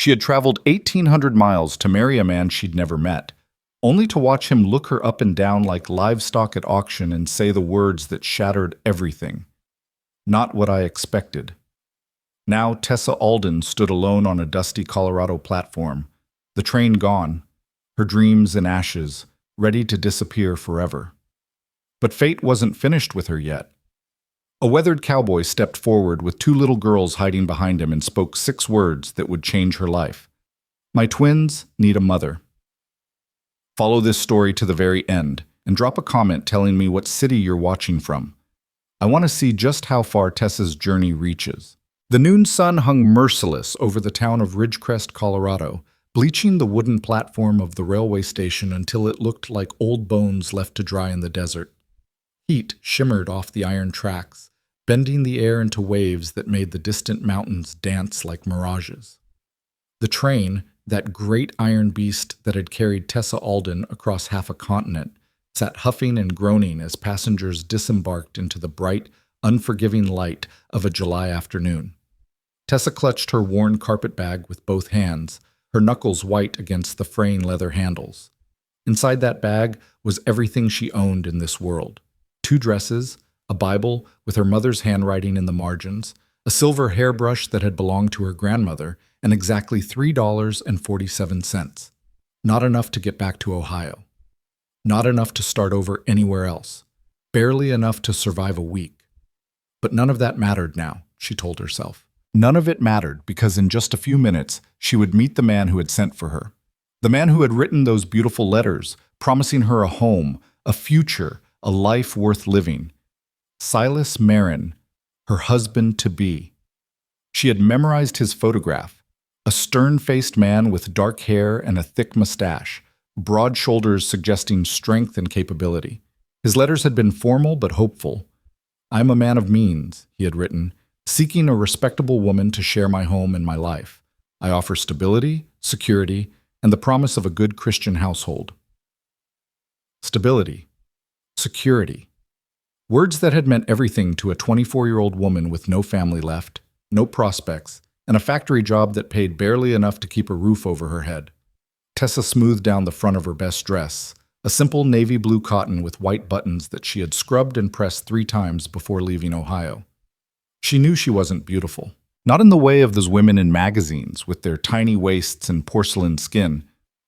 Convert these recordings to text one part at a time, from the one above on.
She had traveled 1,800 miles to marry a man she'd never met, only to watch him look her up and down like livestock at auction and say the words that shattered everything. Not what I expected. Now Tessa Alden stood alone on a dusty Colorado platform, the train gone, her dreams in ashes, ready to disappear forever. But fate wasn't finished with her yet. A weathered cowboy stepped forward with two little girls hiding behind him and spoke 6 words that would change her life. My twins need a mother. Follow this story to the very end and drop a comment telling me what city you're watching from. I want to see just how far Tessa's journey reaches. The noon sun hung merciless over the town of Ridgecrest, Colorado, bleaching the wooden platform of the railway station until it looked like old bones left to dry in the desert. Heat shimmered off the iron tracks, bending the air into waves that made the distant mountains dance like mirages. The train, that great iron beast that had carried Tessa Alden across half a continent, sat huffing and groaning as passengers disembarked into the bright, unforgiving light of a July afternoon. Tessa clutched her worn carpet bag with both hands, her knuckles white against the fraying leather handles. Inside that bag was everything she owned in this world. 2 dresses, a Bible with her mother's handwriting in the margins, a silver hairbrush that had belonged to her grandmother, and exactly $3.47. Not enough to get back to Ohio. Not enough to start over anywhere else. Barely enough to survive a week. But none of that mattered now, she told herself. None of it mattered because in just a few minutes, she would meet the man who had sent for her. The man who had written those beautiful letters, promising her a home, a future, a life worth living. Silas Marin, her husband-to-be. She had memorized his photograph, a stern-faced man with dark hair and a thick mustache, broad shoulders suggesting strength and capability. His letters had been formal but hopeful. I'm a man of means, he had written, seeking a respectable woman to share my home and my life. I offer stability, security, and the promise of a good Christian household. Stability. Security. Words that had meant everything to a 24-year-old woman with no family left, no prospects, and a factory job that paid barely enough to keep a roof over her head. Tessa smoothed down the front of her best dress, a simple navy blue cotton with white buttons that she had scrubbed and pressed 3 times before leaving Ohio. She knew she wasn't beautiful. Not in the way of those women in magazines with their tiny waists and porcelain skin.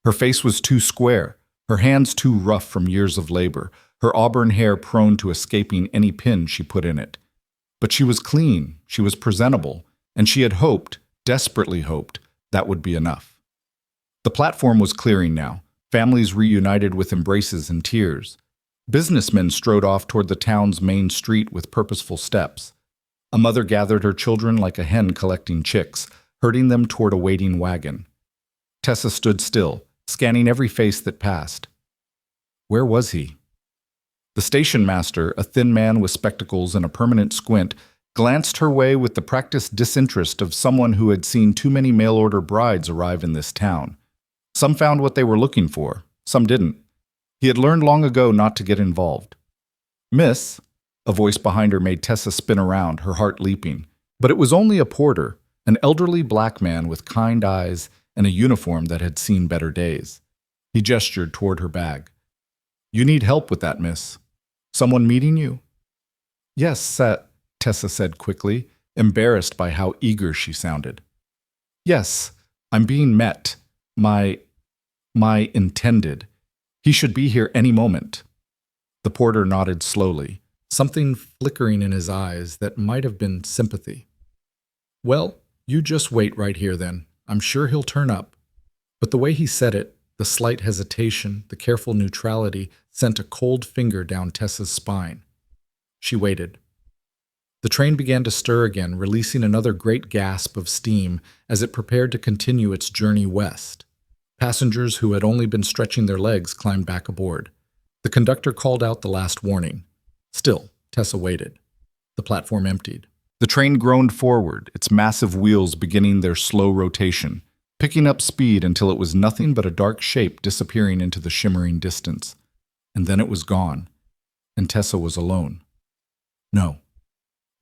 Her face was too square, her hands too rough from years of labor, her auburn hair prone to escaping any pin she put in it. But she was clean, she was presentable, and she had hoped, desperately hoped, that would be enough. The platform was clearing now, families reunited with embraces and tears. Businessmen strode off toward the town's main street with purposeful steps. A mother gathered her children like a hen collecting chicks, herding them toward a waiting wagon. Tessa stood still, scanning every face that passed. Where was he? The station master, a thin man with spectacles and a permanent squint, glanced her way with the practiced disinterest of someone who had seen too many mail-order brides arrive in this town. Some found what they were looking for, some didn't. He had learned long ago not to get involved. Miss, a voice behind her made Tessa spin around, her heart leaping. But it was only a porter, an elderly black man with kind eyes and a uniform that had seen better days. He gestured toward her bag. You need help with that, miss. Someone meeting you? Yes, Tessa said quickly, embarrassed by how eager she sounded. Yes, I'm being met. My intended. He should be here any moment. The porter nodded slowly, something flickering in his eyes that might have been sympathy. Well, you just wait right here then. I'm sure he'll turn up. But the way he said it, the slight hesitation, the careful neutrality, sent a cold finger down Tessa's spine. She waited. The train began to stir again, releasing another great gasp of steam as it prepared to continue its journey west. Passengers who had only been stretching their legs climbed back aboard. The conductor called out the last warning. Still, Tessa waited. The platform emptied. The train groaned forward, its massive wheels beginning their slow rotation, picking up speed until it was nothing but a dark shape disappearing into the shimmering distance. And then it was gone, and Tessa was alone.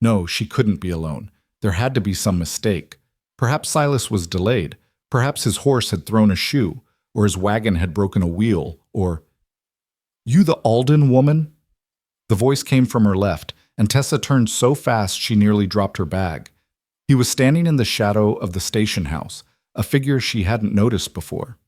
No, she couldn't be alone. There had to be some mistake. Perhaps Silas was delayed. Perhaps his horse had thrown a shoe, or his wagon had broken a wheel, or, "You the Alden woman?" The voice came from her left, and Tessa turned so fast she nearly dropped her bag. He was standing in the shadow of the station house, a figure she hadn't noticed before.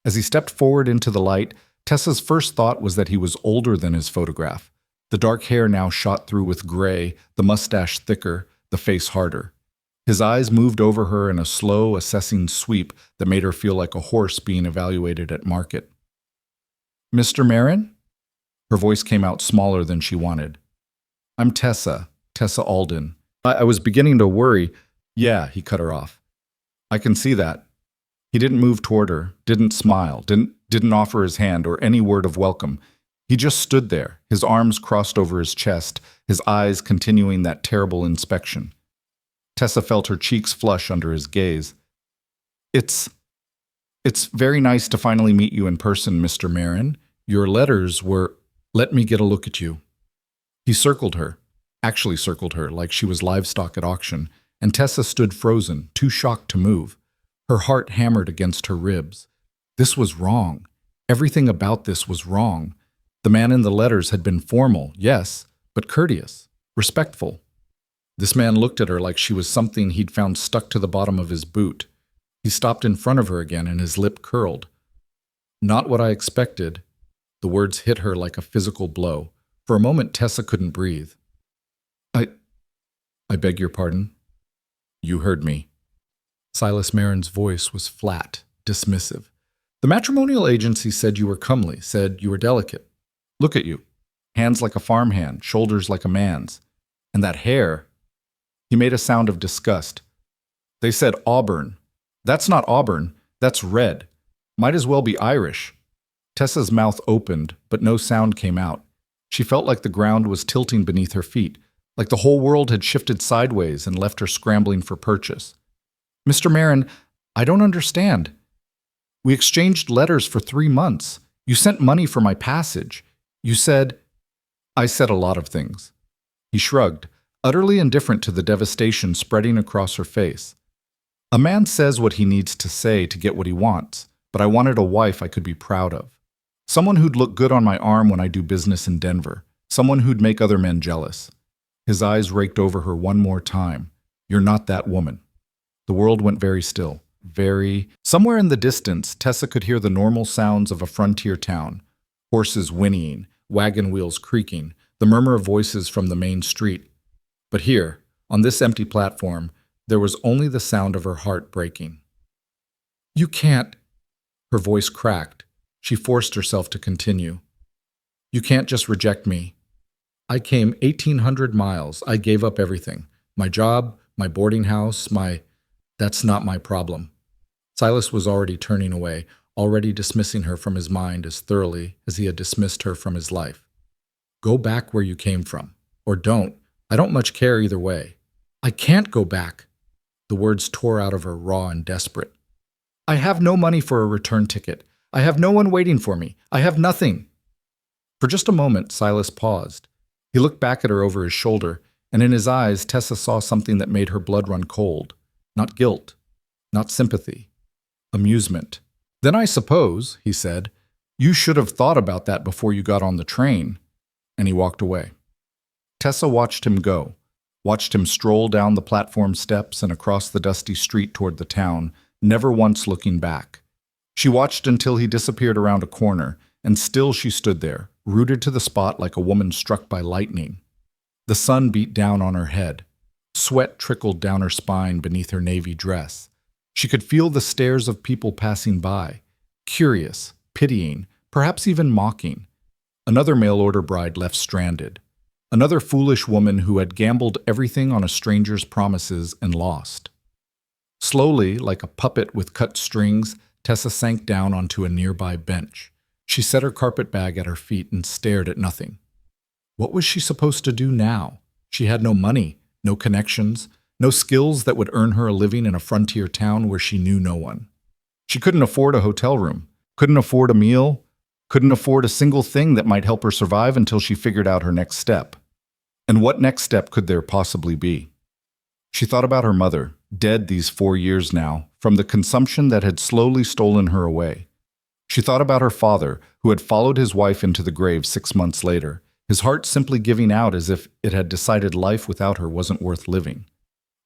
As he stepped forward into the light, Tessa's first thought was that he was older than his photograph. The dark hair now shot through with gray, the mustache thicker, the face harder. His eyes moved over her in a slow, assessing sweep that made her feel like a horse being evaluated at market. "Mr. Marin?" Her voice came out smaller than she wanted. "I'm Tessa Alden. I was beginning to worry." "Yeah," he cut her off. "I can see that." He didn't move toward her, didn't smile, didn't offer his hand or any word of welcome. He just stood there, his arms crossed over his chest, his eyes continuing that terrible inspection. Tessa felt her cheeks flush under his gaze. It's very nice to finally meet you in person, Mr. Marin. Your letters were—" "Let me get a look at you." He circled her like she was livestock at auction, and Tessa stood frozen, too shocked to move. Her heart hammered against her ribs. This was wrong. Everything about this was wrong. The man in the letters had been formal, yes, but courteous, respectful. This man looked at her like she was something he'd found stuck to the bottom of his boot. He stopped in front of her again, and his lip curled. "Not what I expected." The words hit her like a physical blow. For a moment, Tessa couldn't breathe. I beg your pardon?" "You heard me." Silas Marin's voice was flat, dismissive. "The matrimonial agency said you were comely, said you were delicate. Look at you. Hands like a farmhand, shoulders like a man's. And that hair." He made a sound of disgust. "They said auburn. That's not auburn, that's red. Might as well be Irish." Tessa's mouth opened, but no sound came out. She felt like the ground was tilting beneath her feet, like the whole world had shifted sideways and left her scrambling for purchase. "Mr. Marin, I don't understand. We exchanged letters for 3 months. You sent money for my passage. You said—" "I said a lot of things." He shrugged, utterly indifferent to the devastation spreading across her face. "A man says what he needs to say to get what he wants, but I wanted a wife I could be proud of. Someone who'd look good on my arm when I do business in Denver. Someone who'd make other men jealous." His eyes raked over her one more time. "You're not that woman." The world went very still. Somewhere in the distance, Tessa could hear the normal sounds of a frontier town. Horses whinnying, wagon wheels creaking, the murmur of voices from the main street. But here, on this empty platform, there was only the sound of her heart breaking. "You can't—" Her voice cracked. She forced herself to continue. "You can't just reject me. I came 1,800 miles. I gave up everything. My job, my boarding house, That's not my problem." Silas was already turning away, already dismissing her from his mind as thoroughly as he had dismissed her from his life. "Go back where you came from. Or don't. I don't much care either way." "I can't go back." The words tore out of her raw and desperate. "I have no money for a return ticket. I have no one waiting for me. I have nothing." For just a moment, Silas paused. He looked back at her over his shoulder, and in his eyes, Tessa saw something that made her blood run cold. Not guilt, not sympathy, amusement. "Then I suppose," he said, "you should have thought about that before you got on the train." And he walked away. Tessa watched him go, watched him stroll down the platform steps and across the dusty street toward the town, never once looking back. She watched until he disappeared around a corner, and still she stood there, rooted to the spot like a woman struck by lightning. The sun beat down on her head. Sweat trickled down her spine beneath her navy dress. She could feel the stares of people passing by, curious, pitying, perhaps even mocking. Another mail-order bride left stranded. Another foolish woman who had gambled everything on a stranger's promises and lost. Slowly, like a puppet with cut strings, Tessa sank down onto a nearby bench. She set her carpet bag at her feet and stared at nothing. What was she supposed to do now? She had no money, no connections, no skills that would earn her a living in a frontier town where she knew no one. She couldn't afford a hotel room, couldn't afford a meal, couldn't afford a single thing that might help her survive until she figured out her next step. And what next step could there possibly be? She thought about her mother, dead these 4 years now, from the consumption that had slowly stolen her away. She thought about her father, who had followed his wife into the grave 6 months later, his heart simply giving out as if it had decided life without her wasn't worth living.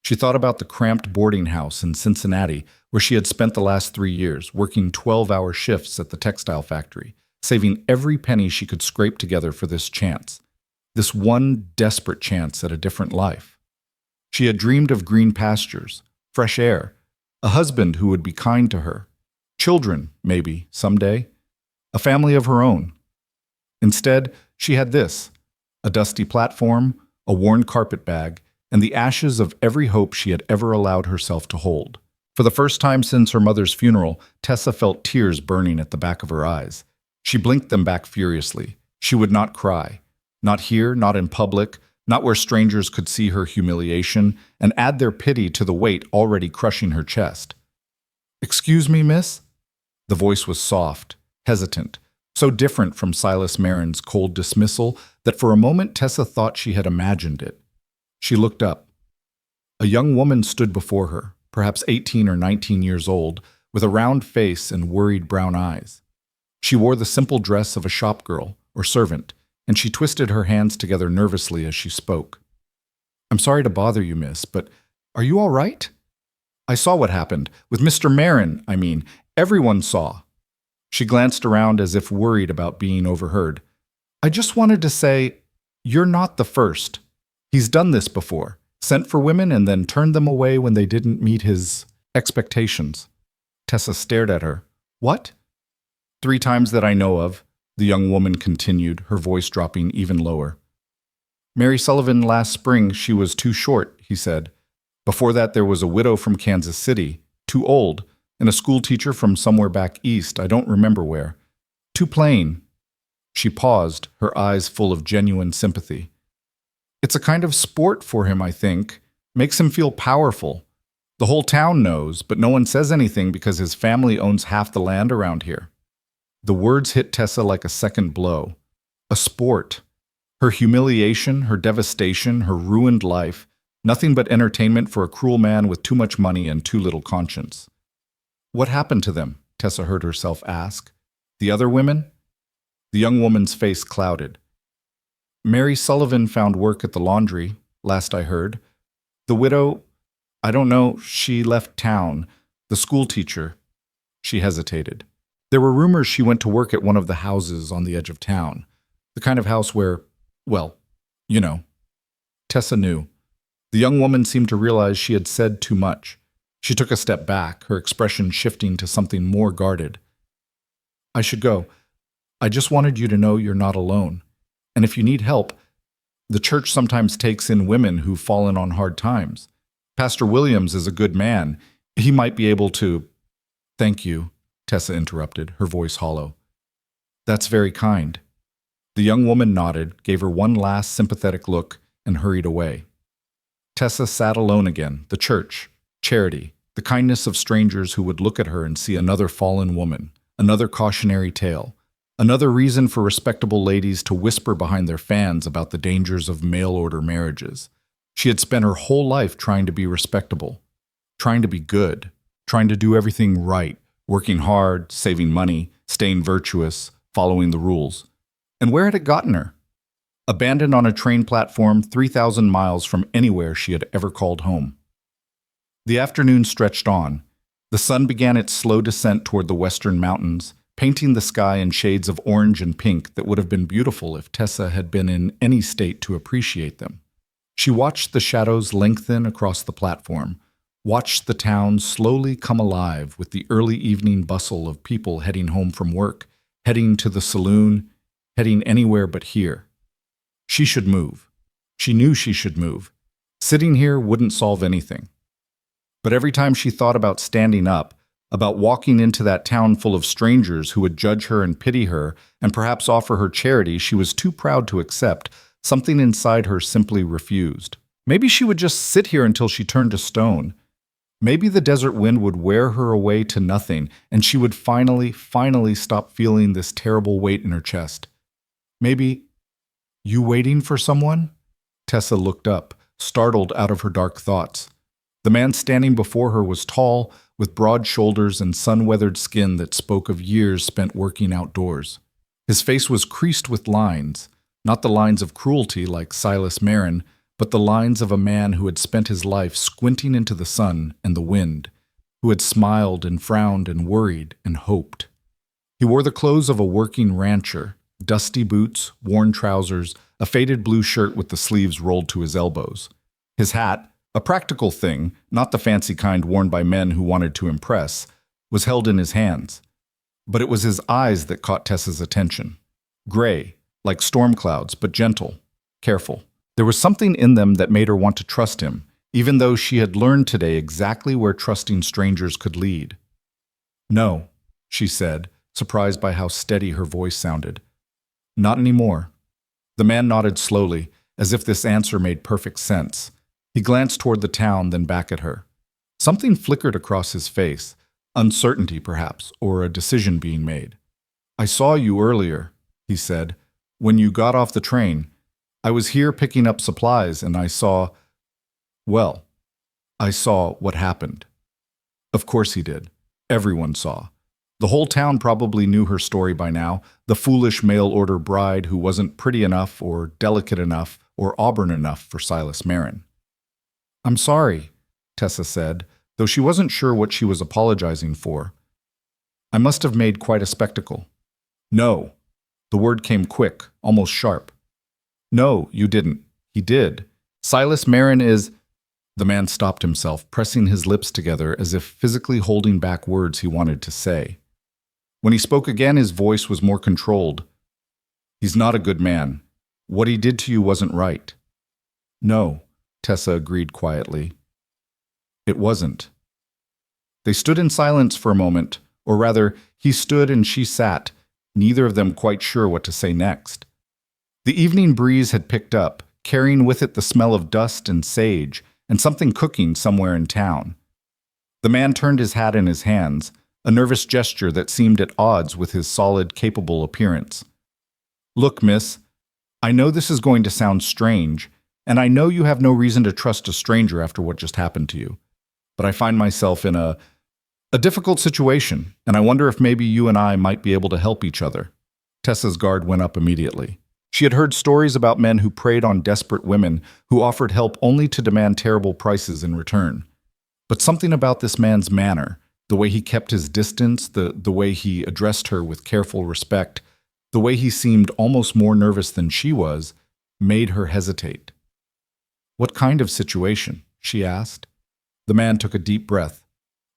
She thought about the cramped boarding house in Cincinnati, where she had spent the last 3 years, working 12-hour shifts at the textile factory, saving every penny she could scrape together for this chance, this one desperate chance at a different life. She had dreamed of green pastures, fresh air, a husband who would be kind to her, children, maybe, someday, a family of her own. Instead, she had this: a dusty platform, a worn carpet bag, and the ashes of every hope she had ever allowed herself to hold. For the first time since her mother's funeral, Tessa felt tears burning at the back of her eyes. She blinked them back furiously. She would not cry. Not here, not in public, not where strangers could see her humiliation and add their pity to the weight already crushing her chest. "Excuse me, miss?" The voice was soft, hesitant, so different from Silas Marin's cold dismissal that for a moment Tessa thought she had imagined it. She looked up. A young woman stood before her, perhaps 18 or 19 years old, with a round face and worried brown eyes. She wore the simple dress of a shopgirl or servant, and she twisted her hands together nervously as she spoke. "I'm sorry to bother you, miss, but are you all right? I saw what happened. With Mr. Marin, I mean. Everyone saw." She glanced around as if worried about being overheard. "I just wanted to say, you're not the first. He's done this before, sent for women and then turned them away when they didn't meet his expectations." Tessa stared at her. "What?" "3 times that I know of," the young woman continued, her voice dropping even lower. "Mary Sullivan last spring, she was too short," he said. "Before that there was a widow from Kansas City, too old, and a school teacher from somewhere back east, I don't remember where. Too plain." She paused, her eyes full of genuine sympathy. "It's a kind of sport for him, I think. Makes him feel powerful. The whole town knows, but no one says anything because his family owns half the land around here." The words hit Tessa like a second blow. A sport. Her humiliation, her devastation, her ruined life, nothing but entertainment for a cruel man with too much money and too little conscience. "What happened to them?" Tessa heard herself ask. "The other women?" The young woman's face clouded. "Mary Sullivan found work at the laundry, last I heard. The widow, I don't know, she left town. The school teacher." She hesitated. "There were rumors she went to work at one of the houses on the edge of town. The kind of house where, well, you know." Tessa knew. The young woman seemed to realize she had said too much. She took a step back, her expression shifting to something more guarded. "I should go. I just wanted you to know you're not alone. And if you need help, the church sometimes takes in women who've fallen on hard times. Pastor Williams is a good man. He might be able to—" "Thank you," Tessa interrupted, her voice hollow. "That's very kind." The young woman nodded, gave her one last sympathetic look, and hurried away. Tessa sat alone again, the church, charity, the kindness of strangers who would look at her and see another fallen woman, another cautionary tale, another reason for respectable ladies to whisper behind their fans about the dangers of mail-order marriages. She had spent her whole life trying to be respectable, trying to be good, trying to do everything right, working hard, saving money, staying virtuous, following the rules. And where had it gotten her? Abandoned on a train platform 3,000 miles from anywhere she had ever called home. The afternoon stretched on. The sun began its slow descent toward the western mountains, painting the sky in shades of orange and pink that would have been beautiful if Tessa had been in any state to appreciate them. She watched the shadows lengthen across the platform, watched the town slowly come alive with the early evening bustle of people heading home from work, heading to the saloon, heading anywhere but here. She should move. She knew she should move. Sitting here wouldn't solve anything. But every time she thought about standing up, about walking into that town full of strangers who would judge her and pity her and perhaps offer her charity she was too proud to accept, something inside her simply refused. Maybe she would just sit here until she turned to stone. Maybe the desert wind would wear her away to nothing, and she would finally stop feeling this terrible weight in her chest. Maybe— "You waiting for someone?" Tessa looked up, startled out of her dark thoughts. The man standing before her was tall, with broad shoulders and sun-weathered skin that spoke of years spent working outdoors. His face was creased with lines, not the lines of cruelty like Silas Marin, but the lines of a man who had spent his life squinting into the sun and the wind, who had smiled and frowned and worried and hoped. He wore the clothes of a working rancher, dusty boots, worn trousers, a faded blue shirt with the sleeves rolled to his elbows. His hat, a practical thing, not the fancy kind worn by men who wanted to impress, was held in his hands. But it was his eyes that caught Tessa's attention. Gray, like storm clouds, but gentle, careful. There was something in them that made her want to trust him, even though she had learned today exactly where trusting strangers could lead. "No," she said, surprised by how steady her voice sounded. "Not anymore." The man nodded slowly, as if this answer made perfect sense. He glanced toward the town, then back at her. Something flickered across his face, uncertainty perhaps, or a decision being made. "I saw you earlier," he said, "when you got off the train. I was here picking up supplies and I saw what happened." Of course he did. Everyone saw. The whole town probably knew her story by now, the foolish mail-order bride who wasn't pretty enough or delicate enough or auburn enough for Silas Marin. "I'm sorry," Tessa said, though she wasn't sure what she was apologizing for. "I must have made quite a spectacle." "No." The word came quick, almost sharp. "No, you didn't. He did. Silas Marin is—" The man stopped himself, pressing his lips together as if physically holding back words he wanted to say. When he spoke again, his voice was more controlled. "He's not a good man. What he did to you wasn't right." "No," Tessa agreed quietly. "It wasn't." They stood in silence for a moment, or rather, he stood and she sat, neither of them quite sure what to say next. The evening breeze had picked up, carrying with it the smell of dust and sage, and something cooking somewhere in town. The man turned his hat in his hands, a nervous gesture that seemed at odds with his solid, capable appearance. "Look, miss, I know this is going to sound strange, and I know you have no reason to trust a stranger after what just happened to you. But I find myself in a difficult situation, and I wonder if maybe you and I might be able to help each other." Tessa's guard went up immediately. She had heard stories about men who preyed on desperate women who offered help only to demand terrible prices in return. But something about this man's manner, the way he kept his distance, the way he addressed her with careful respect, the way he seemed almost more nervous than she was, made her hesitate. "What kind of situation?" she asked. The man took a deep breath.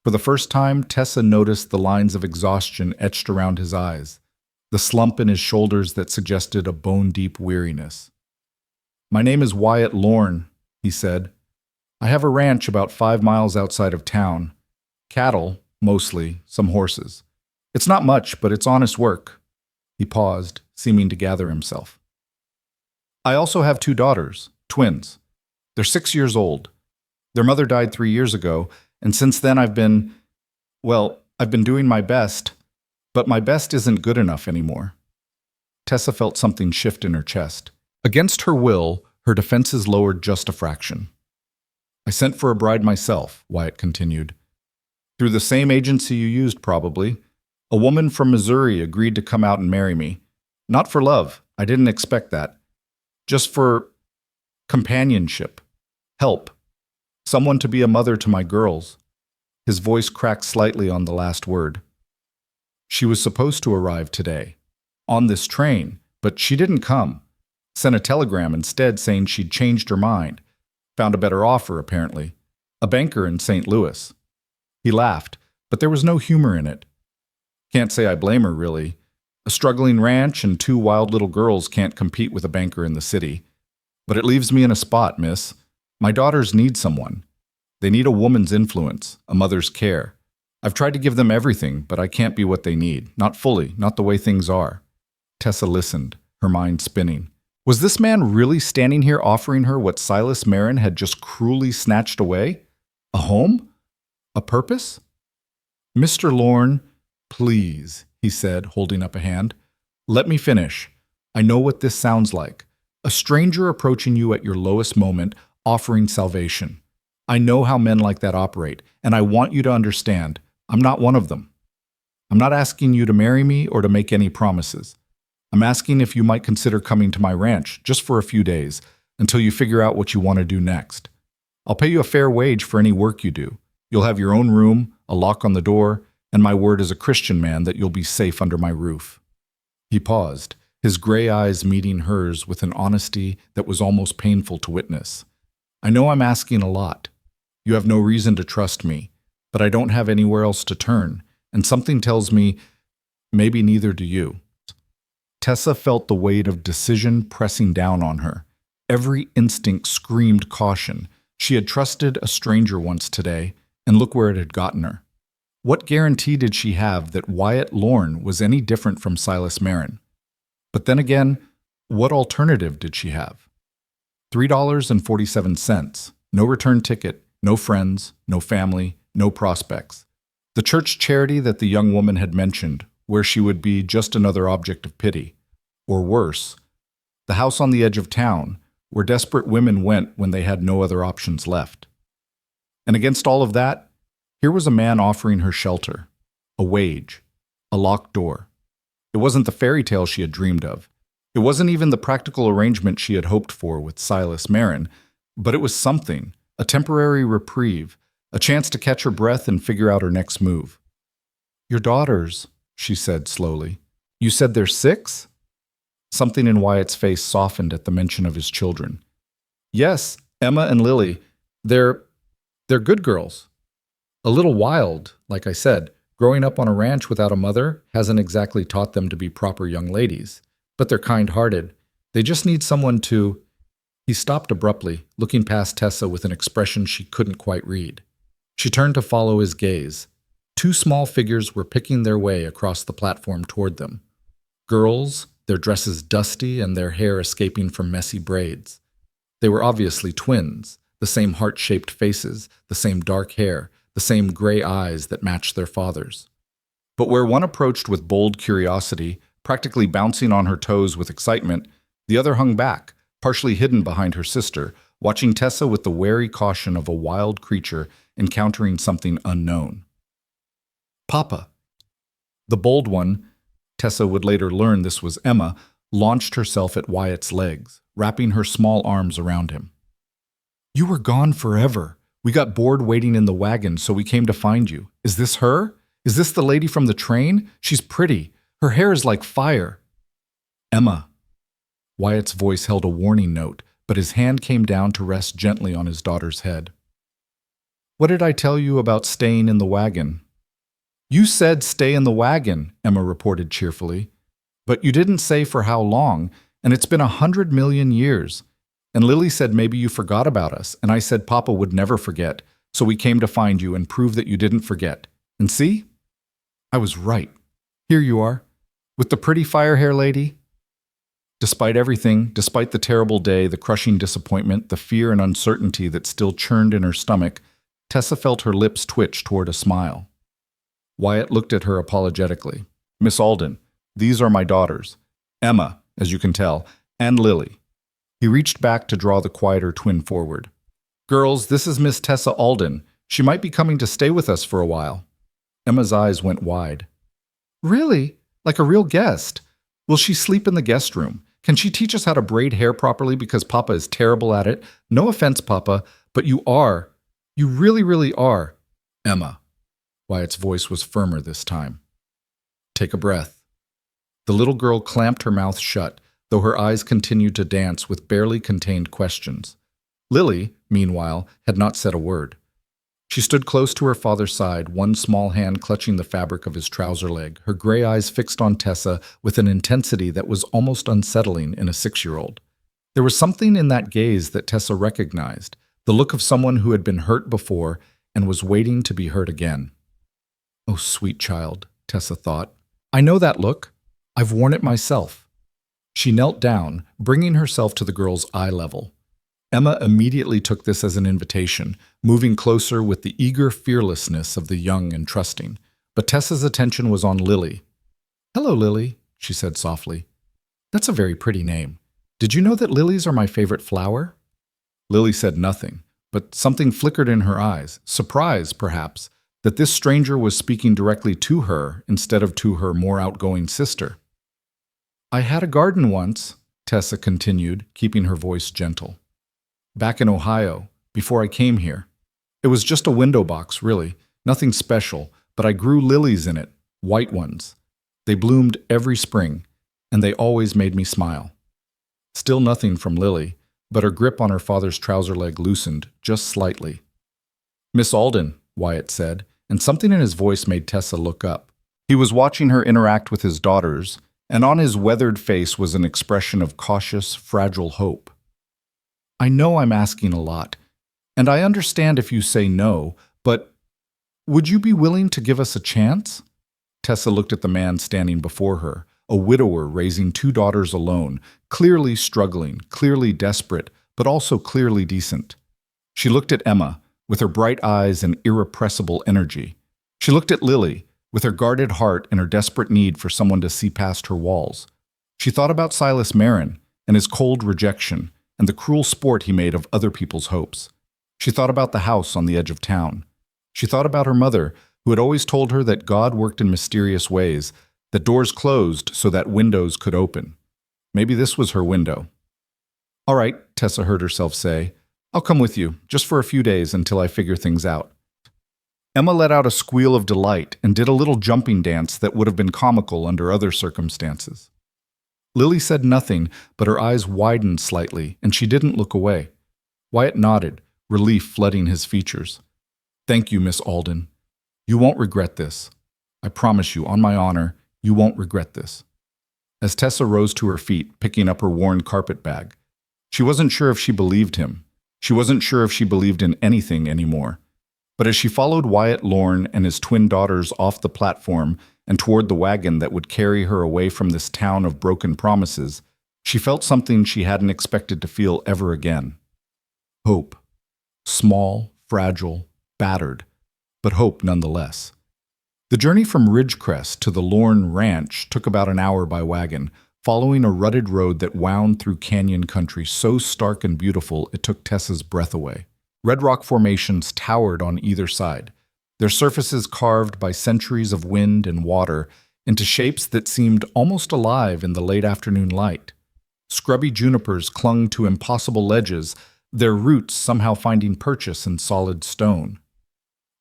For the first time, Tessa noticed the lines of exhaustion etched around his eyes, the slump in his shoulders that suggested a bone-deep weariness. "My name is Wyatt Lorne," he said. "I have a ranch about 5 miles outside of town. Cattle, mostly, some horses. It's not much, but it's honest work." He paused, seeming to gather himself. "I also have 2 daughters, twins. They're 6 years old. Their mother died 3 years ago, and since then I've been doing my best, but my best isn't good enough anymore." Tessa felt something shift in her chest. Against her will, her defenses lowered just a fraction. "I sent for a bride myself," Wyatt continued. "Through the same agency you used, probably. A woman from Missouri agreed to come out and marry me. Not for love, I didn't expect that. Just for companionship, help. Someone to be a mother to my girls." His voice cracked slightly on the last word. "She was supposed to arrive today, on this train, but she didn't come. Sent a telegram instead saying she'd changed her mind. Found a better offer, apparently. A banker in St. Louis." He laughed, but there was no humor in it. "Can't say I blame her, really. A struggling ranch and 2 wild little girls can't compete with a banker in the city. But it leaves me in a spot, miss. My daughters need someone. They need a woman's influence, a mother's care. I've tried to give them everything, but I can't be what they need. Not fully, not the way things are." Tessa listened, her mind spinning. Was this man really standing here offering her what Silas Marin had just cruelly snatched away? A home? A purpose? "Mr. Lorne, please," he said, holding up a hand. "Let me finish. I know what this sounds like. A stranger approaching you at your lowest moment, offering salvation. I know how men like that operate, and I want you to understand, I'm not one of them. I'm not asking you to marry me or to make any promises. I'm asking if you might consider coming to my ranch just for a few days until you figure out what you want to do next. I'll pay you a fair wage for any work you do. You'll have your own room, a lock on the door, and my word as a Christian man that you'll be safe under my roof." He paused, his gray eyes meeting hers with an honesty that was almost painful to witness. "I know I'm asking a lot. You have no reason to trust me, but I don't have anywhere else to turn, and something tells me maybe neither do you." Tessa felt the weight of decision pressing down on her. Every instinct screamed caution. She had trusted a stranger once today, and look where it had gotten her. What guarantee did she have that Wyatt Lorne was any different from Silas Marin? But then again, what alternative did she have? $3.47, no return ticket, no friends, no family, no prospects. The church charity that the young woman had mentioned, where she would be just another object of pity. Or worse, the house on the edge of town, where desperate women went when they had no other options left. And against all of that, here was a man offering her shelter, a wage, a locked door. It wasn't the fairy tale she had dreamed of. It wasn't even the practical arrangement she had hoped for with Silas Marin, but it was something, a temporary reprieve, a chance to catch her breath and figure out her next move. "Your daughters," she said slowly. "You said they're 6?" Something in Wyatt's face softened at the mention of his children. "Yes, Emma and Lily. They're good girls. A little wild, like I said. Growing up on a ranch without a mother hasn't exactly taught them to be proper young ladies, but they're kind-hearted. They just need someone to—" He stopped abruptly, looking past Tessa with an expression she couldn't quite read. She turned to follow his gaze. 2 small figures were picking their way across the platform toward them. Girls, their dresses dusty and their hair escaping from messy braids. They were obviously twins, the same heart-shaped faces, the same dark hair, the same gray eyes that matched their father's. But where one approached with bold curiosity, practically bouncing on her toes with excitement, the other hung back, partially hidden behind her sister, watching Tessa with the wary caution of a wild creature encountering something unknown. "Papa." The bold one, Tessa would later learn this was Emma, launched herself at Wyatt's legs, wrapping her small arms around him. "You were gone forever. We got bored waiting in the wagon, so we came to find you. Is this her? Is this the lady from the train? She's pretty. Her hair is like fire." "Emma." Wyatt's voice held a warning note, but his hand came down to rest gently on his daughter's head. "What did I tell you about staying in the wagon?" "You said stay in the wagon," Emma reported cheerfully. "But you didn't say for how long, and it's been 100 million years. And Lily said maybe you forgot about us, and I said Papa would never forget, so we came to find you and prove that you didn't forget. And see? I was right. Here you are, with the pretty fire hair lady." Despite everything, despite the terrible day, the crushing disappointment, the fear and uncertainty that still churned in her stomach, Tessa felt her lips twitch toward a smile. Wyatt looked at her apologetically. "Miss Alden, these are my daughters. Emma, as you can tell, and Lily." He reached back to draw the quieter twin forward. "Girls, this is Miss Tessa Alden. She might be coming to stay with us for a while." Emma's eyes went wide. "Really? Like a real guest? Will she sleep in the guest room? Can she teach us how to braid hair properly because Papa is terrible at it? No offense, Papa, but you are. You really, really are." "Emma." Wyatt's voice was firmer this time. "Take a breath." The little girl clamped her mouth shut, though her eyes continued to dance with barely contained questions. Lily, meanwhile, had not said a word. She stood close to her father's side, one small hand clutching the fabric of his trouser leg, her gray eyes fixed on Tessa with an intensity that was almost unsettling in a 6-year-old. There was something in that gaze that Tessa recognized, the look of someone who had been hurt before and was waiting to be hurt again. "Oh, sweet child," Tessa thought. "I know that look. I've worn it myself." She knelt down, bringing herself to the girl's eye level. Emma immediately took this as an invitation, moving closer with the eager fearlessness of the young and trusting. But Tessa's attention was on Lily. "Hello, Lily," she said softly. "That's a very pretty name. Did you know that lilies are my favorite flower?" Lily said nothing, but something flickered in her eyes, surprise, perhaps, that this stranger was speaking directly to her instead of to her more outgoing sister. "I had a garden once," Tessa continued, keeping her voice gentle. "Back in Ohio, before I came here. It was just a window box, really, nothing special, but I grew lilies in it, white ones. They bloomed every spring, and they always made me smile." Still nothing from Lily, but her grip on her father's trouser leg loosened, just slightly. "Miss Alden," Wyatt said, and something in his voice made Tessa look up. He was watching her interact with his daughters, and on his weathered face was an expression of cautious, fragile hope. "I know I'm asking a lot, and I understand if you say no, but would you be willing to give us a chance?" Tessa looked at the man standing before her, a widower raising 2 daughters alone, clearly struggling, clearly desperate, but also clearly decent. She looked at Emma, with her bright eyes and irrepressible energy. She looked at Lily, with her guarded heart and her desperate need for someone to see past her walls. She thought about Silas Marin and his cold rejection and the cruel sport he made of other people's hopes. She thought about the house on the edge of town. She thought about her mother, who had always told her that God worked in mysterious ways, that doors closed so that windows could open. Maybe this was her window. "All right," Tessa heard herself say. "I'll come with you, just for a few days until I figure things out." Emma let out a squeal of delight and did a little jumping dance that would have been comical under other circumstances. Lily said nothing, but her eyes widened slightly, and she didn't look away. Wyatt nodded, relief flooding his features. "Thank you, Miss Alden. You won't regret this. I promise you, on my honor, you won't regret this." As Tessa rose to her feet, picking up her worn carpet bag, she wasn't sure if she believed him. She wasn't sure if she believed in anything anymore. But as she followed Wyatt Lorne and his twin daughters off the platform and toward the wagon that would carry her away from this town of broken promises, she felt something she hadn't expected to feel ever again. Hope. Small, fragile, battered, but hope nonetheless. The journey from Ridgecrest to the Lorne Ranch took about an hour by wagon, following a rutted road that wound through canyon country so stark and beautiful it took Tessa's breath away. Red rock formations towered on either side, their surfaces carved by centuries of wind and water into shapes that seemed almost alive in the late afternoon light. Scrubby junipers clung to impossible ledges, their roots somehow finding purchase in solid stone.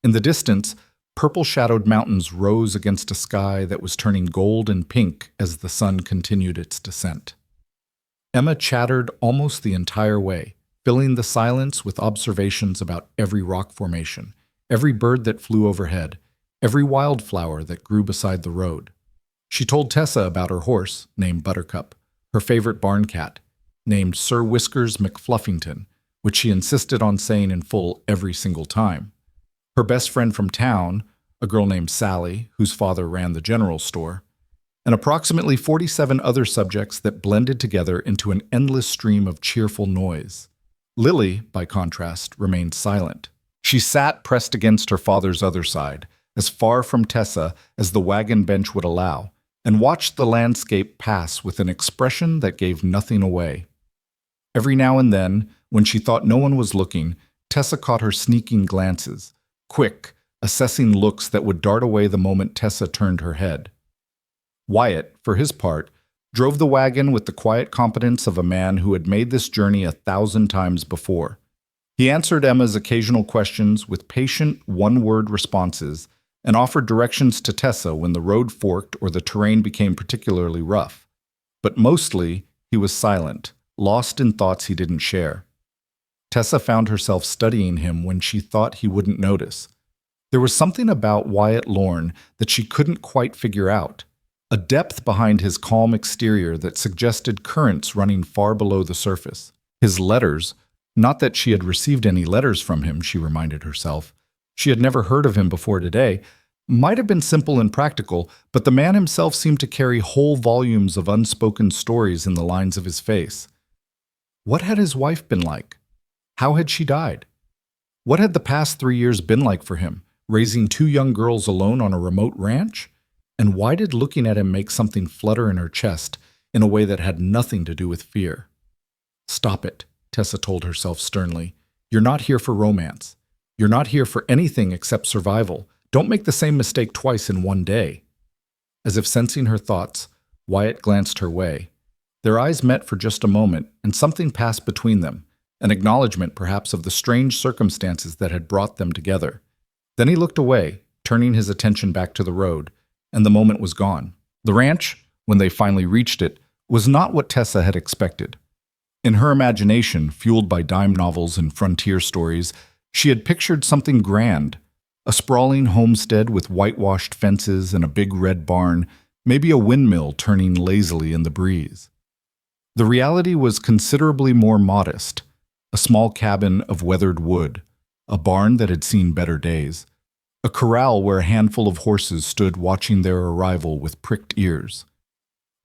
In the distance, purple-shadowed mountains rose against a sky that was turning gold and pink as the sun continued its descent. Emma chattered almost the entire way, filling the silence with observations about every rock formation, every bird that flew overhead, every wildflower that grew beside the road. She told Tessa about her horse, named Buttercup, her favorite barn cat, named Sir Whiskers McFluffington, which she insisted on saying in full every single time. Her best friend from town, a girl named Sally, whose father ran the general store, and approximately 47 other subjects that blended together into an endless stream of cheerful noise. Lily, by contrast, remained silent. She sat pressed against her father's other side, as far from Tessa as the wagon bench would allow, and watched the landscape pass with an expression that gave nothing away. Every now and then, when she thought no one was looking, Tessa caught her sneaking glances, quick, assessing looks that would dart away the moment Tessa turned her head. Wyatt, for his part, drove the wagon with the quiet competence of a man who had made this journey 1,000 times before. He answered Emma's occasional questions with patient, one-word responses and offered directions to Tessa when the road forked or the terrain became particularly rough. But mostly, he was silent, lost in thoughts he didn't share. Tessa found herself studying him when she thought he wouldn't notice. There was something about Wyatt Lorne that she couldn't quite figure out, a depth behind his calm exterior that suggested currents running far below the surface. His letters, not that she had received any letters from him, she reminded herself. She had never heard of him before today, might have been simple and practical, but the man himself seemed to carry whole volumes of unspoken stories in the lines of his face. What had his wife been like? How had she died? What had the past 3 years been like for him, raising 2 young girls alone on a remote ranch? And why did looking at him make something flutter in her chest in a way that had nothing to do with fear? "Stop it," Tessa told herself sternly. You're not here for romance. You're not here for anything except survival. Don't make the same mistake twice in one day." As if sensing her thoughts, Wyatt glanced her way. Their eyes met for just a moment, and something passed between them, an acknowledgement perhaps of the strange circumstances that had brought them together. Then he looked away, turning his attention back to the road, and the moment was gone. The ranch, when they finally reached it, was not what Tessa had expected. In her imagination, fueled by dime novels and frontier stories, she had pictured something grand, a sprawling homestead with whitewashed fences and a big red barn, maybe a windmill turning lazily in the breeze. The reality was considerably more modest, a small cabin of weathered wood, a barn that had seen better days, a corral where a handful of horses stood watching their arrival with pricked ears.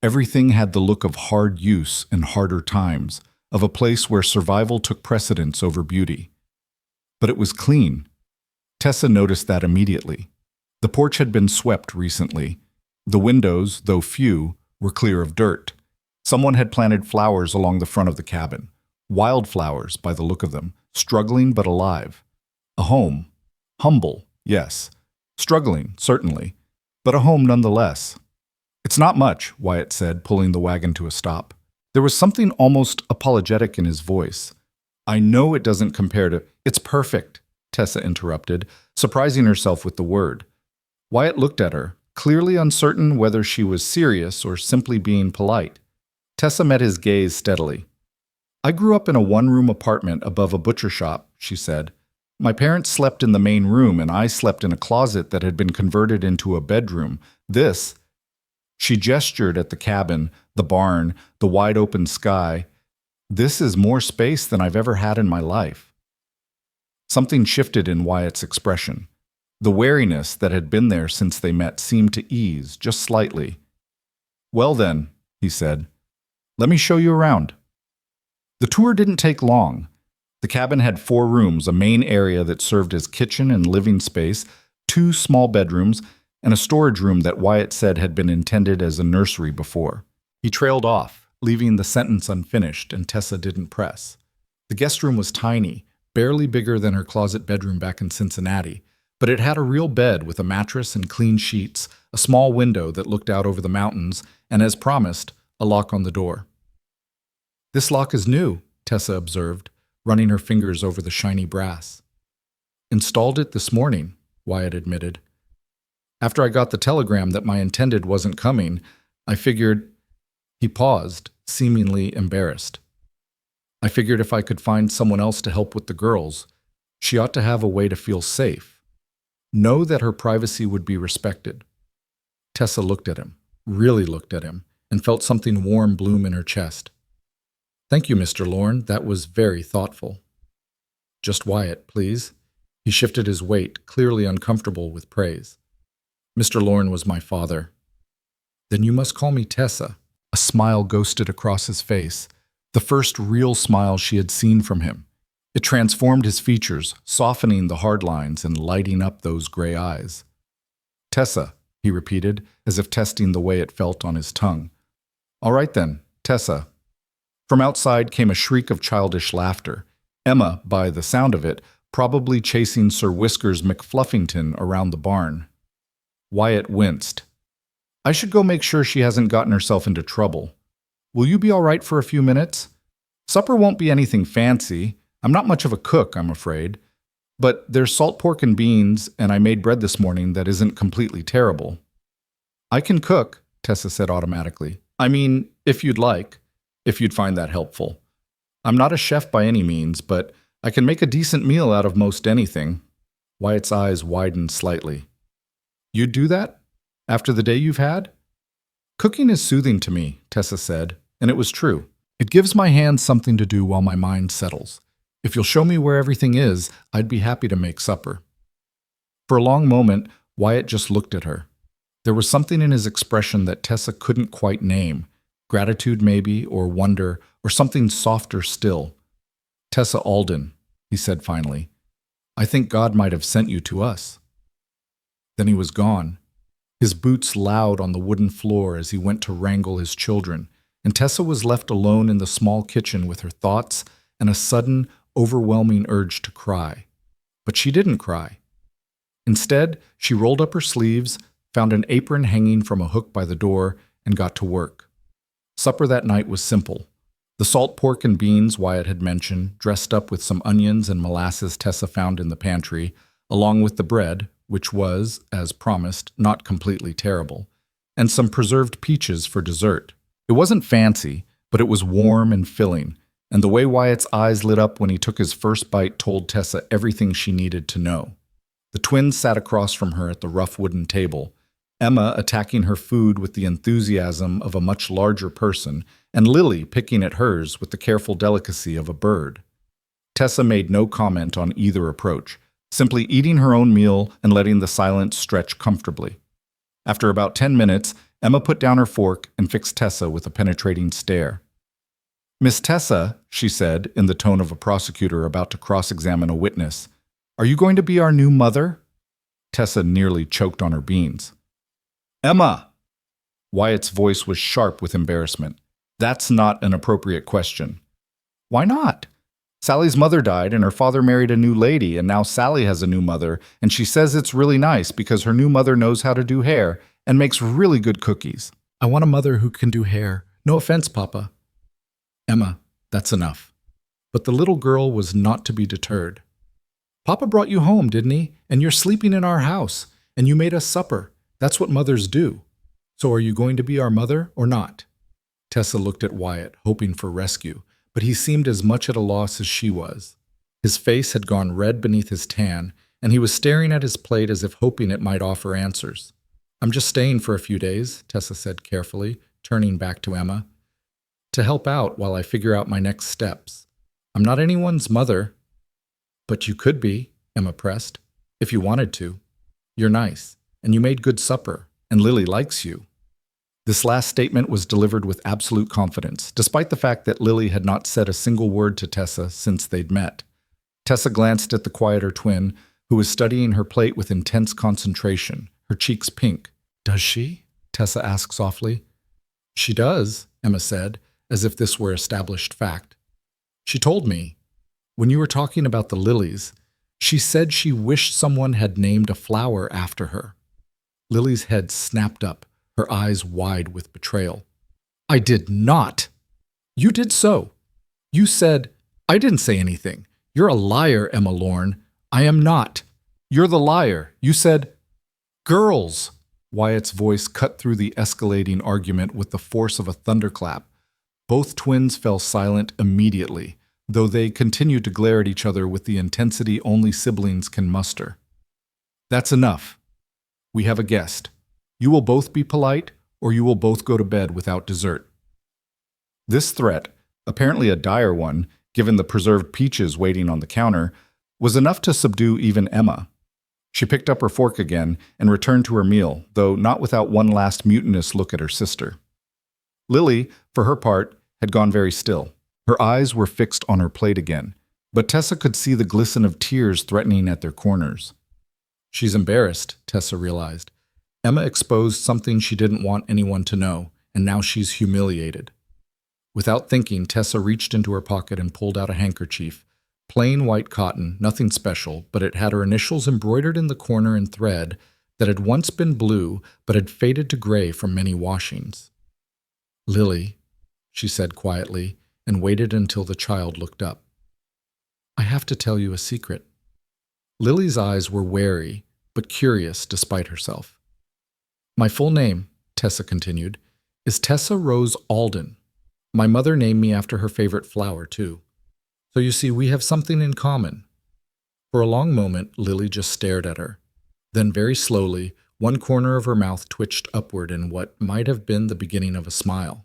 Everything had the look of hard use and harder times, of a place where survival took precedence over beauty. But it was clean. Tessa noticed that immediately. The porch had been swept recently. The windows, though few, were clear of dirt. Someone had planted flowers along the front of the cabin. Wildflowers, by the look of them, struggling but alive. A home. Humble, yes. Struggling, certainly. But a home nonetheless. "It's not much," Wyatt said, pulling the wagon to a stop. There was something almost apologetic in his voice. "I know it doesn't compare to—" "It's perfect," Tessa interrupted, surprising herself with the word. Wyatt looked at her, clearly uncertain whether she was serious or simply being polite. Tessa met his gaze steadily. "I grew up in a one-room apartment above a butcher shop," she said. "My parents slept in the main room, and I slept in a closet that had been converted into a bedroom. This—" She gestured at the cabin, the barn, the wide-open sky. "This is more space than I've ever had in my life." Something shifted in Wyatt's expression. The wariness that had been there since they met seemed to ease, just slightly. "Well then," he said, "let me show you around." The tour didn't take long. The cabin had 4 rooms, a main area that served as kitchen and living space, 2 small bedrooms, and a storage room that Wyatt said had been intended as a nursery before. He trailed off, leaving the sentence unfinished, and Tessa didn't press. The guest room was tiny, barely bigger than her closet bedroom back in Cincinnati, but it had a real bed with a mattress and clean sheets, a small window that looked out over the mountains, and as promised, a lock on the door. "This lock is new," Tessa observed, running her fingers over the shiny brass. "Installed it this morning," Wyatt admitted. "After I got the telegram that my intended wasn't coming, I figured—" He paused, seemingly embarrassed. "I figured if I could find someone else to help with the girls, she ought to have a way to feel safe. Know that her privacy would be respected." Tessa looked at him, really looked at him, and felt something warm bloom in her chest. "Thank you, Mr. Lorne. That was very thoughtful." "Just Wyatt, please." He shifted his weight, clearly uncomfortable with praise. "Mr. Lorne was my father." "Then you must call me Tessa." A smile ghosted across his face, the first real smile she had seen from him. It transformed his features, softening the hard lines and lighting up those gray eyes. "Tessa," he repeated, as if testing the way it felt on his tongue. "All right then, Tessa." From outside came a shriek of childish laughter. Emma, by the sound of it, probably chasing Sir Whiskers McFluffington around the barn. Wyatt winced. "I should go make sure she hasn't gotten herself into trouble. Will you be all right for a few minutes? Supper won't be anything fancy. I'm not much of a cook, I'm afraid. But there's salt pork and beans, and I made bread this morning that isn't completely terrible." "I can cook," Tessa said automatically. "I mean, if you'd like, if you'd find that helpful. I'm not a chef by any means, but I can make a decent meal out of most anything." Wyatt's eyes widened slightly. "You'd do that? After the day you've had?" "Cooking is soothing to me," Tessa said, and it was true. "It gives my hands something to do while my mind settles. If you'll show me where everything is, I'd be happy to make supper." For a long moment, Wyatt just looked at her. There was something in his expression that Tessa couldn't quite name. Gratitude, maybe, or wonder, or something softer still. "Tessa Alden," he said finally, "I think God might have sent you to us." Then he was gone, his boots loud on the wooden floor as he went to wrangle his children, and Tessa was left alone in the small kitchen with her thoughts and a sudden, overwhelming urge to cry. But she didn't cry. Instead, she rolled up her sleeves, found an apron hanging from a hook by the door, and got to work. Supper that night was simple. The salt pork and beans Wyatt had mentioned, dressed up with some onions and molasses Tessa found in the pantry, along with the bread, which was, as promised, not completely terrible, and some preserved peaches for dessert. It wasn't fancy, but it was warm and filling, and the way Wyatt's eyes lit up when he took his first bite told Tessa everything she needed to know. The twins sat across from her at the rough wooden table, Emma attacking her food with the enthusiasm of a much larger person, and Lily picking at hers with the careful delicacy of a bird. Tessa made no comment on either approach, simply eating her own meal and letting the silence stretch comfortably. After about 10 minutes, Emma put down her fork and fixed Tessa with a penetrating stare. "Miss Tessa," she said, in the tone of a prosecutor about to cross-examine a witness, "are you going to be our new mother?" Tessa nearly choked on her beans. "Emma!" Wyatt's voice was sharp with embarrassment. "That's not an appropriate question." "Why not? Sally's mother died and her father married a new lady, and now Sally has a new mother, and she says it's really nice because her new mother knows how to do hair and makes really good cookies." "I want a mother who can do hair. No offense, Papa." "Emma, that's enough." But the little girl was not to be deterred. "Papa brought you home, didn't he? And you're sleeping in our house, and you made us supper. That's what mothers do. So are you going to be our mother or not?" Tessa looked at Wyatt, hoping for rescue, but he seemed as much at a loss as she was. His face had gone red beneath his tan, and he was staring at his plate as if hoping it might offer answers. "I'm just staying for a few days," Tessa said carefully, turning back to Emma, "to help out while I figure out my next steps. I'm not anyone's mother." "But you could be," Emma pressed, "if you wanted to. You're nice, and you made good supper, and Lily likes you." This last statement was delivered with absolute confidence, despite the fact that Lily had not said a single word to Tessa since they'd met. Tessa glanced at the quieter twin, who was studying her plate with intense concentration, her cheeks pink. "Does she?" Tessa asked softly. "She does," Emma said, as if this were established fact. "She told me, when you were talking about the lilies, she said she wished someone had named a flower after her." Lily's head snapped up, her eyes wide with betrayal. "I did not." "You did so. You said—" "I didn't say anything. You're a liar, Emma Lorne." "I am not." "You're the liar. You said—" "Girls!" Wyatt's voice cut through the escalating argument with the force of a thunderclap. Both twins fell silent immediately, though they continued to glare at each other with the intensity only siblings can muster. "That's enough. We have a guest. You will both be polite, or you will both go to bed without dessert." This threat, apparently a dire one, given the preserved peaches waiting on the counter, was enough to subdue even Emma. She picked up her fork again and returned to her meal, though not without one last mutinous look at her sister. Lily, for her part, had gone very still. Her eyes were fixed on her plate again, but Tessa could see the glisten of tears threatening at their corners. She's embarrassed, Tessa realized. Emma exposed something she didn't want anyone to know, and now she's humiliated. Without thinking, Tessa reached into her pocket and pulled out a handkerchief. Plain white cotton, nothing special, but it had her initials embroidered in the corner in thread that had once been blue but had faded to gray from many washings. "Lily," she said quietly, and waited until the child looked up. "I have to tell you a secret." Lily's eyes were wary, but curious despite herself. "My full name," Tessa continued, "is Tessa Rose Alden. My mother named me after her favorite flower, too. So you see, we have something in common." For a long moment, Lily just stared at her. Then very slowly, one corner of her mouth twitched upward in what might have been the beginning of a smile.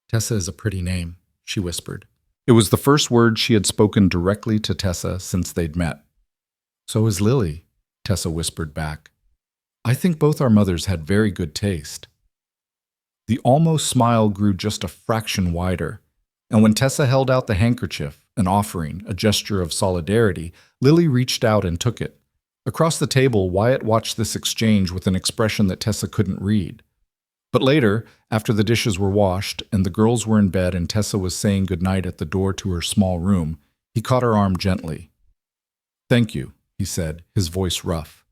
"Tessa is a pretty name," she whispered. It was the first word she had spoken directly to Tessa since they'd met. "So is Lily," Tessa whispered back. "I think both our mothers had very good taste." The almost smile grew just a fraction wider, and when Tessa held out the handkerchief, an offering, a gesture of solidarity, Lily reached out and took it. Across the table, Wyatt watched this exchange with an expression that Tessa couldn't read. But later, after the dishes were washed and the girls were in bed and Tessa was saying goodnight at the door to her small room, He caught her arm gently. "Thank you," he said, his voice rough.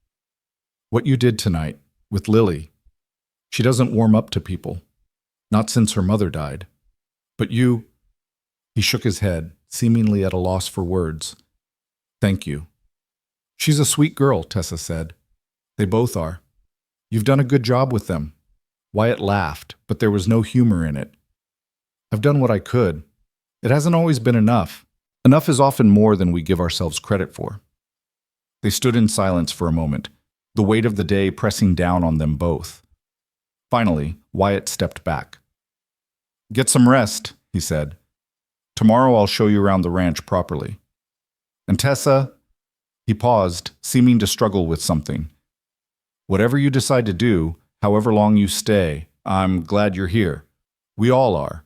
"What you did tonight, with Lily, she doesn't warm up to people. Not since her mother died. But you—" He shook his head, seemingly at a loss for words. "Thank you." "She's a sweet girl," Tessa said. "They both are. You've done a good job with them." Wyatt laughed, but there was no humor in it. "I've done what I could. It hasn't always been enough. Enough is often more than we give ourselves credit for." They stood in silence for a moment, the weight of the day pressing down on them both. Finally, Wyatt stepped back. "Get some rest," he said. "Tomorrow I'll show you around the ranch properly. And Tessa—" He paused, seeming to struggle with something. "Whatever you decide to do, however long you stay, I'm glad you're here. We all are."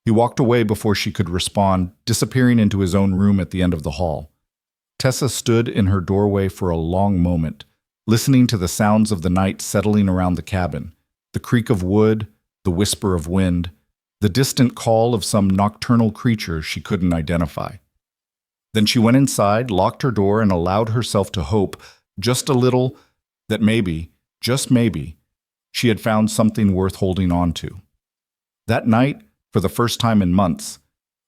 He walked away before she could respond, disappearing into his own room at the end of the hall. Tessa stood in her doorway for a long moment, listening to the sounds of the night settling around the cabin, the creak of wood, the whisper of wind, the distant call of some nocturnal creature she couldn't identify. Then she went inside, locked her door, and allowed herself to hope, just a little, that maybe, just maybe, she had found something worth holding on to. That night, for the first time in months,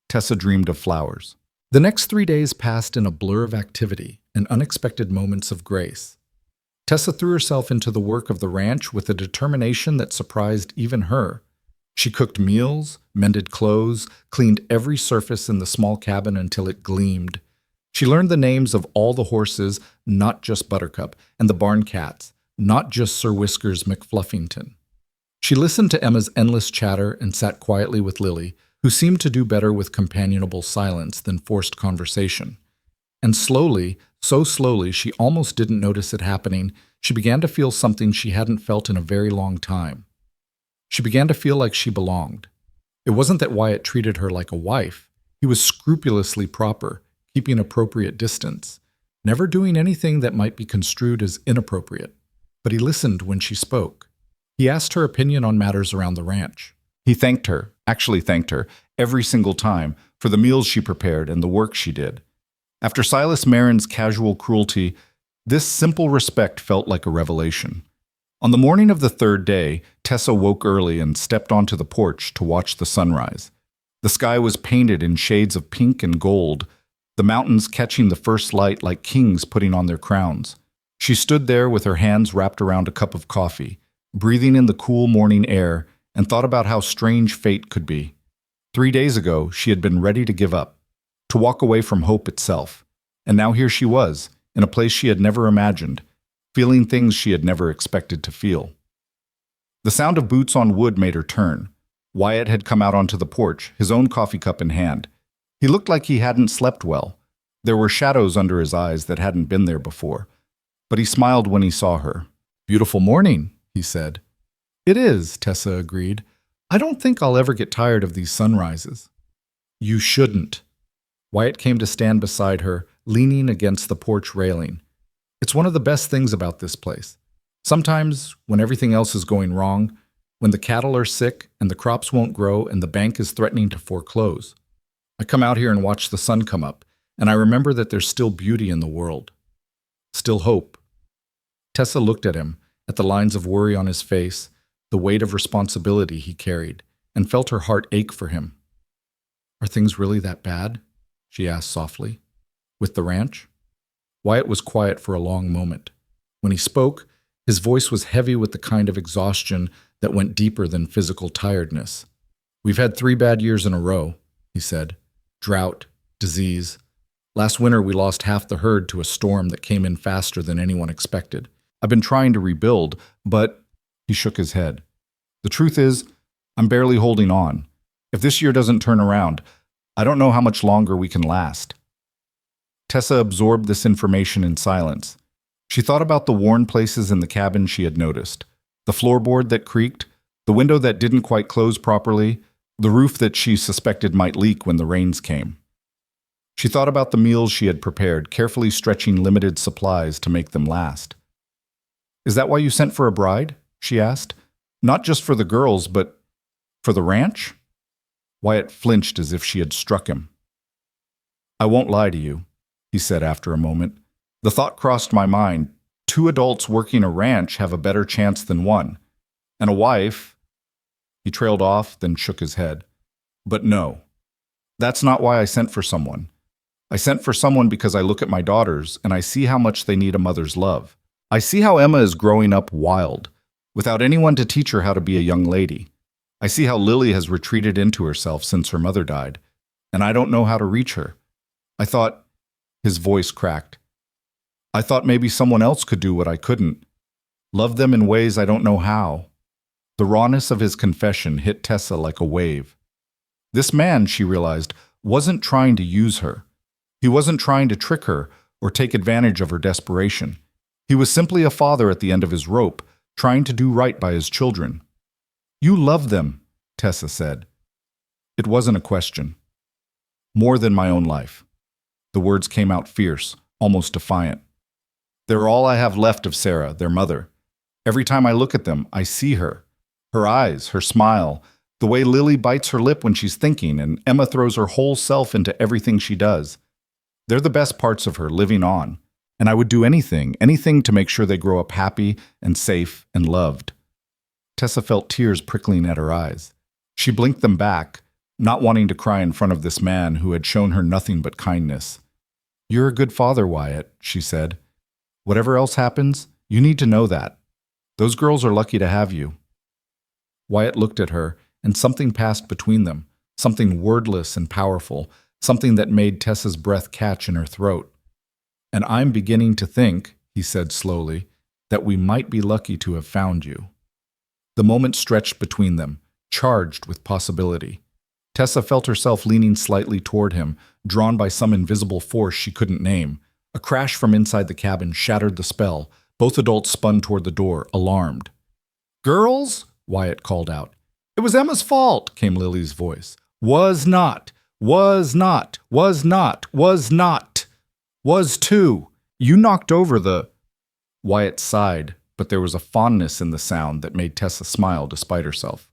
Tessa dreamed of flowers. The next 3 days passed in a blur of activity and unexpected moments of grace. Tessa threw herself into the work of the ranch with a determination that surprised even her. She cooked meals, mended clothes, cleaned every surface in the small cabin until it gleamed. She learned the names of all the horses, not just Buttercup, and the barn cats, not just Sir Whiskers McFluffington. She listened to Emma's endless chatter and sat quietly with Lily, who seemed to do better with companionable silence than forced conversation. And slowly, so slowly she almost didn't notice it happening, she began to feel something she hadn't felt in a very long time. She began to feel like she belonged. It wasn't that Wyatt treated her like a wife. He was scrupulously proper, keeping appropriate distance, never doing anything that might be construed as inappropriate. But he listened when she spoke. He asked her opinion on matters around the ranch. He thanked her, actually thanked her, every single time, for the meals she prepared and the work she did. After Silas Marin's casual cruelty, this simple respect felt like a revelation. On the morning of the third day, Tessa woke early and stepped onto the porch to watch the sunrise. The sky was painted in shades of pink and gold, the mountains catching the first light like kings putting on their crowns. She stood there with her hands wrapped around a cup of coffee, breathing in the cool morning air, and thought about how strange fate could be. 3 days ago, she had been ready to give up, to walk away from hope itself. And now here she was, in a place she had never imagined, feeling things she had never expected to feel. The sound of boots on wood made her turn. Wyatt had come out onto the porch, his own coffee cup in hand. He looked like he hadn't slept well. There were shadows under his eyes that hadn't been there before. But he smiled when he saw her. "Beautiful morning," he said. "It is," Tessa agreed. "I don't think I'll ever get tired of these sunrises." "You shouldn't." Wyatt came to stand beside her, leaning against the porch railing. "It's one of the best things about this place. Sometimes, when everything else is going wrong, when the cattle are sick and the crops won't grow and the bank is threatening to foreclose, I come out here and watch the sun come up, and I remember that there's still beauty in the world. Still hope." Tessa looked at him, at the lines of worry on his face, the weight of responsibility he carried, and felt her heart ache for him. "Are things really that bad?" she asked softly. "With the ranch?" Wyatt was quiet for a long moment. When he spoke, his voice was heavy with the kind of exhaustion that went deeper than physical tiredness. "We've had 3 bad years in a row," he said. "Drought, disease. Last winter we lost half the herd to a storm that came in faster than anyone expected. I've been trying to rebuild, but—" He shook his head. "The truth is, I'm barely holding on. If this year doesn't turn around, I don't know how much longer we can last." Tessa absorbed this information in silence. She thought about the worn places in the cabin she had noticed. The floorboard that creaked, the window that didn't quite close properly, the roof that she suspected might leak when the rains came. She thought about the meals she had prepared, carefully stretching limited supplies to make them last. "Is that why you sent for a bride?" she asked. "Not just for the girls, but for the ranch?" Wyatt flinched as if she had struck him. I won't lie to you, he said after a moment. The thought crossed my mind. 2 adults working a ranch have a better chance than one. And a wife. He trailed off, then shook his head. But no, that's not why I sent for someone. I sent for someone because I look at my daughters and I see how much they need a mother's love. I see how Emma is growing up wild, without anyone to teach her how to be a young lady. I see how Lily has retreated into herself since her mother died, and I don't know how to reach her. I thought, his voice cracked. I thought maybe someone else could do what I couldn't. Love them in ways I don't know how. The rawness of his confession hit Tessa like a wave. This man, she realized, wasn't trying to use her. He wasn't trying to trick her or take advantage of her desperation. He was simply a father at the end of his rope, trying to do right by his children. You love them, Tessa said. It wasn't a question. More than my own life. The words came out fierce, almost defiant. They're all I have left of Sarah, their mother. Every time I look at them, I see her. Her eyes, her smile, the way Lily bites her lip when she's thinking, and Emma throws her whole self into everything she does. They're the best parts of her living on, and I would do anything to make sure they grow up happy and safe and loved. Tessa felt tears prickling at her eyes. She blinked them back, not wanting to cry in front of this man who had shown her nothing but kindness. You're a good father, Wyatt, she said. Whatever else happens, you need to know that. Those girls are lucky to have you. Wyatt looked at her, and something passed between them, something wordless and powerful, something that made Tessa's breath catch in her throat. And I'm beginning to think, he said slowly, that we might be lucky to have found you. The moment stretched between them, charged with possibility. Tessa felt herself leaning slightly toward him, drawn by some invisible force she couldn't name. A crash from inside the cabin shattered the spell. Both adults spun toward the door, alarmed. Girls? Wyatt called out. It was Emma's fault, came Lily's voice. Was not. Was not. Was not. Was not. Was too. You knocked over the... Wyatt sighed, but there was a fondness in the sound that made Tessa smile despite herself.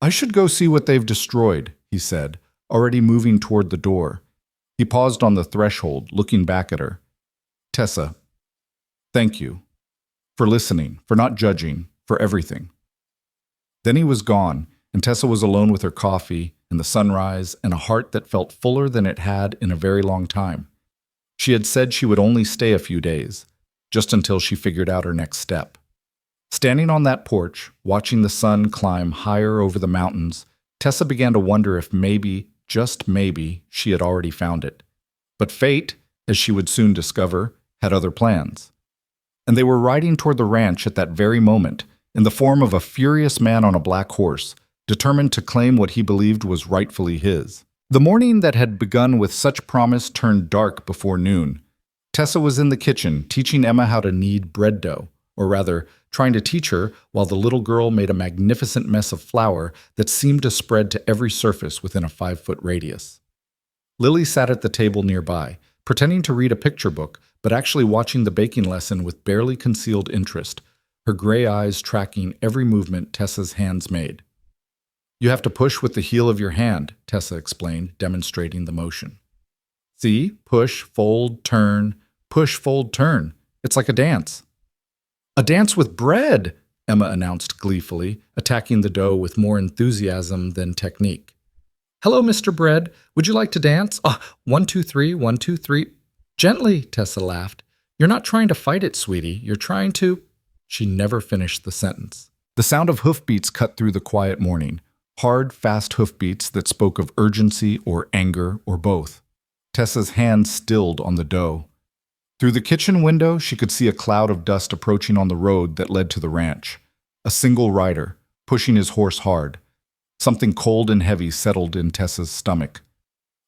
I should go see what they've destroyed, he said, already moving toward the door. He paused on the threshold, looking back at her. Tessa, thank you. For listening, for not judging, for everything. Then he was gone, and Tessa was alone with her coffee and the sunrise and a heart that felt fuller than it had in a very long time. She had said she would only stay a few days, just until she figured out her next step. Standing on that porch, watching the sun climb higher over the mountains, Tessa began to wonder if maybe, just maybe, she had already found it. But fate, as she would soon discover, had other plans. And they were riding toward the ranch at that very moment, in the form of a furious man on a black horse, determined to claim what he believed was rightfully his. The morning that had begun with such promise turned dark before noon. Tessa was in the kitchen, teaching Emma how to knead bread dough, or rather, trying to teach her while the little girl made a magnificent mess of flour that seemed to spread to every surface within a 5-foot radius. Lily sat at the table nearby, pretending to read a picture book, but actually watching the baking lesson with barely concealed interest, her gray eyes tracking every movement Tessa's hands made. You have to push with the heel of your hand, Tessa explained, demonstrating the motion. See? Push, fold, turn. Push, fold, turn. It's like a dance. A dance with bread, Emma announced gleefully, attacking the dough with more enthusiasm than technique. Hello, Mr. Bread. Would you like to dance? 1, 2, 3, 1, 2, 3. Gently, Tessa laughed. You're not trying to fight it, sweetie. You're trying to... She never finished the sentence. The sound of hoofbeats cut through the quiet morning. Hard, fast hoofbeats that spoke of urgency or anger or both. Tessa's hands stilled on the dough. Through the kitchen window, she could see a cloud of dust approaching on the road that led to the ranch. A single rider, pushing his horse hard. Something cold and heavy settled in Tessa's stomach.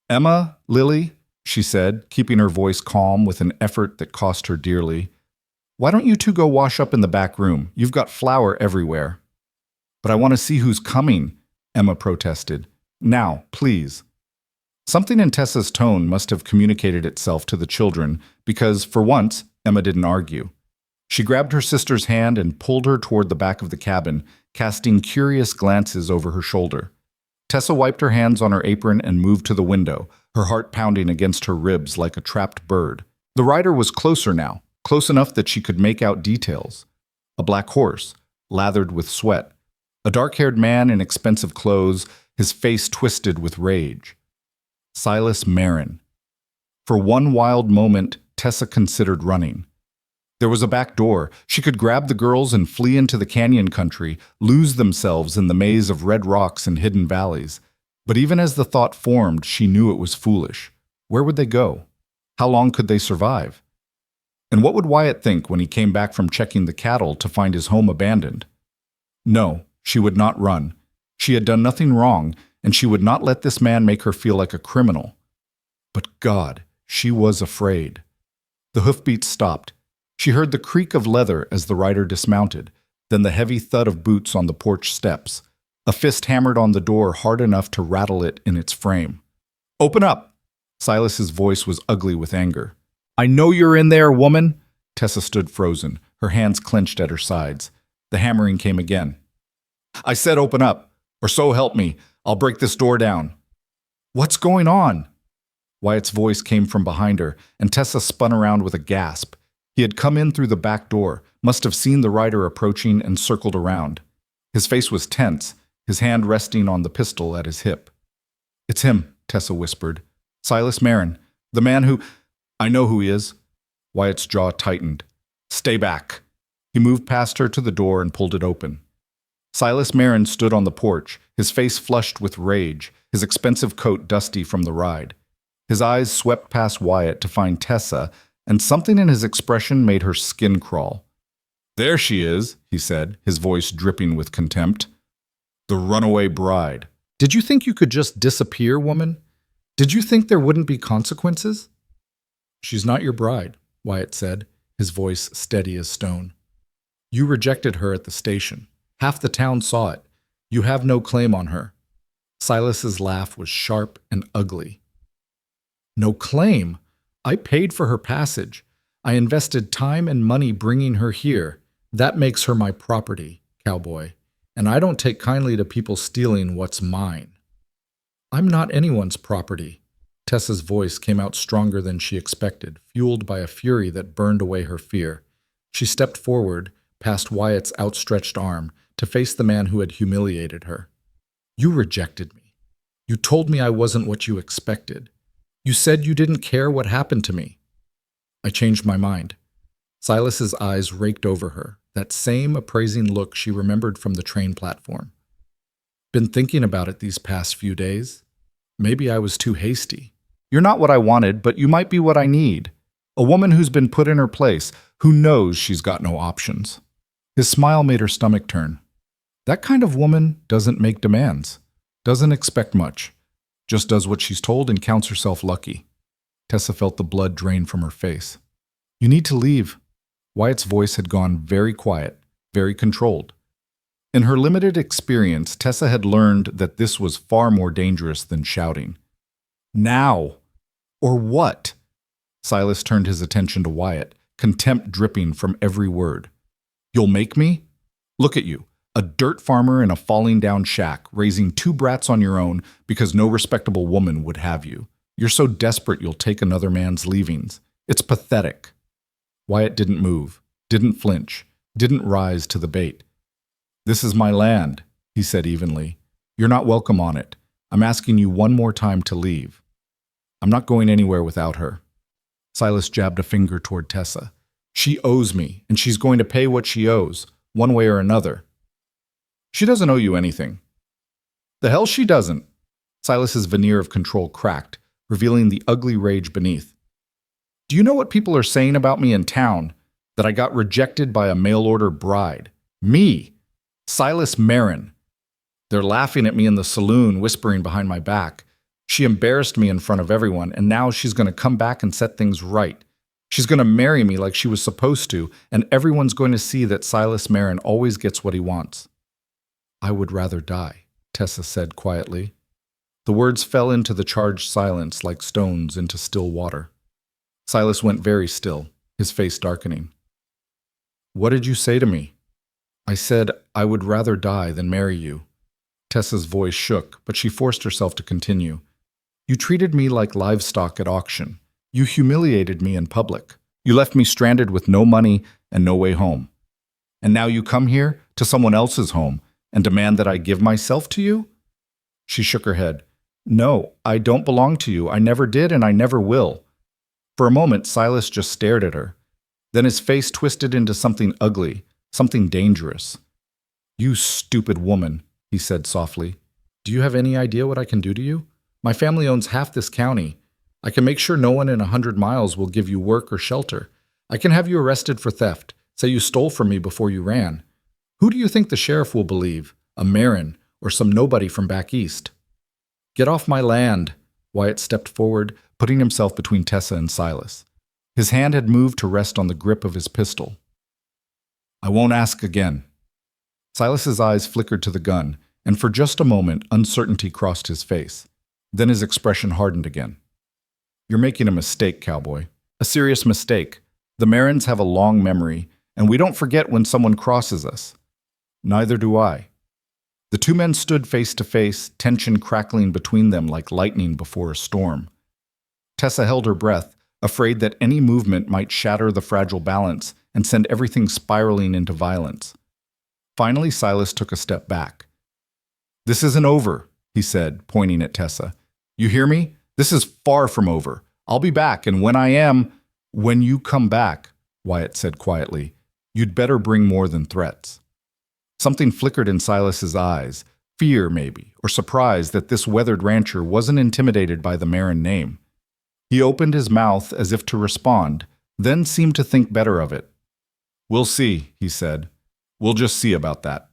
Emma, Lily, she said, keeping her voice calm with an effort that cost her dearly. Why don't you two go wash up in the back room? You've got flour everywhere. But I want to see who's coming, Emma protested. Now, please. Something in Tessa's tone must have communicated itself to the children because, for once, Emma didn't argue. She grabbed her sister's hand and pulled her toward the back of the cabin, casting curious glances over her shoulder. Tessa wiped her hands on her apron and moved to the window, her heart pounding against her ribs like a trapped bird. The rider was closer now, close enough that she could make out details. A black horse, lathered with sweat. A dark-haired man in expensive clothes, his face twisted with rage. Silas Marin. For one wild moment, Tessa considered running. There was a back door. She could grab the girls and flee into the canyon country, lose themselves in the maze of red rocks and hidden valleys. But even as the thought formed, she knew it was foolish. Where would they go? How long could they survive? And what would Wyatt think when he came back from checking the cattle to find his home abandoned? No, she would not run. She had done nothing wrong, and she would not let this man make her feel like a criminal. But God, she was afraid. The hoofbeats stopped. She heard the creak of leather as the rider dismounted, then the heavy thud of boots on the porch steps. A fist hammered on the door hard enough to rattle it in its frame. "Open up!" Silas's voice was ugly with anger. "I know you're in there, woman!" Tessa stood frozen, her hands clenched at her sides. The hammering came again. "I said open up, or so help me, I'll break this door down." "What's going on?" Wyatt's voice came from behind her, and Tessa spun around with a gasp. He had come in through the back door, must have seen the rider approaching and circled around. His face was tense, his hand resting on the pistol at his hip. "It's him," Tessa whispered. "Silas Marin, the man who—" "I know who he is." Wyatt's jaw tightened. "Stay back." He moved past her to the door and pulled it open. Silas Marin stood on the porch, his face flushed with rage, his expensive coat dusty from the ride. His eyes swept past Wyatt to find Tessa, and something in his expression made her skin crawl. "There she is," he said, his voice dripping with contempt. "The runaway bride." "Did you think you could just disappear, woman? Did you think there wouldn't be consequences?" "She's not your bride," Wyatt said, his voice steady as stone. "You rejected her at the station. Half the town saw it. You have no claim on her." Silas's laugh was sharp and ugly. "No claim? I paid for her passage. I invested time and money bringing her here. That makes her my property, Cowboy. And I don't take kindly to people stealing what's mine." "I'm not anyone's property." Tessa's voice came out stronger than she expected, fueled by a fury that burned away her fear. She stepped forward, past Wyatt's outstretched arm, to face the man who had humiliated her. "You rejected me. You told me I wasn't what you expected. You said you didn't care what happened to me." "I changed my mind." Silas's eyes raked over her, that same appraising look she remembered from the train platform. "Been thinking about it these past few days. Maybe I was too hasty. You're not what I wanted, but you might be what I need. A woman who's been put in her place, who knows she's got no options." His smile made her stomach turn. That kind of woman doesn't make demands, doesn't expect much, just does what she's told and counts herself lucky. Tessa felt the blood drain from her face. "You need to leave." Wyatt's voice had gone very quiet, very controlled. In her limited experience, Tessa had learned that this was far more dangerous than shouting. "Now! Or what?" Silas turned his attention to Wyatt, contempt dripping from every word. "You'll make me? Look at you. A dirt farmer in a falling-down shack, raising 2 brats on your own because no respectable woman would have you. You're so desperate you'll take another man's leavings. It's pathetic." Wyatt didn't move, didn't flinch, didn't rise to the bait. "This is my land," he said evenly. "You're not welcome on it. I'm asking you one more time to leave." "I'm not going anywhere without her." Silas jabbed a finger toward Tessa. "She owes me, and she's going to pay what she owes, one way or another." "She doesn't owe you anything." "The hell she doesn't." Silas's veneer of control cracked, revealing the ugly rage beneath. "Do you know what people are saying about me in town? That I got rejected by a mail-order bride. Me! Silas Marin. They're laughing at me in the saloon, whispering behind my back. She embarrassed me in front of everyone, and now she's going to come back and set things right. She's going to marry me like she was supposed to, and everyone's going to see that Silas Marin always gets what he wants." "I would rather die," Tessa said quietly. The words fell into the charged silence like stones into still water. Silas went very still, his face darkening. "What did you say to me?" "I said I would rather die than marry you." Tessa's voice shook, but she forced herself to continue. You treated me like livestock at auction. You humiliated me in public. You left me stranded with no money and no way home. And now you come here, to someone else's home, and demand that I give myself to you? She shook her head. No, I don't belong to you. I never did and I never will. For a moment, Silas just stared at her. Then his face twisted into something ugly, something dangerous. You stupid woman, he said softly. Do you have any idea what I can do to you? My family owns half this county. I can make sure no one in 100 miles will give you work or shelter. I can have you arrested for theft, say you stole from me before you ran. Who do you think the sheriff will believe? A Marin or some nobody from back east? Get off my land, Wyatt stepped forward, putting himself between Tessa and Silas. His hand had moved to rest on the grip of his pistol. I won't ask again. Silas's eyes flickered to the gun, and for just a moment uncertainty crossed his face. Then his expression hardened again. You're making a mistake, Cowboy. A serious mistake. The Marins have a long memory, and we don't forget when someone crosses us. Neither do I. The two men stood face to face, tension crackling between them like lightning before a storm. Tessa held her breath, afraid that any movement might shatter the fragile balance and send everything spiraling into violence. Finally, Silas took a step back. This isn't over, he said, pointing at Tessa. You hear me? This is far from over. I'll be back, and when I am... When you come back, Wyatt said quietly, you'd better bring more than threats. Something flickered in Silas's eyes, fear maybe, or surprise that this weathered rancher wasn't intimidated by the Marin name. He opened his mouth as if to respond, then seemed to think better of it. We'll see, he said. We'll just see about that.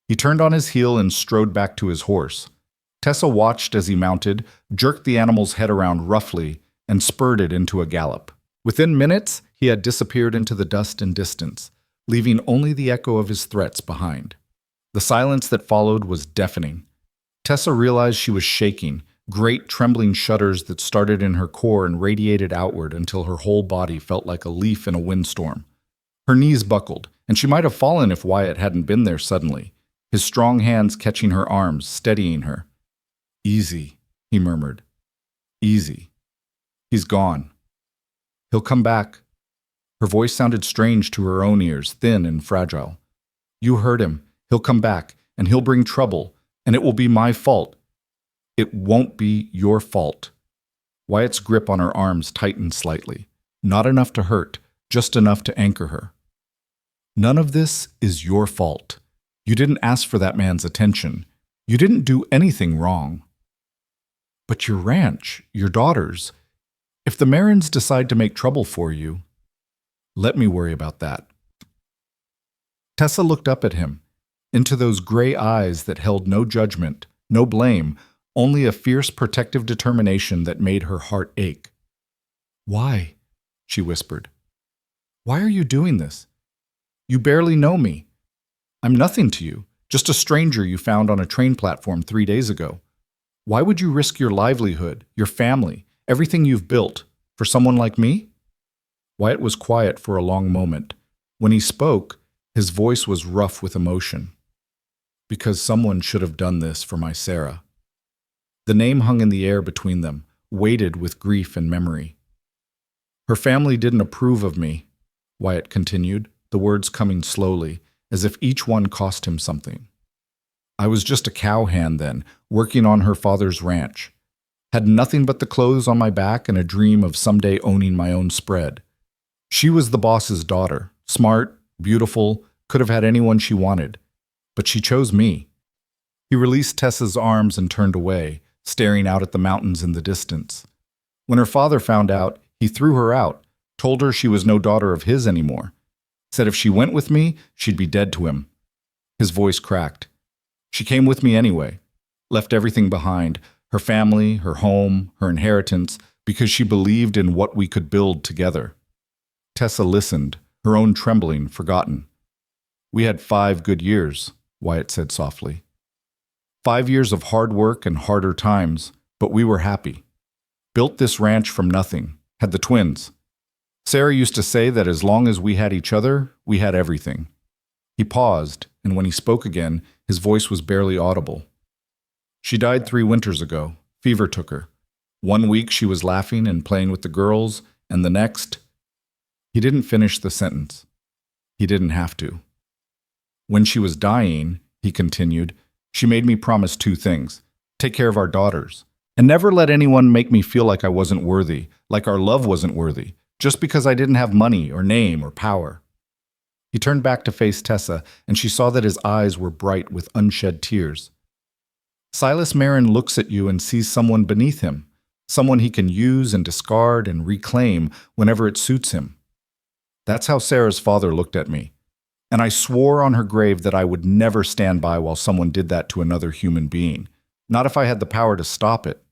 He turned on his heel and strode back to his horse. Tessa watched as he mounted, jerked the animal's head around roughly, and spurred it into a gallop. Within minutes, he had disappeared into the dust and distance, leaving only the echo of his threats behind. The silence that followed was deafening. Tessa realized she was shaking, great trembling shudders that started in her core and radiated outward until her whole body felt like a leaf in a windstorm. Her knees buckled, and she might have fallen if Wyatt hadn't been there suddenly, his strong hands catching her arms, steadying her. Easy, he murmured. Easy. He's gone. He'll come back. Her voice sounded strange to her own ears, thin and fragile. You heard him. He'll come back, and he'll bring trouble, and it will be my fault. It won't be your fault. Wyatt's grip on her arms tightened slightly. Not enough to hurt, just enough to anchor her. None of this is your fault. You didn't ask for that man's attention. You didn't do anything wrong. But your ranch, your daughters, if the Marins decide to make trouble for you, let me worry about that. Tessa looked up at him, into those gray eyes that held no judgment, no blame, only a fierce protective determination that made her heart ache. Why? She whispered. Why are you doing this? You barely know me. I'm nothing to you, just a stranger you found on a train platform 3 days ago. Why would you risk your livelihood, your family, everything you've built, for someone like me? Wyatt was quiet for a long moment. When he spoke, his voice was rough with emotion. Because someone should have done this for my Sarah. The name hung in the air between them, weighted with grief and memory. Her family didn't approve of me, Wyatt continued, the words coming slowly, as if each one cost him something. I was just a cowhand then, working on her father's ranch. Had nothing but the clothes on my back and a dream of someday owning my own spread. She was the boss's daughter, smart, beautiful, could have had anyone she wanted. But she chose me. He released Tessa's arms and turned away, staring out at the mountains in the distance. When her father found out, he threw her out, told her she was no daughter of his anymore. Said if she went with me, she'd be dead to him. His voice cracked. She came with me anyway, left everything behind, her family, her home, her inheritance, because she believed in what we could build together. Tessa listened, her own trembling forgotten. We had 5 good years, Wyatt said softly. 5 years of hard work and harder times, but we were happy. Built this ranch from nothing, had the twins. Sarah used to say that as long as we had each other, we had everything. He paused, and when he spoke again, his voice was barely audible. She died 3 winters ago. Fever took her. 1 week she was laughing and playing with the girls, and the next... He didn't finish the sentence. He didn't have to. When she was dying, he continued, she made me promise 2 things. Take care of our daughters. And never let anyone make me feel like I wasn't worthy, like our love wasn't worthy, just because I didn't have money or name or power. He turned back to face Tessa, and she saw that his eyes were bright with unshed tears. Silas Marin looks at you and sees someone beneath him, someone he can use and discard and reclaim whenever it suits him. That's how Sarah's father looked at me, and I swore on her grave that I would never stand by while someone did that to another human being, not if I had the power to stop it.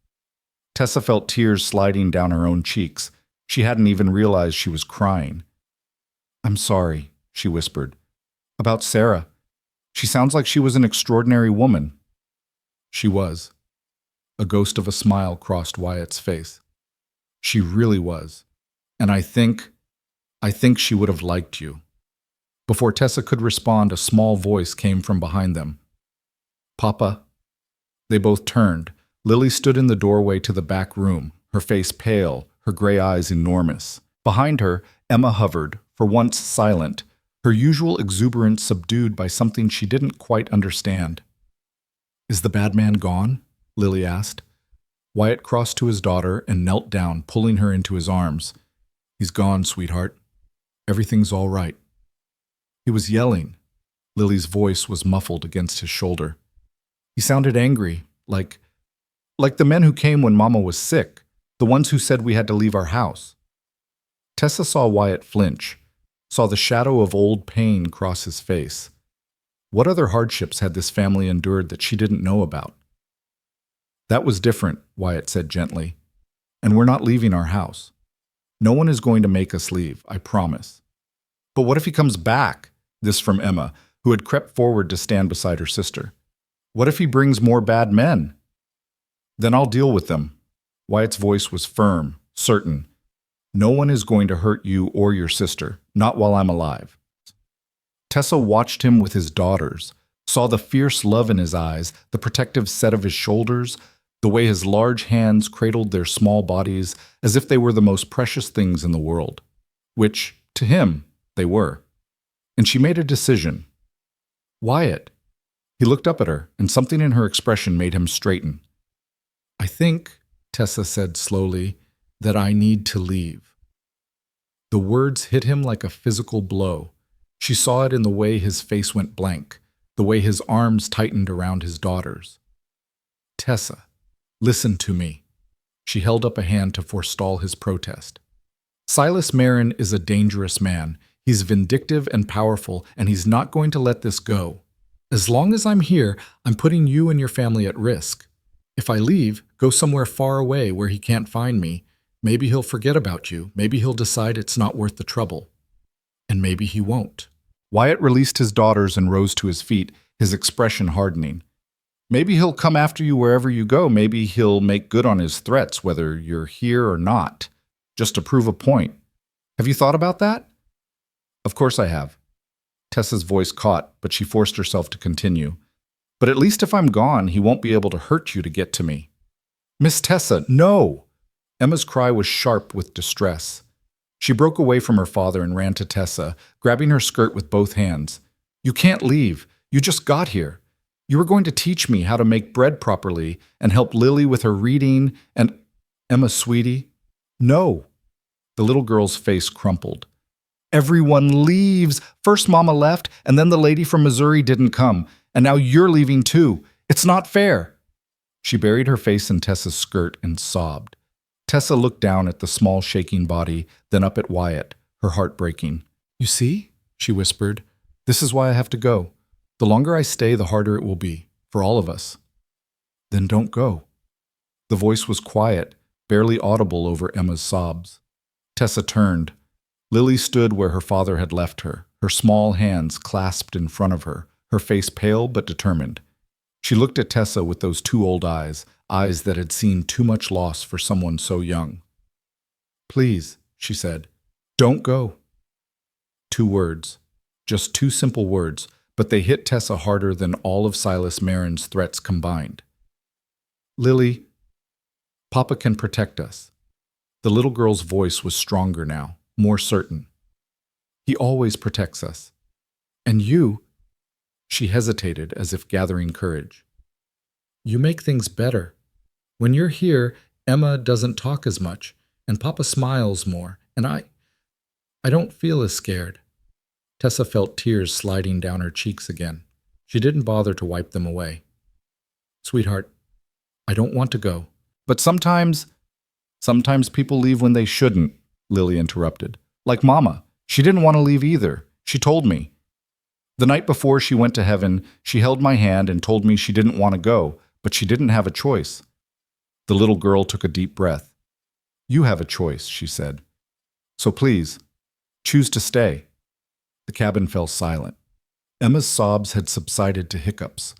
Tessa felt tears sliding down her own cheeks. She hadn't even realized she was crying. I'm sorry, she whispered. About Sarah. She sounds like she was an extraordinary woman. She was. A ghost of a smile crossed Wyatt's face. She really was. And I think she would have liked you. Before Tessa could respond, a small voice came from behind them. Papa. They both turned. Lily stood in the doorway to the back room, her face pale, her gray eyes enormous. Behind her, Emma hovered, for once silent, her usual exuberance subdued by something she didn't quite understand. Is the bad man gone? Lily asked. Wyatt crossed to his daughter and knelt down, pulling her into his arms. He's gone, sweetheart. Everything's all right. He was yelling. Lily's voice was muffled against his shoulder. He sounded angry, like the men who came when Mama was sick, the ones who said we had to leave our house. Tessa saw Wyatt flinch, saw the shadow of old pain cross his face. What other hardships had this family endured that she didn't know about? That was different, Wyatt said gently. And we're not leaving our house. No one is going to make us leave, I promise. But what if he comes back? This from Emma, who had crept forward to stand beside her sister. What if he brings more bad men? Then I'll deal with them. Wyatt's voice was firm, certain. No one is going to hurt you or your sister, not while I'm alive. Tessa watched him with his daughters, saw the fierce love in his eyes, the protective set of his shoulders, the way his large hands cradled their small bodies as if they were the most precious things in the world, which, to him, they were. And she made a decision. Wyatt. He looked up at her, and something in her expression made him straighten. I think, Tessa said slowly, that I need to leave. The words hit him like a physical blow. She saw it in the way his face went blank, the way his arms tightened around his daughters. Tessa, listen to me. She held up a hand to forestall his protest. Silas Marin is a dangerous man. He's vindictive and powerful, and he's not going to let this go. As long as I'm here, I'm putting you and your family at risk. If I leave, go somewhere far away where he can't find me, maybe he'll forget about you. Maybe he'll decide it's not worth the trouble. And maybe he won't. Wyatt released his daughters and rose to his feet, his expression hardening. Maybe he'll come after you wherever you go. Maybe he'll make good on his threats, whether you're here or not, just to prove a point. Have you thought about that? Of course I have. Tessa's voice caught, but she forced herself to continue. But at least if I'm gone, he won't be able to hurt you to get to me. Miss Tessa, no! Emma's cry was sharp with distress. She broke away from her father and ran to Tessa, grabbing her skirt with both hands. You can't leave. You just got here. You were going to teach me how to make bread properly and help Lily with her reading and... Emma, sweetie? No. The little girl's face crumpled. Everyone leaves. First Mama left, and then the lady from Missouri didn't come, and now you're leaving too. It's not fair. She buried her face in Tessa's skirt and sobbed. Tessa looked down at the small shaking body, then up at Wyatt, her heart breaking. You see? She whispered. This is why I have to go. The longer I stay, the harder it will be, for all of us. Then don't go. The voice was quiet, barely audible over Emma's sobs. Tessa turned. Lily stood where her father had left her, her small hands clasped in front of her, her face pale but determined. She looked at Tessa with those two old eyes, eyes that had seen too much loss for someone so young. Please, she said, don't go. 2 words, just 2 simple words, but they hit Tessa harder than all of Silas Marin's threats combined. Lily, Papa can protect us. The little girl's voice was stronger now, more certain. He always protects us. And you, she hesitated as if gathering courage. You make things better. When you're here, Emma doesn't talk as much, and Papa smiles more, and I don't feel as scared. Tessa felt tears sliding down her cheeks again. She didn't bother to wipe them away. Sweetheart, I don't want to go. But sometimes people leave when they shouldn't, Lily interrupted. Like Mama. She didn't want to leave either. She told me. The night before she went to heaven, she held my hand and told me she didn't want to go, but she didn't have a choice. The little girl took a deep breath. You have a choice, she said. So please, choose to stay. The cabin fell silent. Emma's sobs had subsided to hiccups.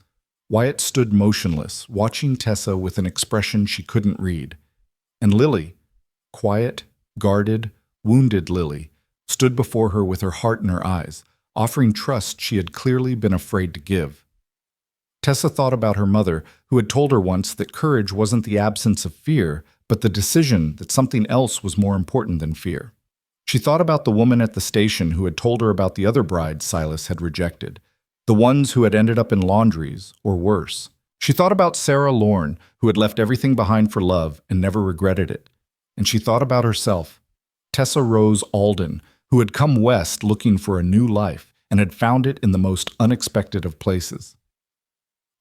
Wyatt stood motionless, watching Tessa with an expression she couldn't read. And Lily, quiet, guarded, wounded Lily, stood before her with her heart in her eyes, offering trust she had clearly been afraid to give. Tessa thought about her mother, who had told her once that courage wasn't the absence of fear, but the decision that something else was more important than fear. She thought about the woman at the station who had told her about the other brides Silas had rejected, the ones who had ended up in laundries, or worse. She thought about Sarah Lorne, who had left everything behind for love and never regretted it. And she thought about herself, Tessa Rose Alden, who had come west looking for a new life and had found it in the most unexpected of places.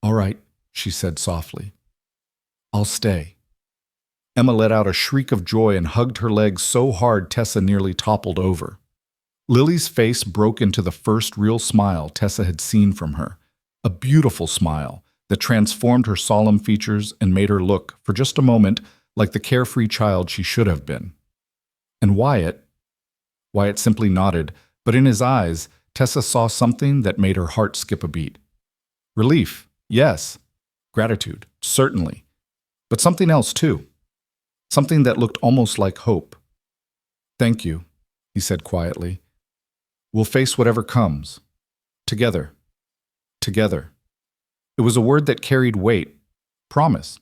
All right, she said softly. I'll stay. Emma let out a shriek of joy and hugged her legs so hard Tessa nearly toppled over. Lily's face broke into the first real smile Tessa had seen from her, a beautiful smile that transformed her solemn features and made her look, for just a moment, like the carefree child she should have been. And Wyatt simply nodded, but in his eyes, Tessa saw something that made her heart skip a beat. Relief, yes. Gratitude, certainly. But something else, too. Something that looked almost like hope. Thank you, he said quietly. We'll face whatever comes. Together. Together. It was a word that carried weight, promise,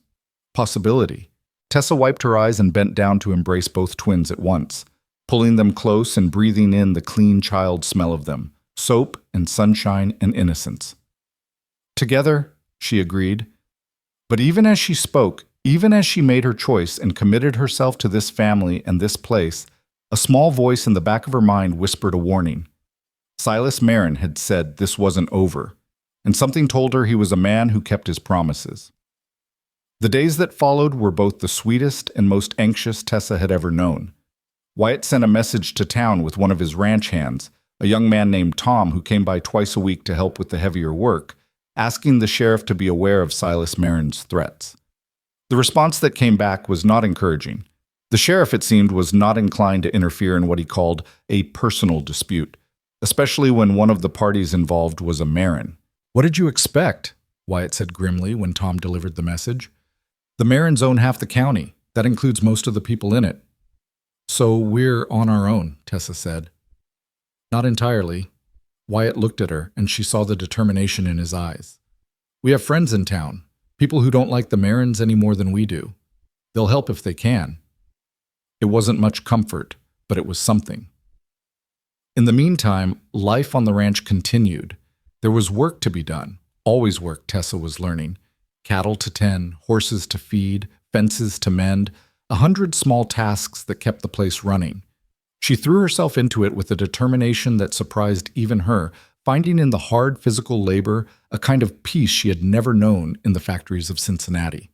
possibility. Tessa wiped her eyes and bent down to embrace both twins at once, pulling them close and breathing in the clean child smell of them, soap and sunshine and innocence. Together, she agreed. But even as she spoke, even as she made her choice and committed herself to this family and this place, a small voice in the back of her mind whispered a warning. Silas Marin had said this wasn't over, and something told her he was a man who kept his promises. The days that followed were both the sweetest and most anxious Tessa had ever known. Wyatt sent a message to town with one of his ranch hands, a young man named Tom who came by twice a week to help with the heavier work, asking the sheriff to be aware of Silas Marin's threats. The response that came back was not encouraging. The sheriff, it seemed, was not inclined to interfere in what he called a personal dispute, especially when one of the parties involved was a Marin. What did you expect? Wyatt said grimly when Tom delivered the message. The Marins own half the county. That includes most of the people in it. So we're on our own, Tessa said. Not entirely. Wyatt looked at her, and she saw the determination in his eyes. We have friends in town, people who don't like the Marins any more than we do. They'll help if they can. It wasn't much comfort, but it was something. In the meantime, life on the ranch continued. There was work to be done, always work, Tessa was learning. Cattle to tend, horses to feed, fences to mend, 100 small tasks that kept the place running. She threw herself into it with a determination that surprised even her, finding in the hard physical labor a kind of peace she had never known in the factories of Cincinnati.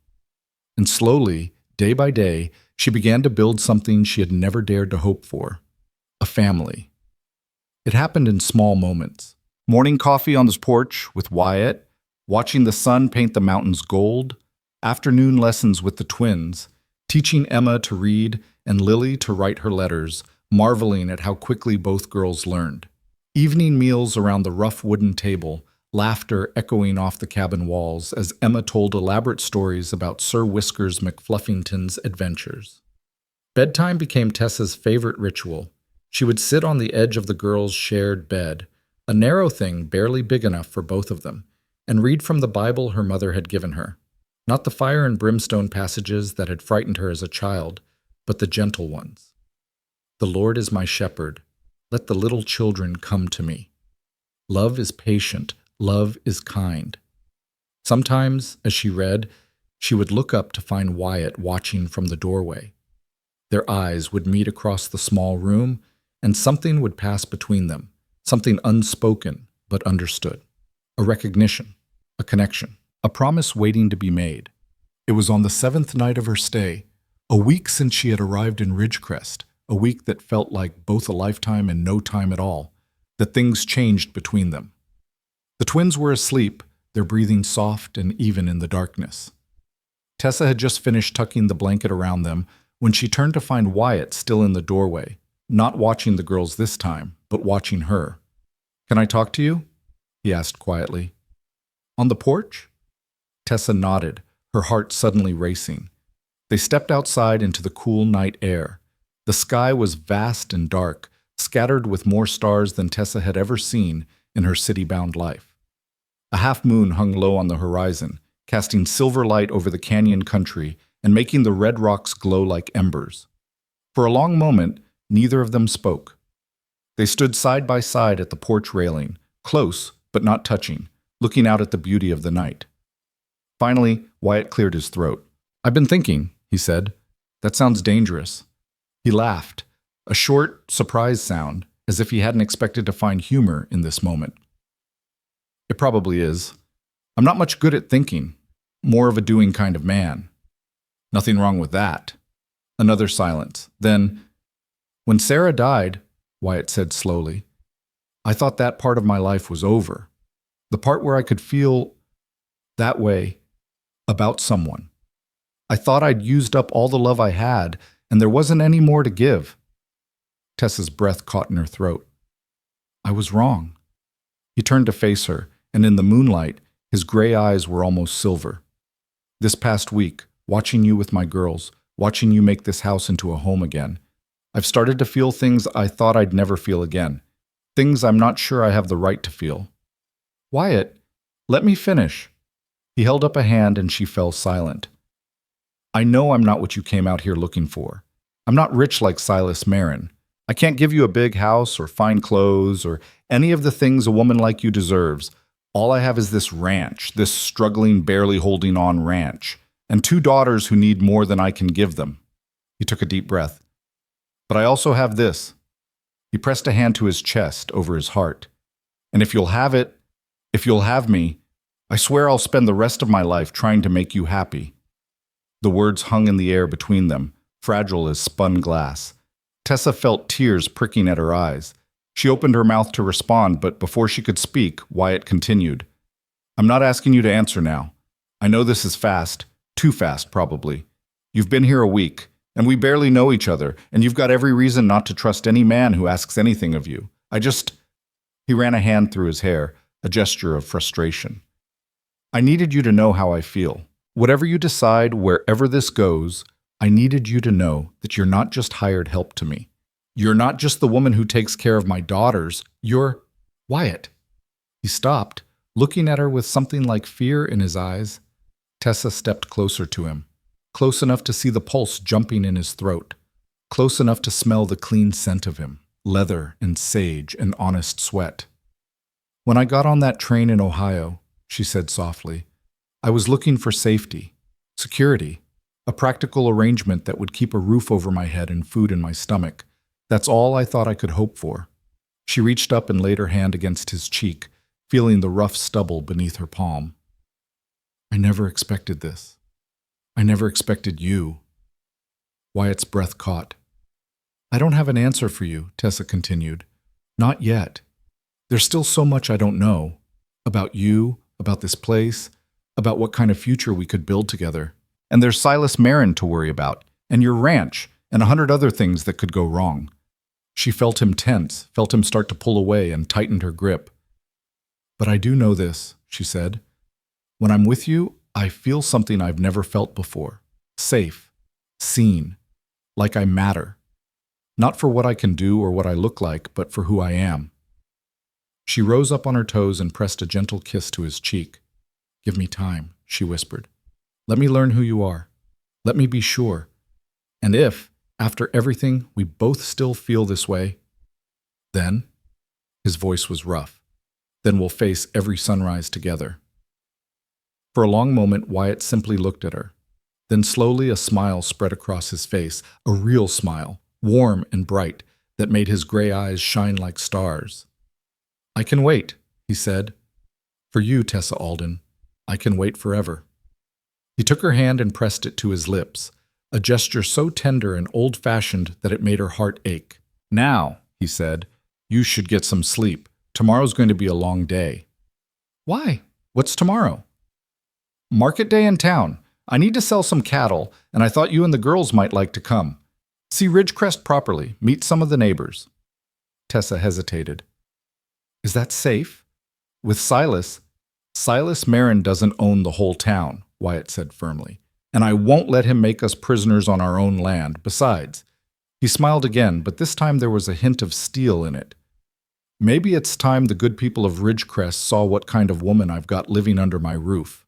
And slowly, day by day, she began to build something she had never dared to hope for, a family. It happened in small moments. Morning coffee on the porch with Wyatt, watching the sun paint the mountains gold, afternoon lessons with the twins, teaching Emma to read and Lily to write her letters, marveling at how quickly both girls learned. Evening meals around the rough wooden table, laughter echoing off the cabin walls as Emma told elaborate stories about Sir Whiskers McFluffington's adventures. Bedtime became Tessa's favorite ritual. She would sit on the edge of the girls' shared bed, a narrow thing barely big enough for both of them, and read from the Bible her mother had given her. Not the fire and brimstone passages that had frightened her as a child, but the gentle ones. The Lord is my shepherd. Let the little children come to me. Love is patient. Love is kind. Sometimes, as she read, she would look up to find Wyatt watching from the doorway. Their eyes would meet across the small room, and something would pass between them, something unspoken but understood. A recognition, a connection, a promise waiting to be made. It was on the 7th night of her stay, a week since she had arrived in Ridgecrest, a week that felt like both a lifetime and no time at all, that things changed between them. The twins were asleep, their breathing soft and even in the darkness. Tessa had just finished tucking the blanket around them when she turned to find Wyatt still in the doorway, not watching the girls this time, but watching her. "Can I talk to you?" he asked quietly. "On the porch?" Tessa nodded, her heart suddenly racing. They stepped outside into the cool night air. The sky was vast and dark, scattered with more stars than Tessa had ever seen in her city-bound life. A half-moon hung low on the horizon, casting silver light over the canyon country and making the red rocks glow like embers. For a long moment, neither of them spoke. They stood side by side at the porch railing, close but not touching, looking out at the beauty of the night. Finally, Wyatt cleared his throat. "I've been thinking," he said. "That sounds dangerous." He laughed, a short, surprised sound, as if he hadn't expected to find humor in this moment. "It probably is. I'm not much good at thinking, more of a doing kind of man." "Nothing wrong with that." Another silence. Then, "When Sarah died," Wyatt said slowly, "I thought that part of my life was over. The part where I could feel that way about someone. I thought I'd used up all the love I had, and there wasn't any more to give." Tessa's breath caught in her throat. "I was wrong." He turned to face her, and in the moonlight, his gray eyes were almost silver. "This past week, watching you with my girls, watching you make this house into a home again, I've started to feel things I thought I'd never feel again. Things I'm not sure I have the right to feel." "Wyatt, let me finish." He held up a hand and she fell silent. "I know I'm not what you came out here looking for. I'm not rich like Silas Marin. I can't give you a big house or fine clothes or any of the things a woman like you deserves. All I have is this ranch, this struggling, barely holding on ranch, and 2 daughters who need more than I can give them." He took a deep breath. "But I also have this." He pressed a hand to his chest over his heart. "And if you'll have it, if you'll have me, I swear I'll spend the rest of my life trying to make you happy." The words hung in the air between them, fragile as spun glass. Tessa felt tears pricking at her eyes. She opened her mouth to respond, but before she could speak, Wyatt continued. "I'm not asking you to answer now. I know this is fast, too fast probably. You've been here a week, and we barely know each other, and you've got every reason not to trust any man who asks anything of you. He ran a hand through his hair, a gesture of frustration. "I needed you to know how I feel. Whatever you decide, wherever this goes, I needed you to know that you're not just hired help to me. You're not just the woman who takes care of my daughters. You're Wyatt." He stopped, looking at her with something like fear in his eyes. Tessa stepped closer to him, close enough to see the pulse jumping in his throat, close enough to smell the clean scent of him, leather and sage and honest sweat. "When I got on that train in Ohio," she said softly, "I was looking for safety, security, a practical arrangement that would keep a roof over my head and food in my stomach. That's all I thought I could hope for." She reached up and laid her hand against his cheek, feeling the rough stubble beneath her palm. "I never expected this. I never expected you." Wyatt's breath caught. "I don't have an answer for you," Tessa continued. "Not yet. There's still so much I don't know. About you, about this place, about what kind of future we could build together. And there's Silas Marin to worry about, and your ranch, and 100 other things that could go wrong." She felt him tense, felt him start to pull away, and tightened her grip. "But I do know this," she said. "When I'm with you, I feel something I've never felt before. Safe, seen, like I matter. Not for what I can do or what I look like, but for who I am." She rose up on her toes and pressed a gentle kiss to his cheek. "Give me time," she whispered. Let me learn who you are. Let me be sure. And if, after everything, we both still feel this way, then, his voice was rough, then we'll face every sunrise together. For a long moment, Wyatt simply looked at her. Then slowly a smile spread across his face, a real smile, warm and bright, that made his gray eyes shine like stars. I can wait, he said. For you, Tessa Alden, I can wait forever. He took her hand and pressed it to his lips, a gesture so tender and old-fashioned that it made her heart ache. Now, he said, you should get some sleep. Tomorrow's going to be a long day. Why? What's tomorrow? Market day in town. I need to sell some cattle, and I thought you and the girls might like to come. See Ridgecrest properly, meet some of the neighbors. Tessa hesitated. Is that safe? With Silas Marin doesn't own the whole town, Wyatt said firmly, and I won't let him make us prisoners on our own land. Besides, he smiled again, but this time there was a hint of steel in it. Maybe it's time the good people of Ridgecrest saw what kind of woman I've got living under my roof.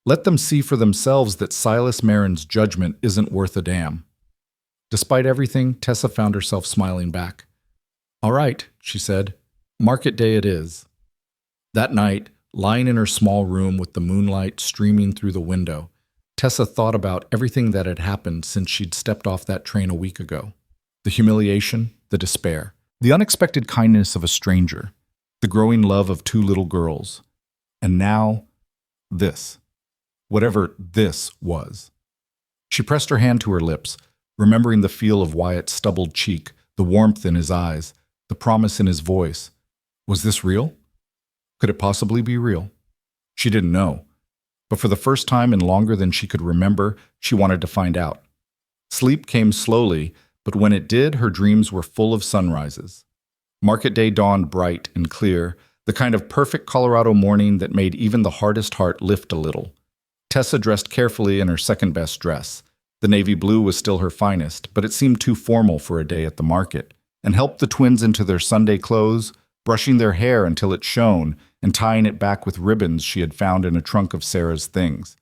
Let them see for themselves that Silas Marin's judgment isn't worth a damn. Despite everything, Tessa found herself smiling back. All right, she said. Market day it is. That night, lying in her small room with the moonlight streaming through the window, Tessa thought about everything that had happened since she'd stepped off that train a week ago. The humiliation, the despair, the unexpected kindness of a stranger, the growing love of two little girls. And now, this. Whatever this was. She pressed her hand to her lips, remembering the feel of Wyatt's stubbled cheek, the warmth in his eyes, the promise in his voice. Was this real? Could it possibly be real? She didn't know. But for the first time in longer than she could remember, she wanted to find out. Sleep came slowly, but when it did, her dreams were full of sunrises. Market day dawned bright and clear, the kind of perfect Colorado morning that made even the hardest heart lift a little. Tessa dressed carefully in her second-best dress. The navy blue was still her finest, but it seemed too formal for a day at the market, and helped the twins into their Sunday clothes, brushing their hair until it shone and tying it back with ribbons she had found in a trunk of Sarah's things.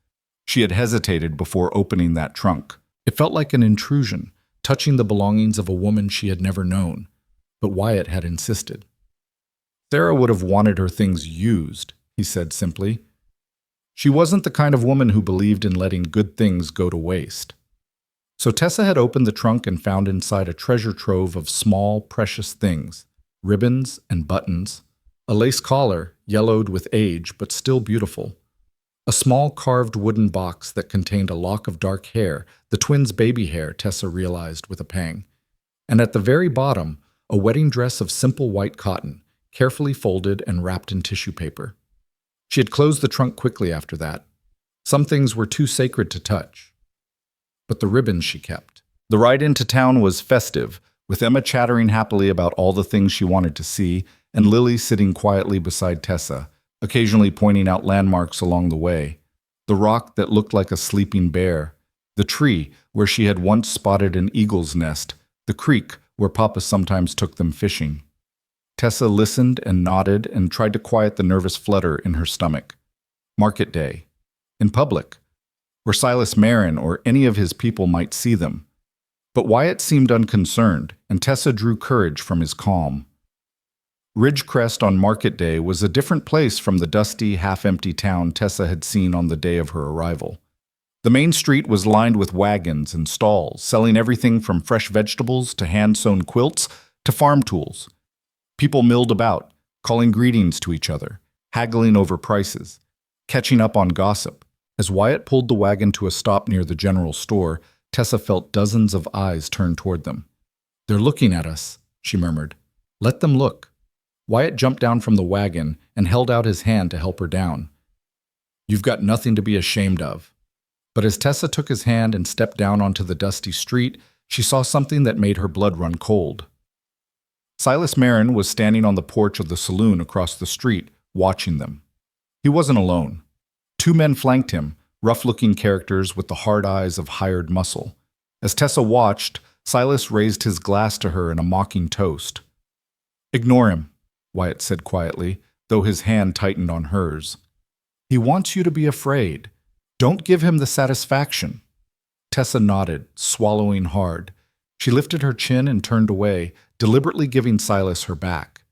She had hesitated before opening that trunk. It felt like an intrusion, touching the belongings of a woman she had never known, but Wyatt had insisted. Sarah would have wanted her things used, he said simply. She wasn't the kind of woman who believed in letting good things go to waste. So Tessa had opened the trunk and found inside a treasure trove of small, precious things, ribbons and buttons, a lace collar, yellowed with age but still beautiful, a small carved wooden box that contained a lock of dark hair, the twins' baby hair, Tessa realized with a pang, and at the very bottom, a wedding dress of simple white cotton, carefully folded and wrapped in tissue paper. She had closed the trunk quickly after that. Some things were too sacred to touch. But the ribbons she kept. The ride into town was festive, with Emma chattering happily about all the things she wanted to see, and Lily sitting quietly beside Tessa, occasionally pointing out landmarks along the way. The rock that looked like a sleeping bear, the tree where she had once spotted an eagle's nest, the creek where Papa sometimes took them fishing. Tessa listened and nodded and tried to quiet the nervous flutter in her stomach. Market day. In public. Where Silas Marin or any of his people might see them. But Wyatt seemed unconcerned, and Tessa drew courage from his calm. Ridgecrest on market day was a different place from the dusty, half-empty town Tessa had seen on the day of her arrival. The main street was lined with wagons and stalls, selling everything from fresh vegetables to hand-sewn quilts to farm tools. People milled about, calling greetings to each other, haggling over prices, catching up on gossip. As Wyatt pulled the wagon to a stop near the general store, Tessa felt dozens of eyes turn toward them. "They're looking at us," she murmured. "Let them look." Wyatt jumped down from the wagon and held out his hand to help her down. "You've got nothing to be ashamed of." But as Tessa took his hand and stepped down onto the dusty street, she saw something that made her blood run cold. Silas Marin was standing on the porch of the saloon across the street, watching them. He wasn't alone. Two men flanked him, rough-looking characters with the hard eyes of hired muscle. As Tessa watched, Silas raised his glass to her in a mocking toast. "Ignore him," Wyatt said quietly, though his hand tightened on hers. "He wants you to be afraid. Don't give him the satisfaction. Tessa nodded, swallowing hard. She lifted her chin and turned away, deliberately giving Silas her back.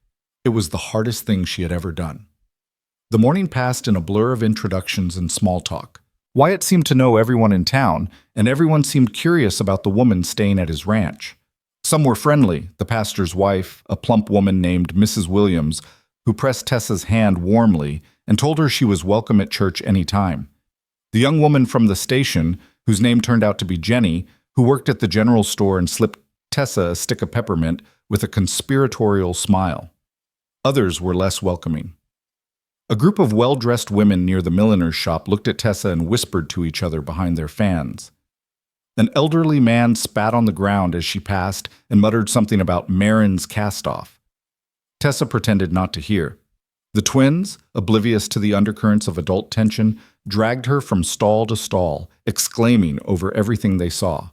It was the hardest thing she had ever done. The morning passed in a blur of introductions and small talk. Wyatt seemed to know everyone in town, and everyone seemed curious about the woman staying at his ranch. Some were friendly, the pastor's wife, a plump woman named Mrs. Williams, who pressed Tessa's hand warmly and told her she was welcome at church any time. The young woman from the station, whose name turned out to be Jenny, who worked at the general store and slipped Tessa a stick of peppermint with a conspiratorial smile. Others were less welcoming. A group of well-dressed women near the milliner's shop looked at Tessa and whispered to each other behind their fans. An elderly man spat on the ground as she passed and muttered something about Marin's cast-off. Tessa pretended not to hear. The twins, oblivious to the undercurrents of adult tension, dragged her from stall to stall, exclaiming over everything they saw.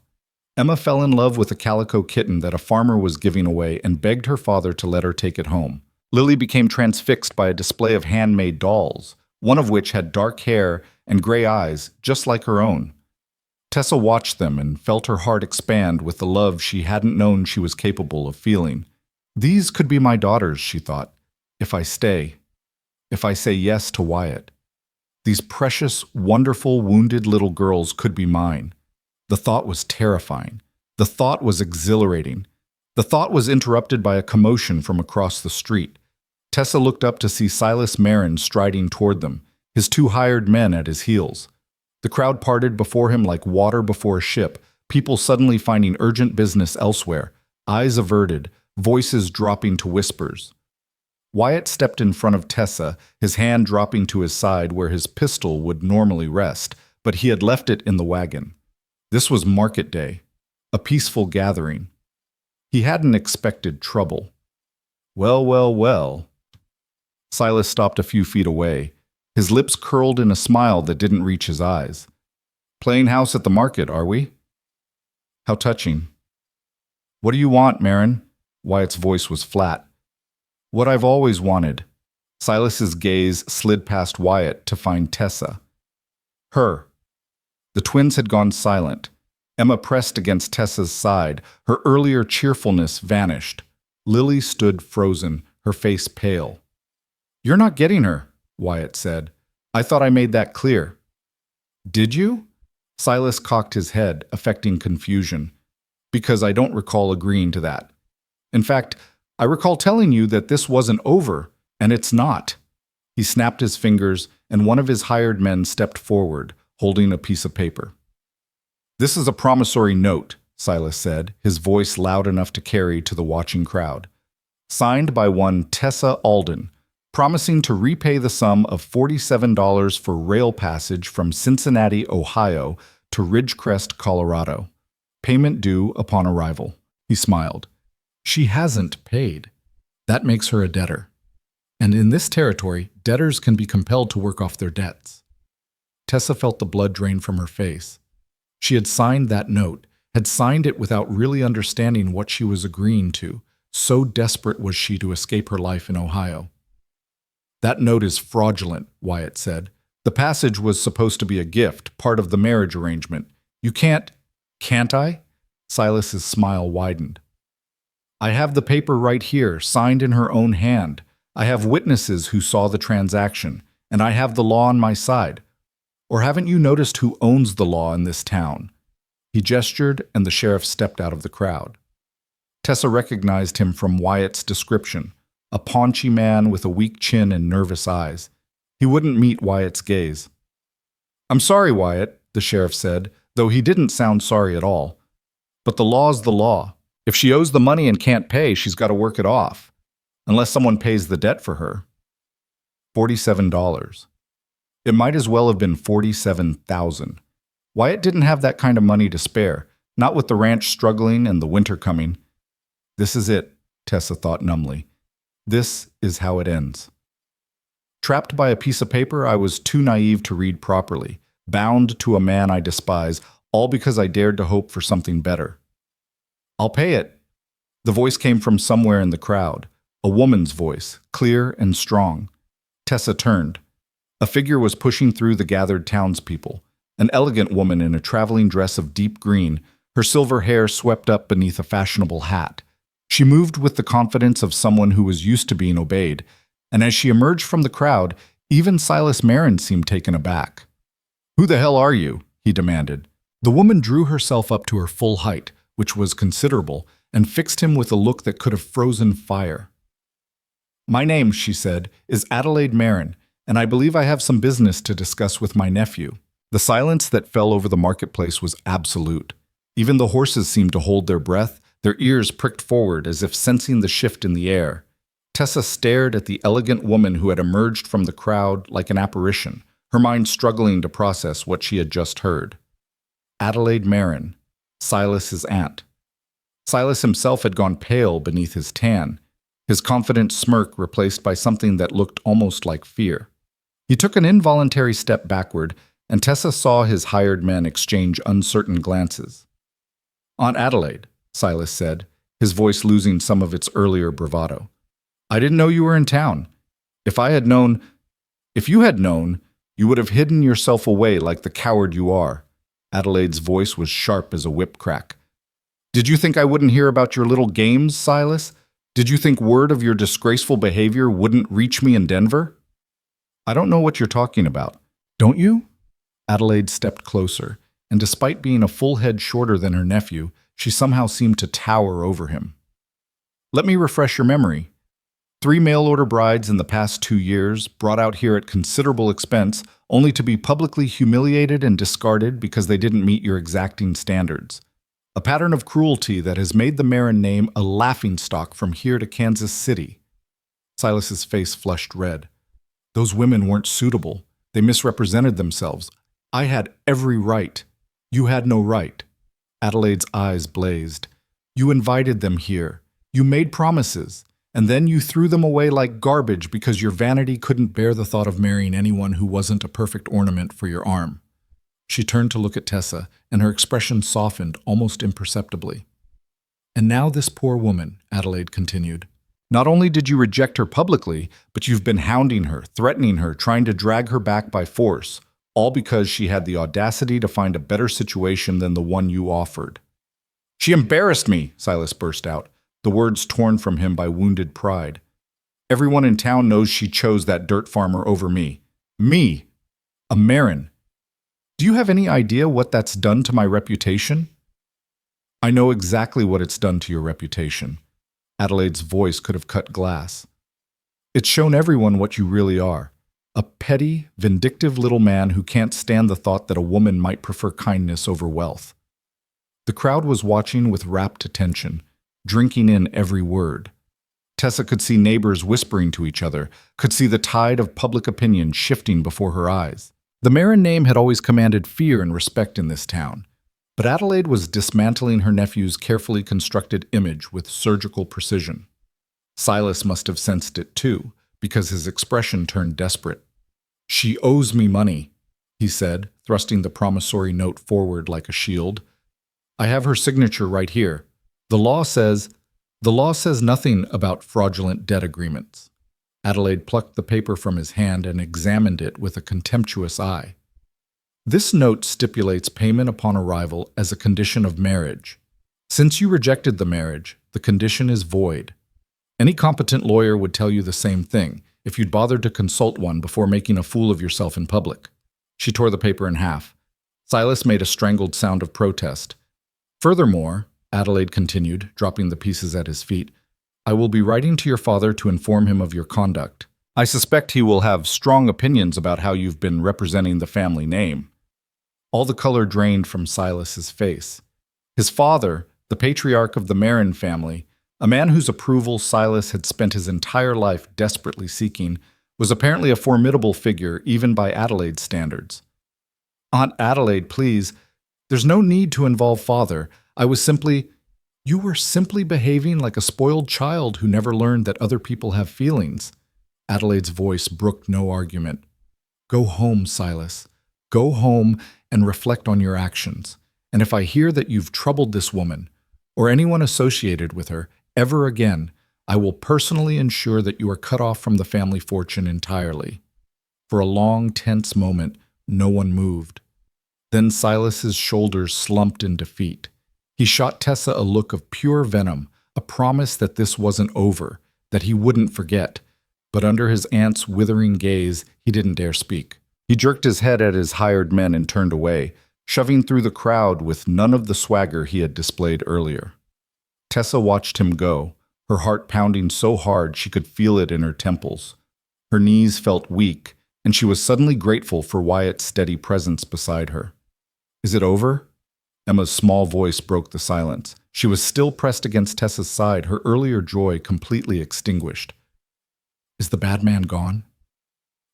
Emma fell in love with a calico kitten that a farmer was giving away and begged her father to let her take it home. Lily became transfixed by a display of handmade dolls, one of which had dark hair and gray eyes just like her own. Tessa watched them and felt her heart expand with the love she hadn't known she was capable of feeling. These could be my daughters, she thought, if I stay, if I say yes to Wyatt. These precious, wonderful, wounded little girls could be mine. The thought was terrifying. The thought was exhilarating. The thought was interrupted by a commotion from across the street. Tessa looked up to see Silas Marin striding toward them, his two hired men at his heels. The crowd parted before him like water before a ship, people suddenly finding urgent business elsewhere, eyes averted, voices dropping to whispers. Wyatt stepped in front of Tessa, his hand dropping to his side where his pistol would normally rest, but he had left it in the wagon. This was market day, a peaceful gathering. He hadn't expected trouble. Well, well, well. Silas stopped a few feet away, his lips curled in a smile that didn't reach his eyes. Playing house at the market, are we? How touching. What do you want, Marin? Wyatt's voice was flat. What I've always wanted. Silas's gaze slid past Wyatt to find Tessa. Her. The twins had gone silent. Emma pressed against Tessa's side. Her earlier cheerfulness vanished. Lily stood frozen, her face pale. You're not getting her, Wyatt said. I thought I made that clear. Did you? Silas cocked his head, affecting confusion. Because I don't recall agreeing to that. In fact, I recall telling you that this wasn't over, and it's not. He snapped his fingers, and one of his hired men stepped forward, holding a piece of paper. This is a promissory note, Silas said, his voice loud enough to carry to the watching crowd. Signed by one Tessa Alden, promising to repay the sum of $47 for rail passage from Cincinnati, Ohio to Ridgecrest, Colorado. Payment due upon arrival. He smiled. She hasn't paid. That makes her a debtor. And in this territory, debtors can be compelled to work off their debts. Tessa felt the blood drain from her face. She had signed that note, had signed it without really understanding what she was agreeing to. So desperate was she to escape her life in Ohio. That note is fraudulent, Wyatt said. The passage was supposed to be a gift, part of the marriage arrangement. You can't I? Silas's smile widened. I have the paper right here, signed in her own hand. I have witnesses who saw the transaction, and I have the law on my side. Or haven't you noticed who owns the law in this town? He gestured, and the sheriff stepped out of the crowd. Tessa recognized him from Wyatt's description, a paunchy man with a weak chin and nervous eyes. He wouldn't meet Wyatt's gaze. I'm sorry, Wyatt, the sheriff said, though he didn't sound sorry at all. But the law's the law. If she owes the money and can't pay, she's got to work it off. Unless someone pays the debt for her. $47. It might as well have been $47,000. Wyatt didn't have that kind of money to spare, not with the ranch struggling and the winter coming. This is it, Tessa thought numbly. This is how it ends. Trapped by a piece of paper I was too naive to read properly, bound to a man I despise, all because I dared to hope for something better. I'll pay it. The voice came from somewhere in the crowd, a woman's voice, clear and strong. Tessa turned. A figure was pushing through the gathered townspeople. An elegant woman in a traveling dress of deep green, her silver hair swept up beneath a fashionable hat. She moved with the confidence of someone who was used to being obeyed, and as she emerged from the crowd, even Silas Marin seemed taken aback. "Who the hell are you?" he demanded. The woman drew herself up to her full height, which was considerable, and fixed him with a look that could have frozen fire. "My name," she said, "is Adelaide Marin, and I believe I have some business to discuss with my nephew." The silence that fell over the marketplace was absolute. Even the horses seemed to hold their breath, their ears pricked forward as if sensing the shift in the air. Tessa stared at the elegant woman who had emerged from the crowd like an apparition, her mind struggling to process what she had just heard. Adelaide Marin, Silas's aunt. Silas himself had gone pale beneath his tan, his confident smirk replaced by something that looked almost like fear. He took an involuntary step backward, and Tessa saw his hired men exchange uncertain glances. "Aunt Adelaide," Silas said, his voice losing some of its earlier bravado. "I didn't know you were in town. If you had known, you would have hidden yourself away like the coward you are." Adelaide's voice was sharp as a whip crack. "Did you think I wouldn't hear about your little games, Silas? Did you think word of your disgraceful behavior wouldn't reach me in Denver?" "I don't know what you're talking about." "Don't you?" Adelaide stepped closer, and despite being a full head shorter than her nephew, she somehow seemed to tower over him. "Let me refresh your memory. 3 mail-order brides in the past 2 years, brought out here at considerable expense, only to be publicly humiliated and discarded because they didn't meet your exacting standards. A pattern of cruelty that has made the Marin name a laughingstock from here to Kansas City." Silas's face flushed red. "Those women weren't suitable. They misrepresented themselves. I had every right. You had no right." Adelaide's eyes blazed. "You invited them here. You made promises. And then you threw them away like garbage because your vanity couldn't bear the thought of marrying anyone who wasn't a perfect ornament for your arm." She turned to look at Tessa, and her expression softened almost imperceptibly. "And now this poor woman," Adelaide continued. "Not only did you reject her publicly, but you've been hounding her, threatening her, trying to drag her back by force, all because she had the audacity to find a better situation than the one you offered." "She embarrassed me," Silas burst out, the words torn from him by wounded pride. "Everyone in town knows she chose that dirt farmer over me. Me! A Marin. Do you have any idea what that's done to my reputation?" "I know exactly what it's done to your reputation." Adelaide's voice could have cut glass. "It's shown everyone what you really are. A petty, vindictive little man who can't stand the thought that a woman might prefer kindness over wealth." The crowd was watching with rapt attention, drinking in every word. Tessa could see neighbors whispering to each other, could see the tide of public opinion shifting before her eyes. The Marin name had always commanded fear and respect in this town, but Adelaide was dismantling her nephew's carefully constructed image with surgical precision. Silas must have sensed it too, because his expression turned desperate. "She owes me money," he said, thrusting the promissory note forward like a shield. "I have her signature right here. The law says nothing about fraudulent debt agreements." Adelaide plucked the paper from his hand and examined it with a contemptuous eye. "This note stipulates payment upon arrival as a condition of marriage. Since you rejected the marriage, the condition is void. Any competent lawyer would tell you the same thing, if you'd bothered to consult one before making a fool of yourself in public." She tore the paper in half. Silas made a strangled sound of protest. "Furthermore," Adelaide continued, dropping the pieces at his feet, "I will be writing to your father to inform him of your conduct. I suspect he will have strong opinions about how you've been representing the family name." All the color drained from Silas's face. His father, the patriarch of the Marin family, a man whose approval Silas had spent his entire life desperately seeking, was apparently a formidable figure even by Adelaide's standards. "Aunt Adelaide, please. There's no need to involve father. You were simply behaving like a spoiled child who never learned that other people have feelings." Adelaide's voice brooked no argument. "Go home, Silas. Go home and reflect on your actions. And if I hear that you've troubled this woman, or anyone associated with her, ever again, I will personally ensure that you are cut off from the family fortune entirely." For a long, tense moment, no one moved. Then Silas's shoulders slumped in defeat. He shot Tessa a look of pure venom, a promise that this wasn't over, that he wouldn't forget. But under his aunt's withering gaze, he didn't dare speak. He jerked his head at his hired men and turned away, shoving through the crowd with none of the swagger he had displayed earlier. Tessa watched him go, her heart pounding so hard she could feel it in her temples. Her knees felt weak, and she was suddenly grateful for Wyatt's steady presence beside her. "Is it over?" Emma's small voice broke the silence. She was still pressed against Tessa's side, her earlier joy completely extinguished. "Is the bad man gone?"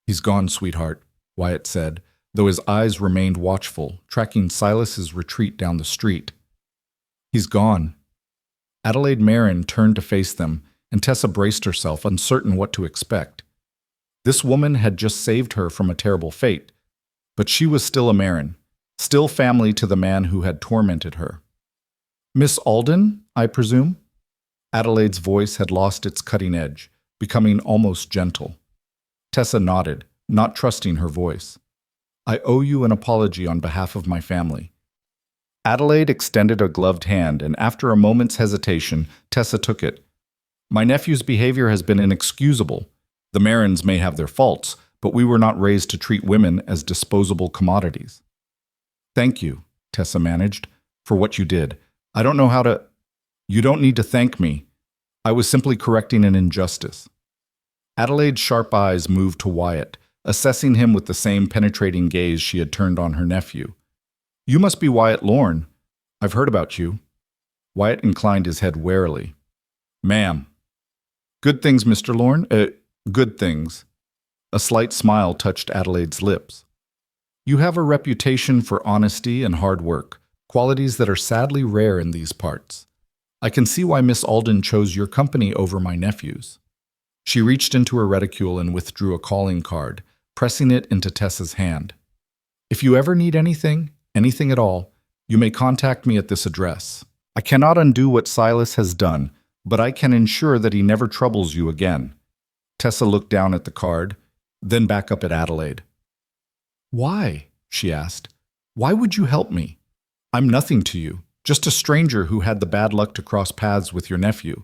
"He's gone, sweetheart," Wyatt said, though his eyes remained watchful, tracking Silas's retreat down the street. "He's gone." Adelaide Marin turned to face them, and Tessa braced herself, uncertain what to expect. This woman had just saved her from a terrible fate, but she was still a Marin, still family to the man who had tormented her. "Miss Alden, I presume?" Adelaide's voice had lost its cutting edge, becoming almost gentle. Tessa nodded, not trusting her voice. "I owe you an apology on behalf of my family." Adelaide extended a gloved hand, and after a moment's hesitation, Tessa took it. "My nephew's behavior has been inexcusable. The Marins may have their faults, but we were not raised to treat women as disposable commodities." "Thank you," Tessa managed, "for what you did. I don't know how to—" "You don't need to thank me. I was simply correcting an injustice." Adelaide's sharp eyes moved to Wyatt, assessing him with the same penetrating gaze she had turned on her nephew. "You must be Wyatt Lorne. I've heard about you." Wyatt inclined his head warily. "Ma'am." "Good things, Mr. Lorne? Good things." A slight smile touched Adelaide's lips. "You have a reputation for honesty and hard work, qualities that are sadly rare in these parts. I can see why Miss Alden chose your company over my nephew's." She reached into her reticule and withdrew a calling card, pressing it into Tessa's hand. "If you ever need anything at all, you may contact me at this address. I cannot undo what Silas has done, but I can ensure that he never troubles you again." Tessa looked down at the card, then back up at Adelaide. "Why?" she asked. "Why would you help me? I'm nothing to you, just a stranger who had the bad luck to cross paths with your nephew."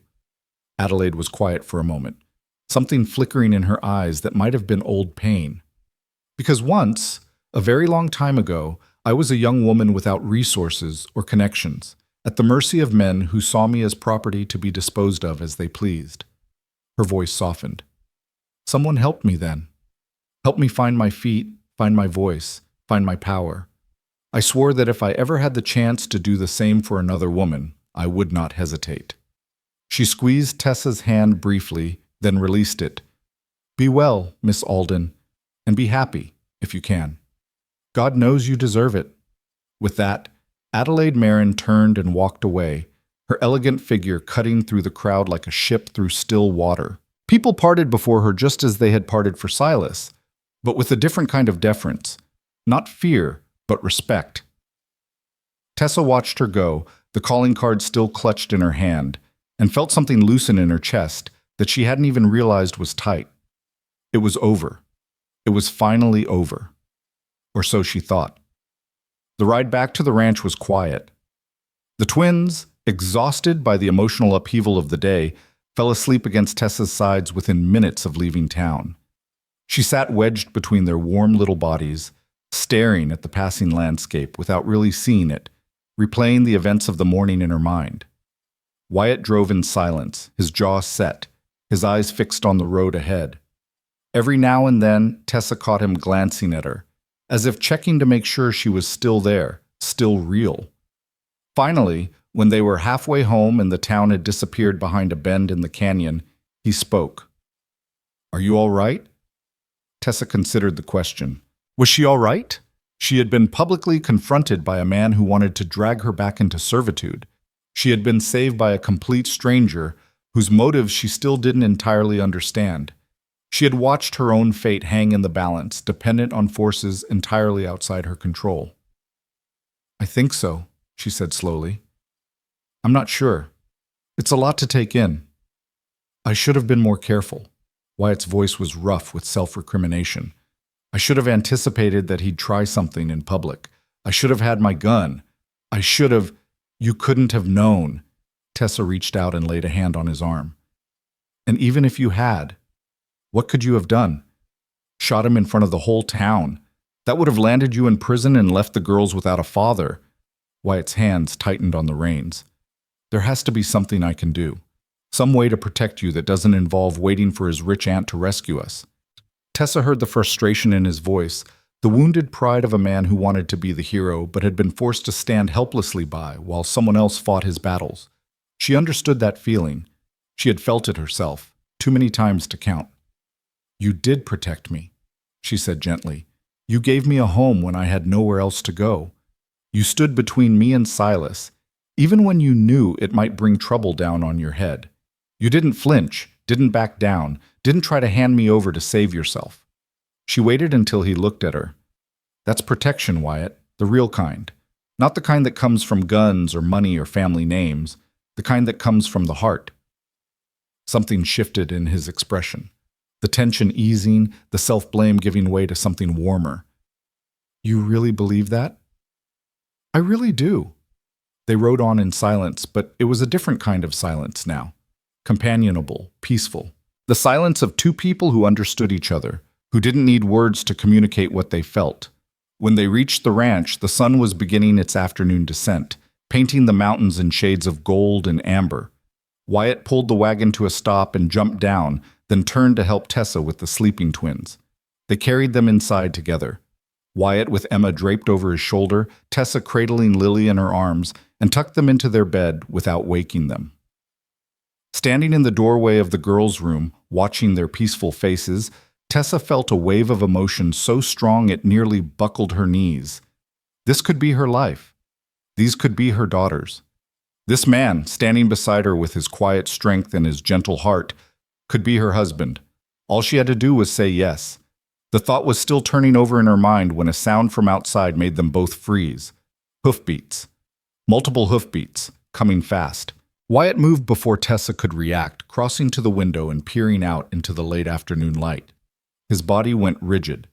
Adelaide was quiet for a moment, something flickering in her eyes that might have been old pain. "Because once, a very long time ago, I was a young woman without resources or connections, at the mercy of men who saw me as property to be disposed of as they pleased." Her voice softened. "Someone helped me then. Helped me find my feet, find my voice, find my power. I swore that if I ever had the chance to do the same for another woman, I would not hesitate." She squeezed Tessa's hand briefly, then released it. "Be well, Miss Alden, and be happy, if you can. God knows you deserve it." With that, Adelaide Marin turned and walked away, her elegant figure cutting through the crowd like a ship through still water. People parted before her just as they had parted for Silas, but with a different kind of deference. Not fear, but respect. Tessa watched her go, the calling card still clutched in her hand, and felt something loosen in her chest that she hadn't even realized was tight. It was over. It was finally over. Or so she thought. The ride back to the ranch was quiet. The twins, exhausted by the emotional upheaval of the day, fell asleep against Tessa's sides within minutes of leaving town. She sat wedged between their warm little bodies, staring at the passing landscape without really seeing it, replaying the events of the morning in her mind. Wyatt drove in silence, his jaw set, his eyes fixed on the road ahead. Every now and then, Tessa caught him glancing at her, as if checking to make sure she was still there, still real. Finally, when they were halfway home and the town had disappeared behind a bend in the canyon, he spoke. "Are you all right?" Tessa considered the question. Was she all right? She had been publicly confronted by a man who wanted to drag her back into servitude. She had been saved by a complete stranger whose motives she still didn't entirely understand. She had watched her own fate hang in the balance, dependent on forces entirely outside her control. "I think so," she said slowly. "I'm not sure. It's a lot to take in. I should have been more careful." Wyatt's voice was rough with self-recrimination. "I should have anticipated that he'd try something in public. I should have had my gun. I should have. You couldn't have known. Tessa reached out and laid a hand on his arm. And even if you had, what could you have done? Shot him in front of the whole town. That would have landed you in prison and left the girls without a father. Wyatt's hands tightened on the reins. There has to be something I can do. Some way to protect you that doesn't involve waiting for his rich aunt to rescue us. Tessa heard the frustration in his voice, the wounded pride of a man who wanted to be the hero but had been forced to stand helplessly by while someone else fought his battles. She understood that feeling. She had felt it herself, too many times to count. You did protect me, she said gently. You gave me a home when I had nowhere else to go. You stood between me and Silas, even when you knew it might bring trouble down on your head. You didn't flinch, didn't back down, didn't try to hand me over to save yourself. She waited until he looked at her. That's protection, Wyatt, the real kind. Not the kind that comes from guns or money or family names, the kind that comes from the heart. Something shifted in his expression. The tension easing, the self-blame giving way to something warmer. You really believe that? I really do. They rode on in silence, but it was a different kind of silence now. Companionable, peaceful. The silence of two people who understood each other, who didn't need words to communicate what they felt. When they reached the ranch, the sun was beginning its afternoon descent, painting the mountains in shades of gold and amber. Wyatt pulled the wagon to a stop and jumped down, then turned to help Tessa with the sleeping twins. They carried them inside together. Wyatt with Emma draped over his shoulder, Tessa cradling Lily in her arms, and tucked them into their bed without waking them. Standing in the doorway of the girls' room, watching their peaceful faces, Tessa felt a wave of emotion so strong it nearly buckled her knees. This could be her life. These could be her daughters. This man, standing beside her with his quiet strength and his gentle heart, could be her husband. All she had to do was say yes. The thought was still turning over in her mind when a sound from outside made them both freeze. Hoofbeats. Multiple hoofbeats, coming fast. Wyatt moved before Tessa could react, crossing to the window and peering out into the late afternoon light. His body went rigid.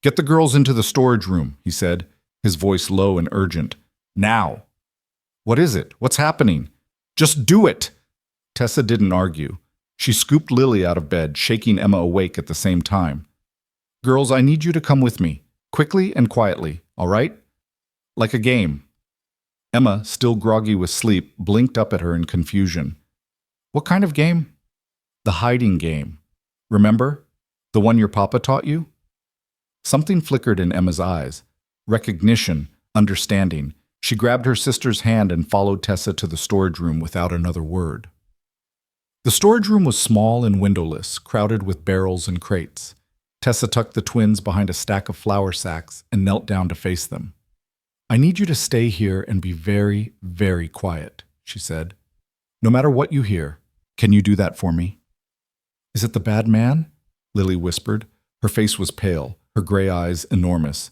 Get the girls into the storage room, he said, his voice low and urgent. Now. What is it? What's happening? Just do it! Tessa didn't argue. She scooped Lily out of bed, shaking Emma awake at the same time. Girls, I need you to come with me, quickly and quietly, all right? Like a game. Emma, still groggy with sleep, blinked up at her in confusion. What kind of game? The hiding game. Remember? The one your papa taught you? Something flickered in Emma's eyes. Recognition, understanding. She grabbed her sister's hand and followed Tessa to the storage room without another word. The storage room was small and windowless, crowded with barrels and crates. Tessa tucked the twins behind a stack of flour sacks and knelt down to face them. I need you to stay here and be very, very quiet, she said. No matter what you hear, can you do that for me? Is it the bad man? Lily whispered. Her face was pale, her gray eyes enormous.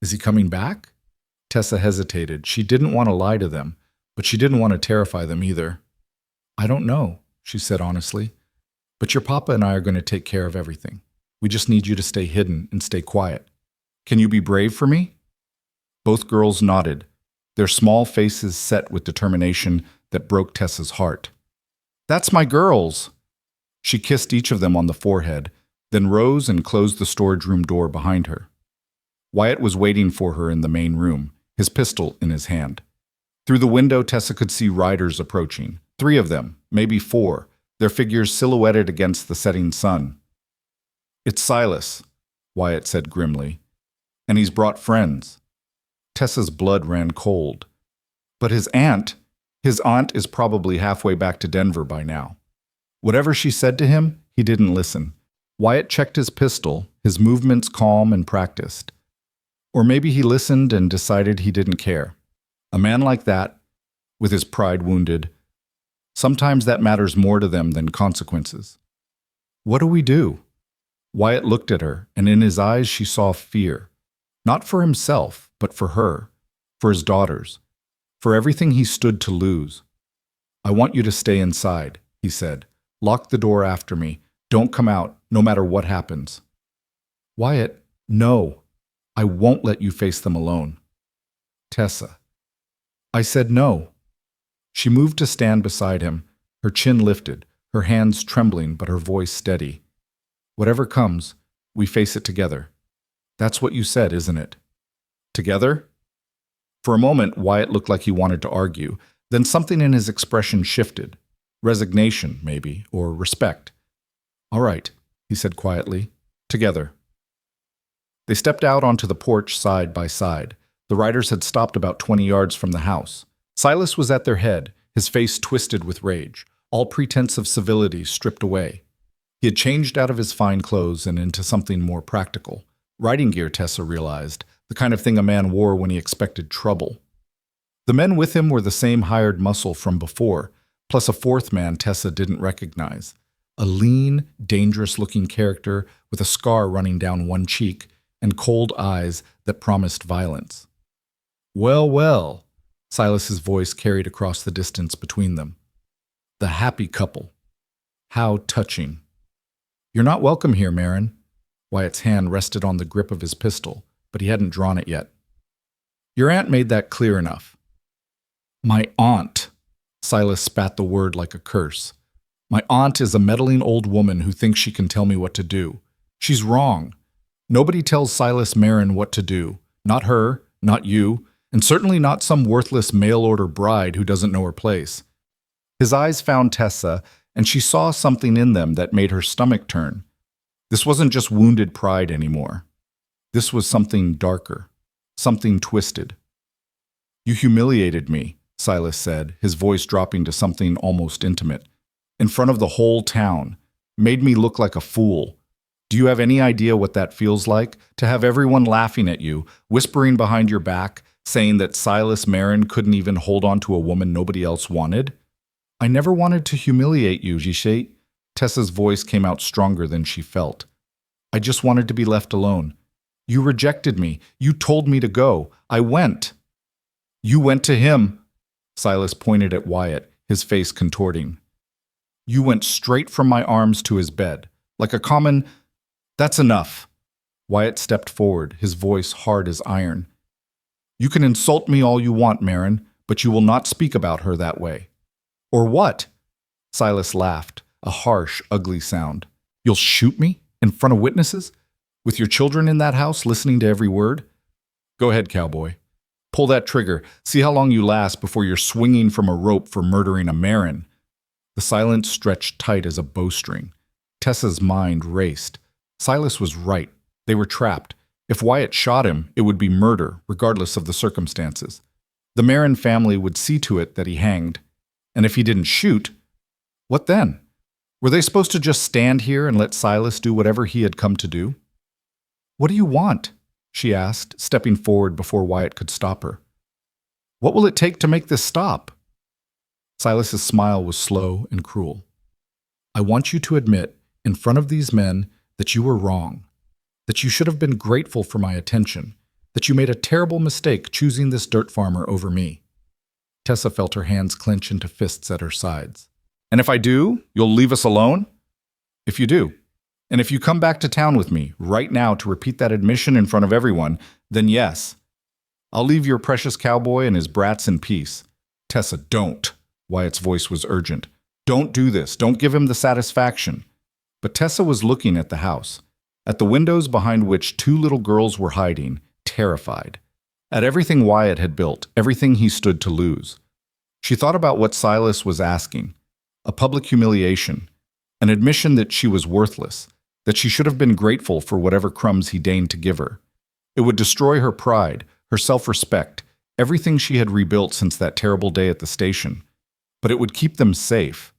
Is he coming back? Tessa hesitated. She didn't want to lie to them, but she didn't want to terrify them either. I don't know, she said honestly. But your papa and I are going to take care of everything. We just need you to stay hidden and stay quiet. Can you be brave for me? Both girls nodded, their small faces set with determination that broke Tessa's heart. That's my girls! She kissed each of them on the forehead, then rose and closed the storage room door behind her. Wyatt was waiting for her in the main room, his pistol in his hand. Through the window, Tessa could see riders approaching. 3 of them, maybe 4, their figures silhouetted against the setting sun. It's Silas, Wyatt said grimly, and he's brought friends. Tessa's blood ran cold. But his aunt is probably halfway back to Denver by now. Whatever she said to him, he didn't listen. Wyatt checked his pistol, his movements calm and practiced. Or maybe he listened and decided he didn't care. A man like that, with his pride wounded, sometimes that matters more to them than consequences. What do we do? Wyatt looked at her, and in his eyes she saw fear. Not for himself, but for her, for his daughters, for everything he stood to lose. I want you to stay inside, he said. Lock the door after me. Don't come out, no matter what happens. Wyatt, no. I won't let you face them alone. Tessa. I said no. She moved to stand beside him, her chin lifted, her hands trembling but her voice steady. Whatever comes, we face it together. That's what you said, isn't it? Together? For a moment, Wyatt looked like he wanted to argue. Then something in his expression shifted. Resignation, maybe, or respect. All right, he said quietly. Together. They stepped out onto the porch side by side. The riders had stopped about 20 yards from the house. Silas was at their head, his face twisted with rage, all pretense of civility stripped away. He had changed out of his fine clothes and into something more practical. Riding gear, Tessa realized, the kind of thing a man wore when he expected trouble. The men with him were the same hired muscle from before, plus a fourth man Tessa didn't recognize. A lean, dangerous-looking character with a scar running down one cheek and cold eyes that promised violence. Well, well, Silas's voice carried across the distance between them. The happy couple. How touching. You're not welcome here, Marin. Wyatt's hand rested on the grip of his pistol, but he hadn't drawn it yet. Your aunt made that clear enough. My aunt. Silas spat the word like a curse. My aunt is a meddling old woman who thinks she can tell me what to do. She's wrong. Nobody tells Silas Marin what to do. Not her, not you, and certainly not some worthless mail-order bride who doesn't know her place. His eyes found Tessa, and she saw something in them that made her stomach turn. This wasn't just wounded pride anymore. This was something darker, something twisted. You humiliated me, Silas said, his voice dropping to something almost intimate. In front of the whole town. Made me look like a fool. Do you have any idea what that feels like? To have everyone laughing at you, whispering behind your back, saying that Silas Marin couldn't even hold on to a woman nobody else wanted? I never wanted to humiliate you, Gishet. Tessa's voice came out stronger than she felt. I just wanted to be left alone. You rejected me. You told me to go. I went. You went to him. Silas pointed at Wyatt, his face contorting. You went straight from my arms to his bed, like a common... That's enough. Wyatt stepped forward, his voice hard as iron. You can insult me all you want, Marin, but you will not speak about her that way. Or what? Silas laughed, a harsh, ugly sound. You'll shoot me? In front of witnesses? With your children in that house listening to every word? Go ahead, cowboy. Pull that trigger. See how long you last before you're swinging from a rope for murdering a Marin. The silence stretched tight as a bowstring. Tessa's mind raced. Silas was right. They were trapped. If Wyatt shot him, it would be murder, regardless of the circumstances. The Marin family would see to it that he hanged. And if he didn't shoot, what then? Were they supposed to just stand here and let Silas do whatever he had come to do? What do you want? She asked, stepping forward before Wyatt could stop her. What will it take to make this stop? Silas's smile was slow and cruel. I want you to admit, in front of these men, that you were wrong, that you should have been grateful for my attention, that you made a terrible mistake choosing this dirt farmer over me. Tessa felt her hands clench into fists at her sides. And if I do, you'll leave us alone? If you do, and if you come back to town with me right now to repeat that admission in front of everyone, then yes. I'll leave your precious cowboy and his brats in peace. Tessa, don't. Wyatt's voice was urgent. Don't do this. Don't give him the satisfaction. But Tessa was looking at the house, at the windows behind which two little girls were hiding, terrified, at everything Wyatt had built, everything he stood to lose. She thought about what Silas was asking, a public humiliation, an admission that she was worthless, that she should have been grateful for whatever crumbs he deigned to give her. It would destroy her pride, her self-respect, everything she had rebuilt since that terrible day at the station. But it would keep them safe.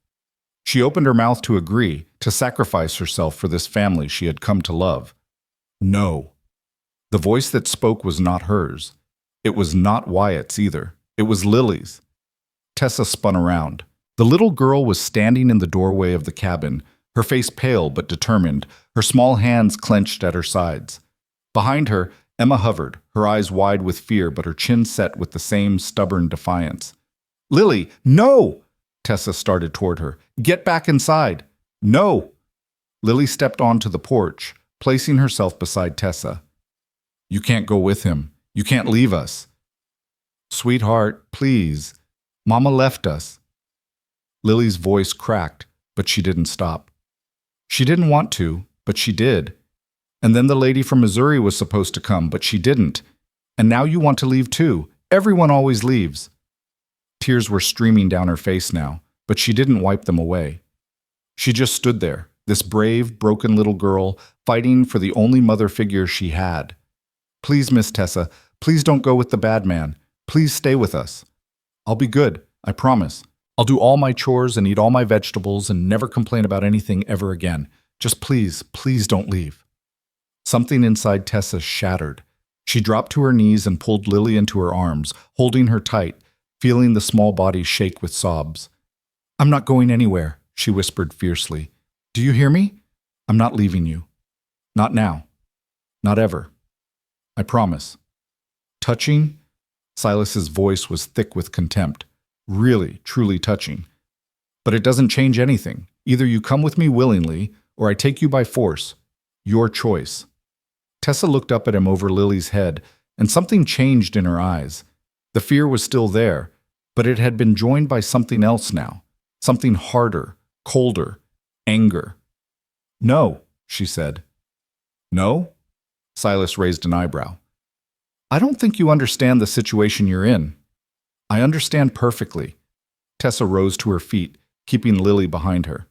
She opened her mouth to agree, to sacrifice herself for this family she had come to love. No. The voice that spoke was not hers. It was not Wyatt's either. It was Lily's. Tessa spun around. The little girl was standing in the doorway of the cabin, her face pale but determined, her small hands clenched at her sides. Behind her, Emma hovered, her eyes wide with fear but her chin set with the same stubborn defiance. Lily, no! Tessa started toward her. Get back inside. No! Lily stepped onto the porch, placing herself beside Tessa. You can't go with him. You can't leave us. Sweetheart, please. Mama left us. Lily's voice cracked, but she didn't stop. She didn't want to, but she did. And then the lady from Missouri was supposed to come, but she didn't. And now you want to leave too. Everyone always leaves. Tears were streaming down her face now, but she didn't wipe them away. She just stood there, this brave, broken little girl, fighting for the only mother figure she had. Please, Miss Tessa, please don't go with the bad man. Please stay with us. I'll be good, I promise. I'll do all my chores and eat all my vegetables and never complain about anything ever again. Just please, please don't leave. Something inside Tessa shattered. She dropped to her knees and pulled Lily into her arms, holding her tight, feeling the small body shake with sobs. I'm not going anywhere, she whispered fiercely. Do you hear me? I'm not leaving you. Not now. Not ever. I promise. Touching? Silas's voice was thick with contempt. Really, truly touching. But it doesn't change anything. Either you come with me willingly, or I take you by force. Your choice. Tessa looked up at him over Lily's head, and something changed in her eyes. The fear was still there, but it had been joined by something else now. Something harder, colder, anger. No, she said. No? Silas raised an eyebrow. I don't think you understand the situation you're in. I understand perfectly. Tessa rose to her feet, keeping Lily behind her.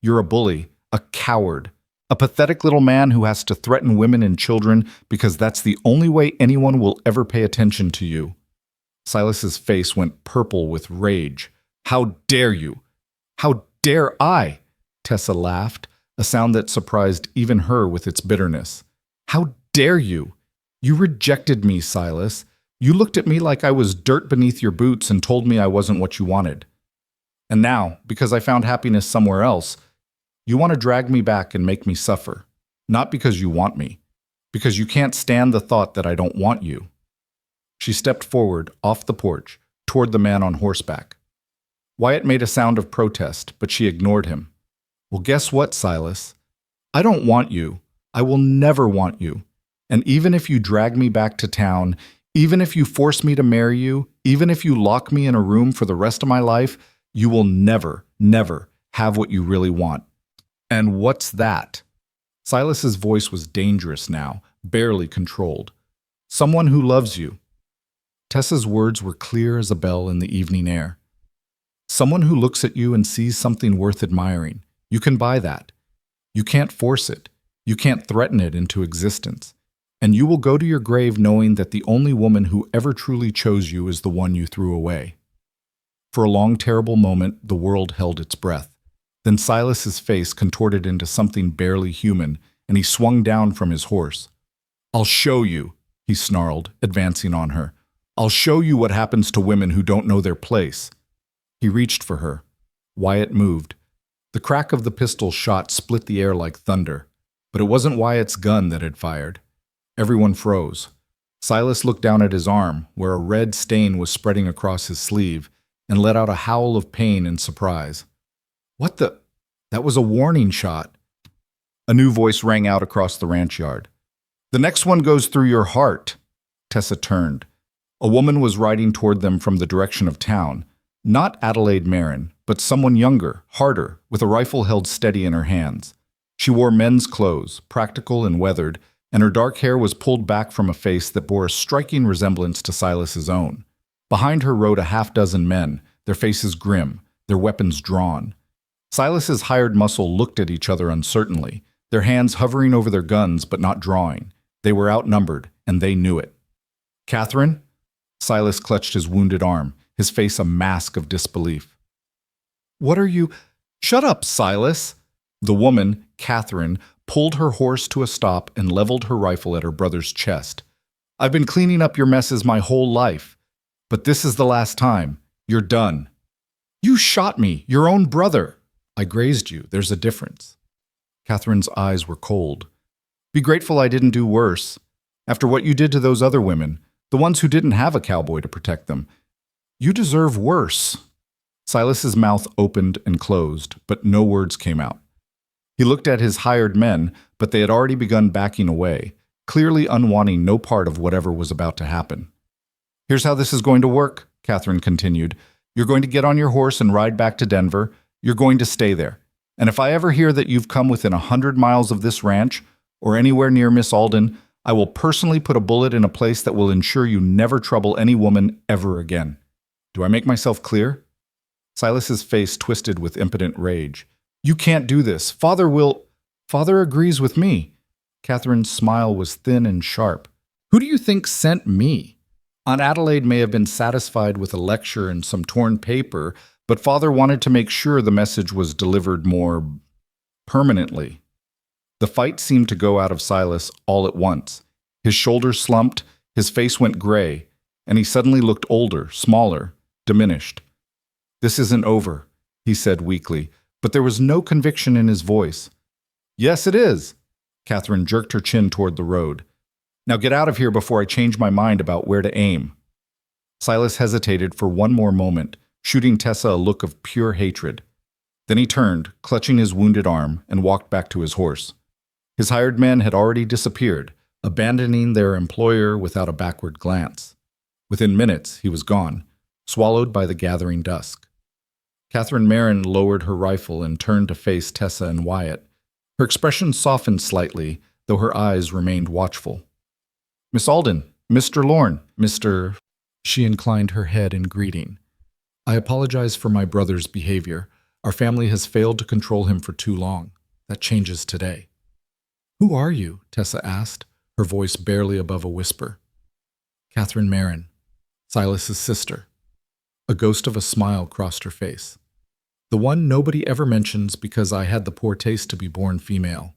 You're a bully, a coward, a pathetic little man who has to threaten women and children because that's the only way anyone will ever pay attention to you. Silas's face went purple with rage. How dare you? How dare I? Tessa laughed, a sound that surprised even her with its bitterness. How dare you? You rejected me, Silas. You looked at me like I was dirt beneath your boots and told me I wasn't what you wanted. And now, because I found happiness somewhere else, you want to drag me back and make me suffer. Not because you want me, because you can't stand the thought that I don't want you. She stepped forward, off the porch, toward the man on horseback. Wyatt made a sound of protest, but she ignored him. Well, guess what, Silas? I don't want you. I will never want you. And even if you drag me back to town, even if you force me to marry you, even if you lock me in a room for the rest of my life, you will never, never have what you really want. And what's that? Silas's voice was dangerous now, barely controlled. Someone who loves you. Tessa's words were clear as a bell in the evening air. Someone who looks at you and sees something worth admiring. You can buy that. You can't force it. You can't threaten it into existence. And you will go to your grave knowing that the only woman who ever truly chose you is the one you threw away. For a long, terrible moment, the world held its breath. Then Silas's face contorted into something barely human, and he swung down from his horse. I'll show you, he snarled, advancing on her. I'll show you what happens to women who don't know their place. He reached for her. Wyatt moved. The crack of the pistol shot split the air like thunder, but it wasn't Wyatt's gun that had fired. Everyone froze. Silas looked down at his arm, where a red stain was spreading across his sleeve, and let out a howl of pain and surprise. What the? That was a warning shot. A new voice rang out across the ranch yard. The next one goes through your heart. Tessa turned. A woman was riding toward them from the direction of town. Not Adelaide Marin, but someone younger, harder, with a rifle held steady in her hands. She wore men's clothes, practical and weathered, and her dark hair was pulled back from a face that bore a striking resemblance to Silas's own. Behind her rode a half-dozen men, their faces grim, their weapons drawn. Silas's hired muscle looked at each other uncertainly, their hands hovering over their guns but not drawing. They were outnumbered, and they knew it. Catherine? Silas clutched his wounded arm, his face a mask of disbelief. What are you? Shut up, Silas! The woman, Catherine, pulled her horse to a stop and leveled her rifle at her brother's chest. I've been cleaning up your messes my whole life, but this is the last time. You're done. You shot me, your own brother. I grazed you. There's a difference. Catherine's eyes were cold. Be grateful I didn't do worse. After what you did to those other women, the ones who didn't have a cowboy to protect them. You deserve worse. Silas's mouth opened and closed, but no words came out. He looked at his hired men, but they had already begun backing away, clearly unwanting no part of whatever was about to happen. Here's how this is going to work, Catherine continued. You're going to get on your horse and ride back to Denver. You're going to stay there. And if I ever hear that you've come within 100 miles of this ranch or anywhere near Miss Alden, I will personally put a bullet in a place that will ensure you never trouble any woman ever again. Do I make myself clear? Silas's face twisted with impotent rage. You can't do this. Father agrees with me. Catherine's smile was thin and sharp. Who do you think sent me? Aunt Adelaide may have been satisfied with a lecture and some torn paper, but Father wanted to make sure the message was delivered more permanently. The fight seemed to go out of Silas all at once. His shoulders slumped, his face went gray, and he suddenly looked older, smaller, diminished. This isn't over, he said weakly, but there was no conviction in his voice. Yes, it is. Catherine jerked her chin toward the road. Now get out of here before I change my mind about where to aim. Silas hesitated for one more moment, shooting Tessa a look of pure hatred. Then he turned, clutching his wounded arm, and walked back to his horse. His hired men had already disappeared, abandoning their employer without a backward glance. Within minutes, he was gone, swallowed by the gathering dusk. Catherine Merrin lowered her rifle and turned to face Tessa and Wyatt. Her expression softened slightly, though her eyes remained watchful. Miss Alden, Mr. Lorne, Mr. She inclined her head in greeting. I apologize for my brother's behavior. Our family has failed to control him for too long. That changes today. Who are you? Tessa asked, her voice barely above a whisper. Catherine Merrin, Silas's sister. A ghost of a smile crossed her face. The one nobody ever mentions because I had the poor taste to be born female.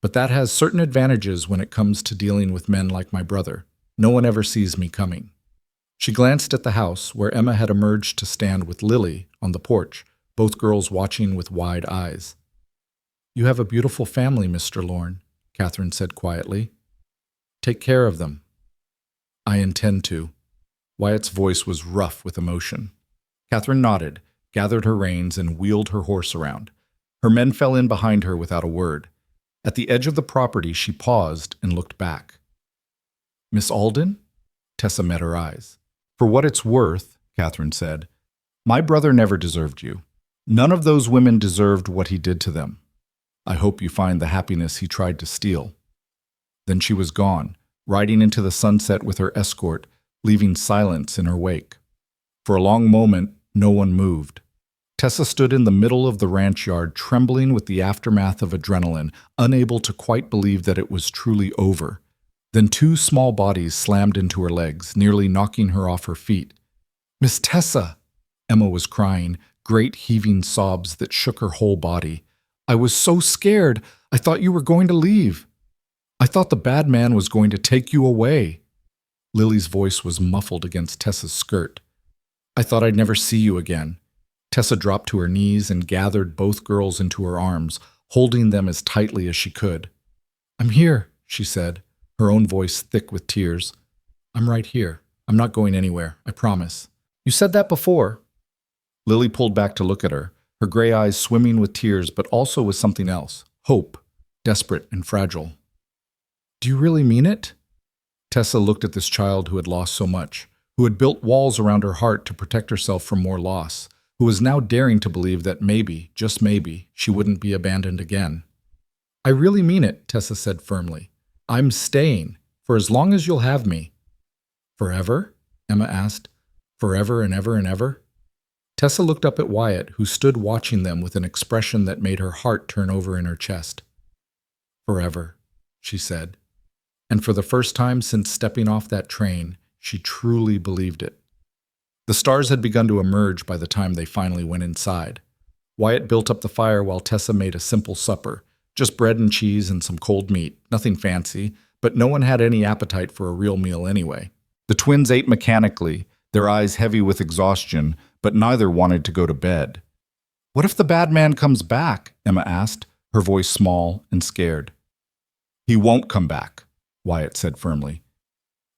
But that has certain advantages when it comes to dealing with men like my brother. No one ever sees me coming. She glanced at the house where Emma had emerged to stand with Lily on the porch, both girls watching with wide eyes. You have a beautiful family, Mr. Lorne, Catherine said quietly. Take care of them. I intend to. Wyatt's voice was rough with emotion. Catherine nodded, gathered her reins, and wheeled her horse around. Her men fell in behind her without a word. At the edge of the property, she paused and looked back. Miss Alden? Tessa met her eyes. For what it's worth, Catherine said, my brother never deserved you. None of those women deserved what he did to them. I hope you find the happiness he tried to steal. Then she was gone, riding into the sunset with her escort, leaving silence in her wake. For a long moment, no one moved. Tessa stood in the middle of the ranch yard, trembling with the aftermath of adrenaline, unable to quite believe that it was truly over. Then two small bodies slammed into her legs, nearly knocking her off her feet. Miss Tessa! Emma was crying, great heaving sobs that shook her whole body. I was so scared. I thought you were going to leave. I thought the bad man was going to take you away. Lily's voice was muffled against Tessa's skirt. I thought I'd never see you again. Tessa dropped to her knees and gathered both girls into her arms, holding them as tightly as she could. I'm here, she said, her own voice thick with tears. I'm right here. I'm not going anywhere, I promise. You said that before. Lily pulled back to look at her, her gray eyes swimming with tears, but also with something else, hope, desperate and fragile. Do you really mean it? Tessa looked at this child who had lost so much, who had built walls around her heart to protect herself from more loss, who was now daring to believe that maybe, just maybe, she wouldn't be abandoned again. I really mean it, Tessa said firmly. I'm staying, for as long as you'll have me. Forever? Emma asked. Forever and ever and ever? Tessa looked up at Wyatt, who stood watching them with an expression that made her heart turn over in her chest. Forever, she said. And for the first time since stepping off that train, she truly believed it. The stars had begun to emerge by the time they finally went inside. Wyatt built up the fire while Tessa made a simple supper, just bread and cheese and some cold meat, nothing fancy, but no one had any appetite for a real meal anyway. The twins ate mechanically, their eyes heavy with exhaustion, but neither wanted to go to bed. What if the bad man comes back? Emma asked, her voice small and scared. He won't come back, Wyatt said firmly.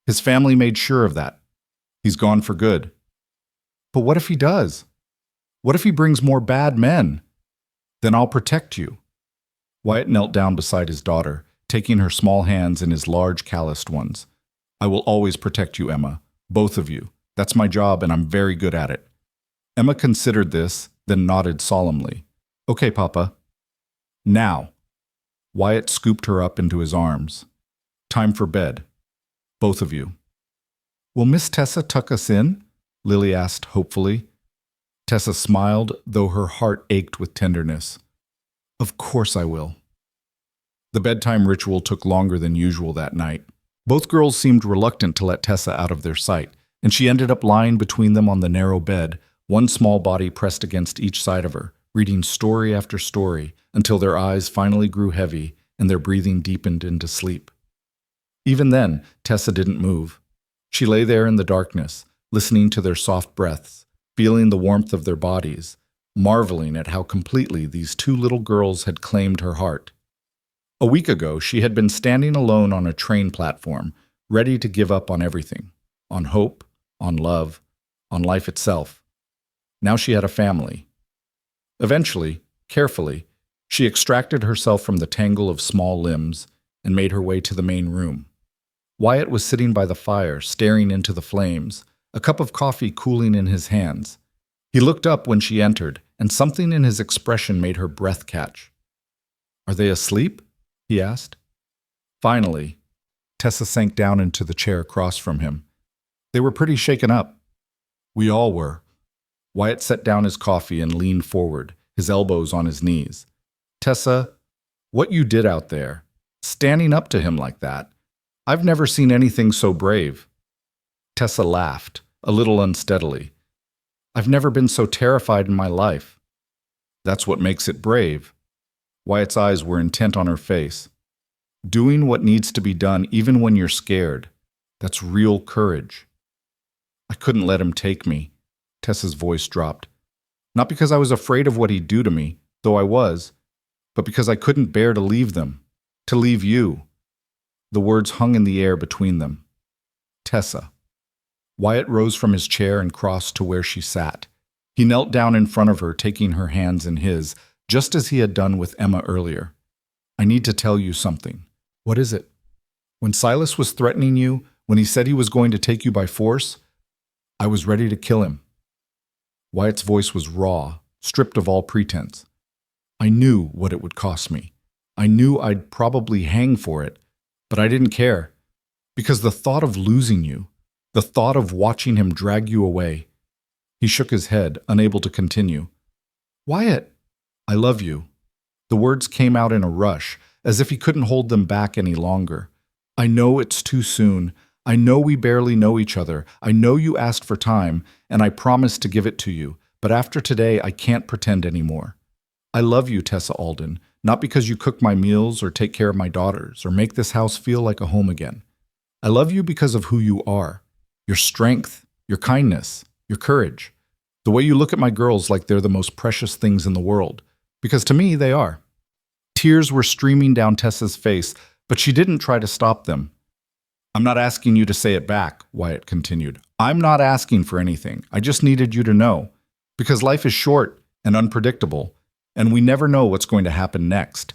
His family made sure of that. He's gone for good. But what if he does? What if he brings more bad men? Then I'll protect you. Wyatt knelt down beside his daughter, taking her small hands in his large calloused ones. I will always protect you, Emma. Both of you. That's my job, and I'm very good at it. Emma considered this, then nodded solemnly. Okay, Papa. Now. Wyatt scooped her up into his arms. Time for bed. Both of you. Will Miss Tessa tuck us in? Lily asked hopefully. Tessa smiled, though her heart ached with tenderness. Of course I will. The bedtime ritual took longer than usual that night. Both girls seemed reluctant to let Tessa out of their sight, and she ended up lying between them on the narrow bed, one small body pressed against each side of her, reading story after story until their eyes finally grew heavy and their breathing deepened into sleep. Even then, Tessa didn't move. She lay there in the darkness, listening to their soft breaths, feeling the warmth of their bodies, marveling at how completely these two little girls had claimed her heart. A week ago, she had been standing alone on a train platform, ready to give up on everything, on hope, on love, on life itself. Now she had a family. Eventually, carefully, she extracted herself from the tangle of small limbs and made her way to the main room. Wyatt was sitting by the fire, staring into the flames, a cup of coffee cooling in his hands. He looked up when she entered, and something in his expression made her breath catch. Are they asleep? He asked. Finally, Tessa sank down into the chair across from him. They were pretty shaken up. We all were. Wyatt set down his coffee and leaned forward, his elbows on his knees. Tessa, what you did out there, standing up to him like that, I've never seen anything so brave. Tessa laughed, a little unsteadily. I've never been so terrified in my life. That's what makes it brave. Wyatt's eyes were intent on her face. Doing what needs to be done even when you're scared. That's real courage. I couldn't let him take me. Tessa's voice dropped. Not because I was afraid of what he'd do to me, though I was, but because I couldn't bear to leave them, to leave you. The words hung in the air between them. Tessa. Wyatt rose from his chair and crossed to where she sat. He knelt down in front of her, taking her hands in his, just as he had done with Emma earlier. I need to tell you something. What is it? When Silas was threatening you, when he said he was going to take you by force, I was ready to kill him. Wyatt's voice was raw, stripped of all pretense. I knew what it would cost me. I knew I'd probably hang for it, but I didn't care. Because the thought of losing you, the thought of watching him drag you away. He shook his head, unable to continue. Wyatt, I love you. The words came out in a rush, as if he couldn't hold them back any longer. I know it's too soon. I know we barely know each other. I know you asked for time, and I promised to give it to you. But after today, I can't pretend anymore. I love you, Tessa Alden, not because you cook my meals or take care of my daughters or make this house feel like a home again. I love you because of who you are. Your strength, your kindness, your courage. The way you look at my girls like they're the most precious things in the world. Because to me, they are. Tears were streaming down Tessa's face, but she didn't try to stop them. I'm not asking you to say it back, Wyatt continued. I'm not asking for anything. I just needed you to know. Because life is short and unpredictable, and we never know what's going to happen next.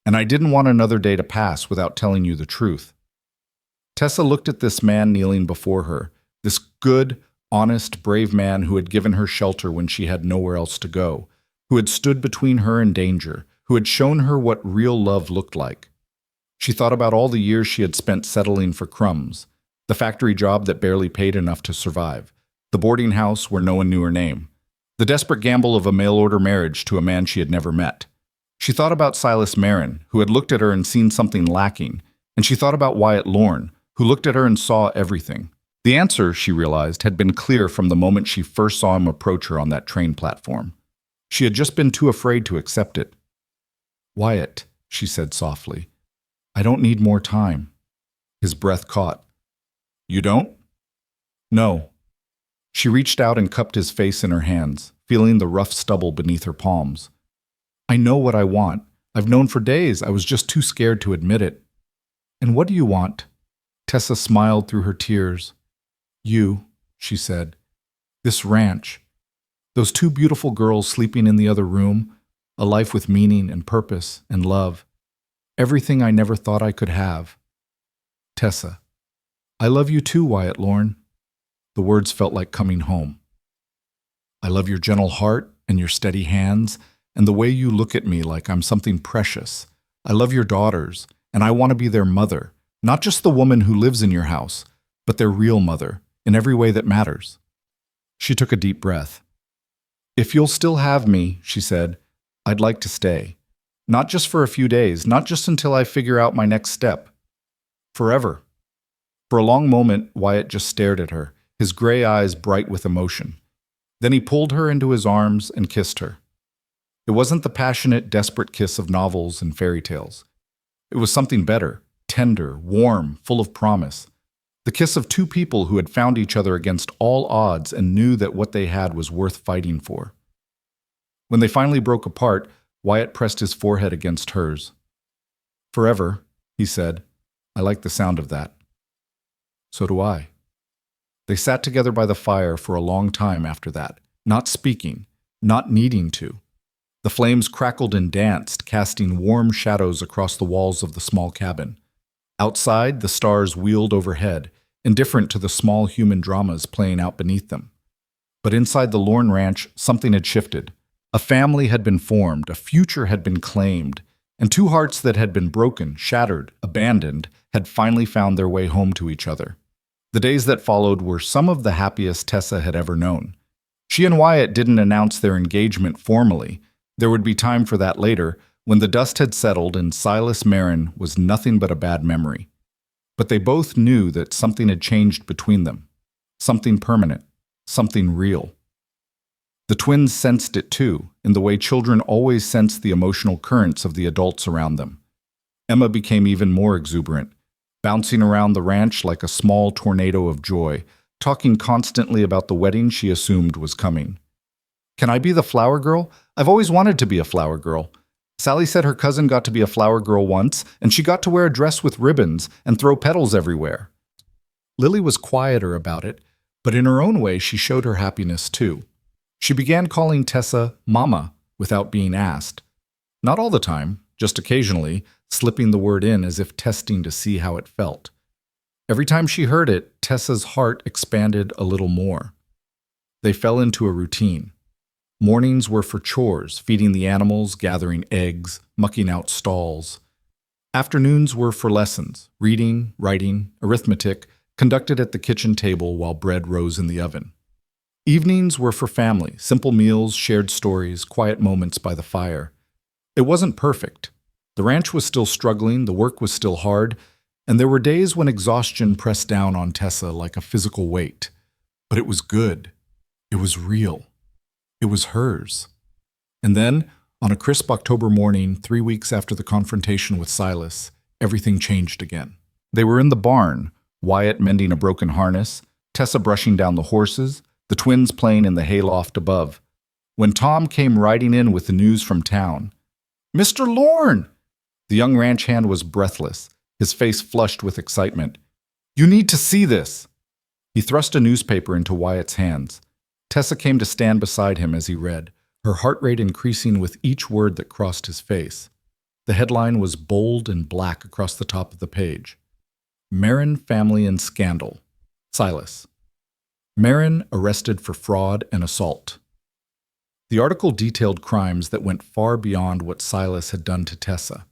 And I didn't want another day to pass without telling you the truth. Tessa looked at this man kneeling before her, this good, honest, brave man who had given her shelter when she had nowhere else to go, who had stood between her and danger, who had shown her what real love looked like. She thought about all the years she had spent settling for crumbs, the factory job that barely paid enough to survive, the boarding house where no one knew her name, the desperate gamble of a mail-order marriage to a man she had never met. She thought about Silas Marin, who had looked at her and seen something lacking, and she thought about Wyatt Lorne, who looked at her and saw everything. The answer, she realized, had been clear from the moment she first saw him approach her on that train platform. She had just been too afraid to accept it. Wyatt, she said softly, I don't need more time. His breath caught. You don't? No. She reached out and cupped his face in her hands, feeling the rough stubble beneath her palms. I know what I want. I've known for days. I was just too scared to admit it. And what do you want? Tessa smiled through her tears. You, she said. This ranch. Those two beautiful girls sleeping in the other room. A life with meaning and purpose and love. Everything I never thought I could have. Tessa. I love you too, Wyatt Lorne. The words felt like coming home. I love your gentle heart and your steady hands and the way you look at me like I'm something precious. I love your daughters, and I want to be their mother, not just the woman who lives in your house, but their real mother, in every way that matters. She took a deep breath. If you'll still have me, she said, I'd like to stay. Not just for a few days, not just until I figure out my next step. Forever. For a long moment, Wyatt just stared at her, his gray eyes bright with emotion. Then he pulled her into his arms and kissed her. It wasn't the passionate, desperate kiss of novels and fairy tales. It was something better, tender, warm, full of promise. The kiss of two people who had found each other against all odds and knew that what they had was worth fighting for. When they finally broke apart, Wyatt pressed his forehead against hers. Forever, he said. I like the sound of that. So do I. They sat together by the fire for a long time after that, not speaking, not needing to. The flames crackled and danced, casting warm shadows across the walls of the small cabin. Outside, the stars wheeled overhead, indifferent to the small human dramas playing out beneath them. But inside the Lorne ranch, something had shifted. A family had been formed, a future had been claimed, and two hearts that had been broken, shattered, abandoned, had finally found their way home to each other. The days that followed were some of the happiest Tessa had ever known. She and Wyatt didn't announce their engagement formally. There would be time for that later, when the dust had settled and Silas Marin was nothing but a bad memory. But they both knew that something had changed between them. Something permanent. Something real. The twins sensed it too, in the way children always sense the emotional currents of the adults around them. Emma became even more exuberant, bouncing around the ranch like a small tornado of joy, talking constantly about the wedding she assumed was coming. Can I be the flower girl? I've always wanted to be a flower girl. Sally said her cousin got to be a flower girl once, and she got to wear a dress with ribbons and throw petals everywhere. Lily was quieter about it, but in her own way she showed her happiness too. She began calling Tessa Mama without being asked. Not all the time, just occasionally, slipping the word in as if testing to see how it felt. Every time she heard it, Tessa's heart expanded a little more. They fell into a routine. Mornings were for chores, feeding the animals, gathering eggs, mucking out stalls. Afternoons were for lessons, reading, writing, arithmetic, conducted at the kitchen table while bread rose in the oven. Evenings were for family, simple meals, shared stories, quiet moments by the fire. It wasn't perfect. The ranch was still struggling, the work was still hard, and there were days when exhaustion pressed down on Tessa like a physical weight. But it was good. It was real. It was hers. And then, on a crisp October morning, 3 weeks after the confrontation with Silas, everything changed again. They were in the barn, Wyatt mending a broken harness, Tessa brushing down the horses, the twins playing in the hayloft above, when Tom came riding in with the news from town. Mr. Lorne! The young ranch hand was breathless, his face flushed with excitement. You need to see this! He thrust a newspaper into Wyatt's hands. Tessa came to stand beside him as he read, her heart rate increasing with each word that crossed his face. The headline was bold and black across the top of the page. Marin family in scandal. Silas. Marin arrested for fraud and assault. The article detailed crimes that went far beyond what Silas had done to Tessa.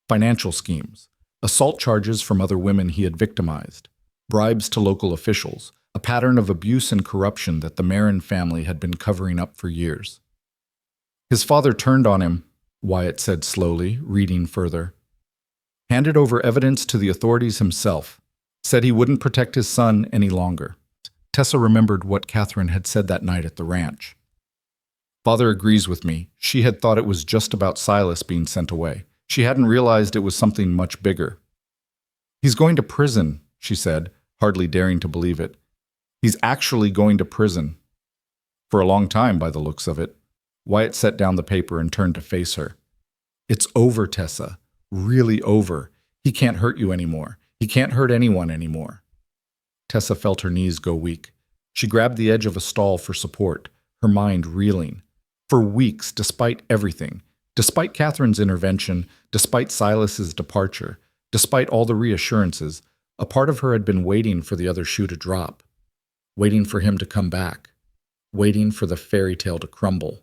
Financial schemes, assault charges from other women he had victimized, bribes to local officials, a pattern of abuse and corruption that the Marin family had been covering up for years. His father turned on him, Wyatt said slowly, reading further. Handed over evidence to the authorities himself, said he wouldn't protect his son any longer. Tessa remembered what Catherine had said that night at the ranch. Father agrees with me. She had thought it was just about Silas being sent away. She hadn't realized it was something much bigger. He's going to prison, she said, hardly daring to believe it. He's actually going to prison. For a long time, by the looks of it. Wyatt set down the paper and turned to face her. It's over, Tessa. Really over. He can't hurt you anymore. He can't hurt anyone anymore. Tessa felt her knees go weak. She grabbed the edge of a stall for support, her mind reeling. For weeks, despite everything, despite Catherine's intervention, despite Silas's departure, despite all the reassurances, a part of her had been waiting for the other shoe to drop. waiting for him to come back, waiting for the fairy tale to crumble.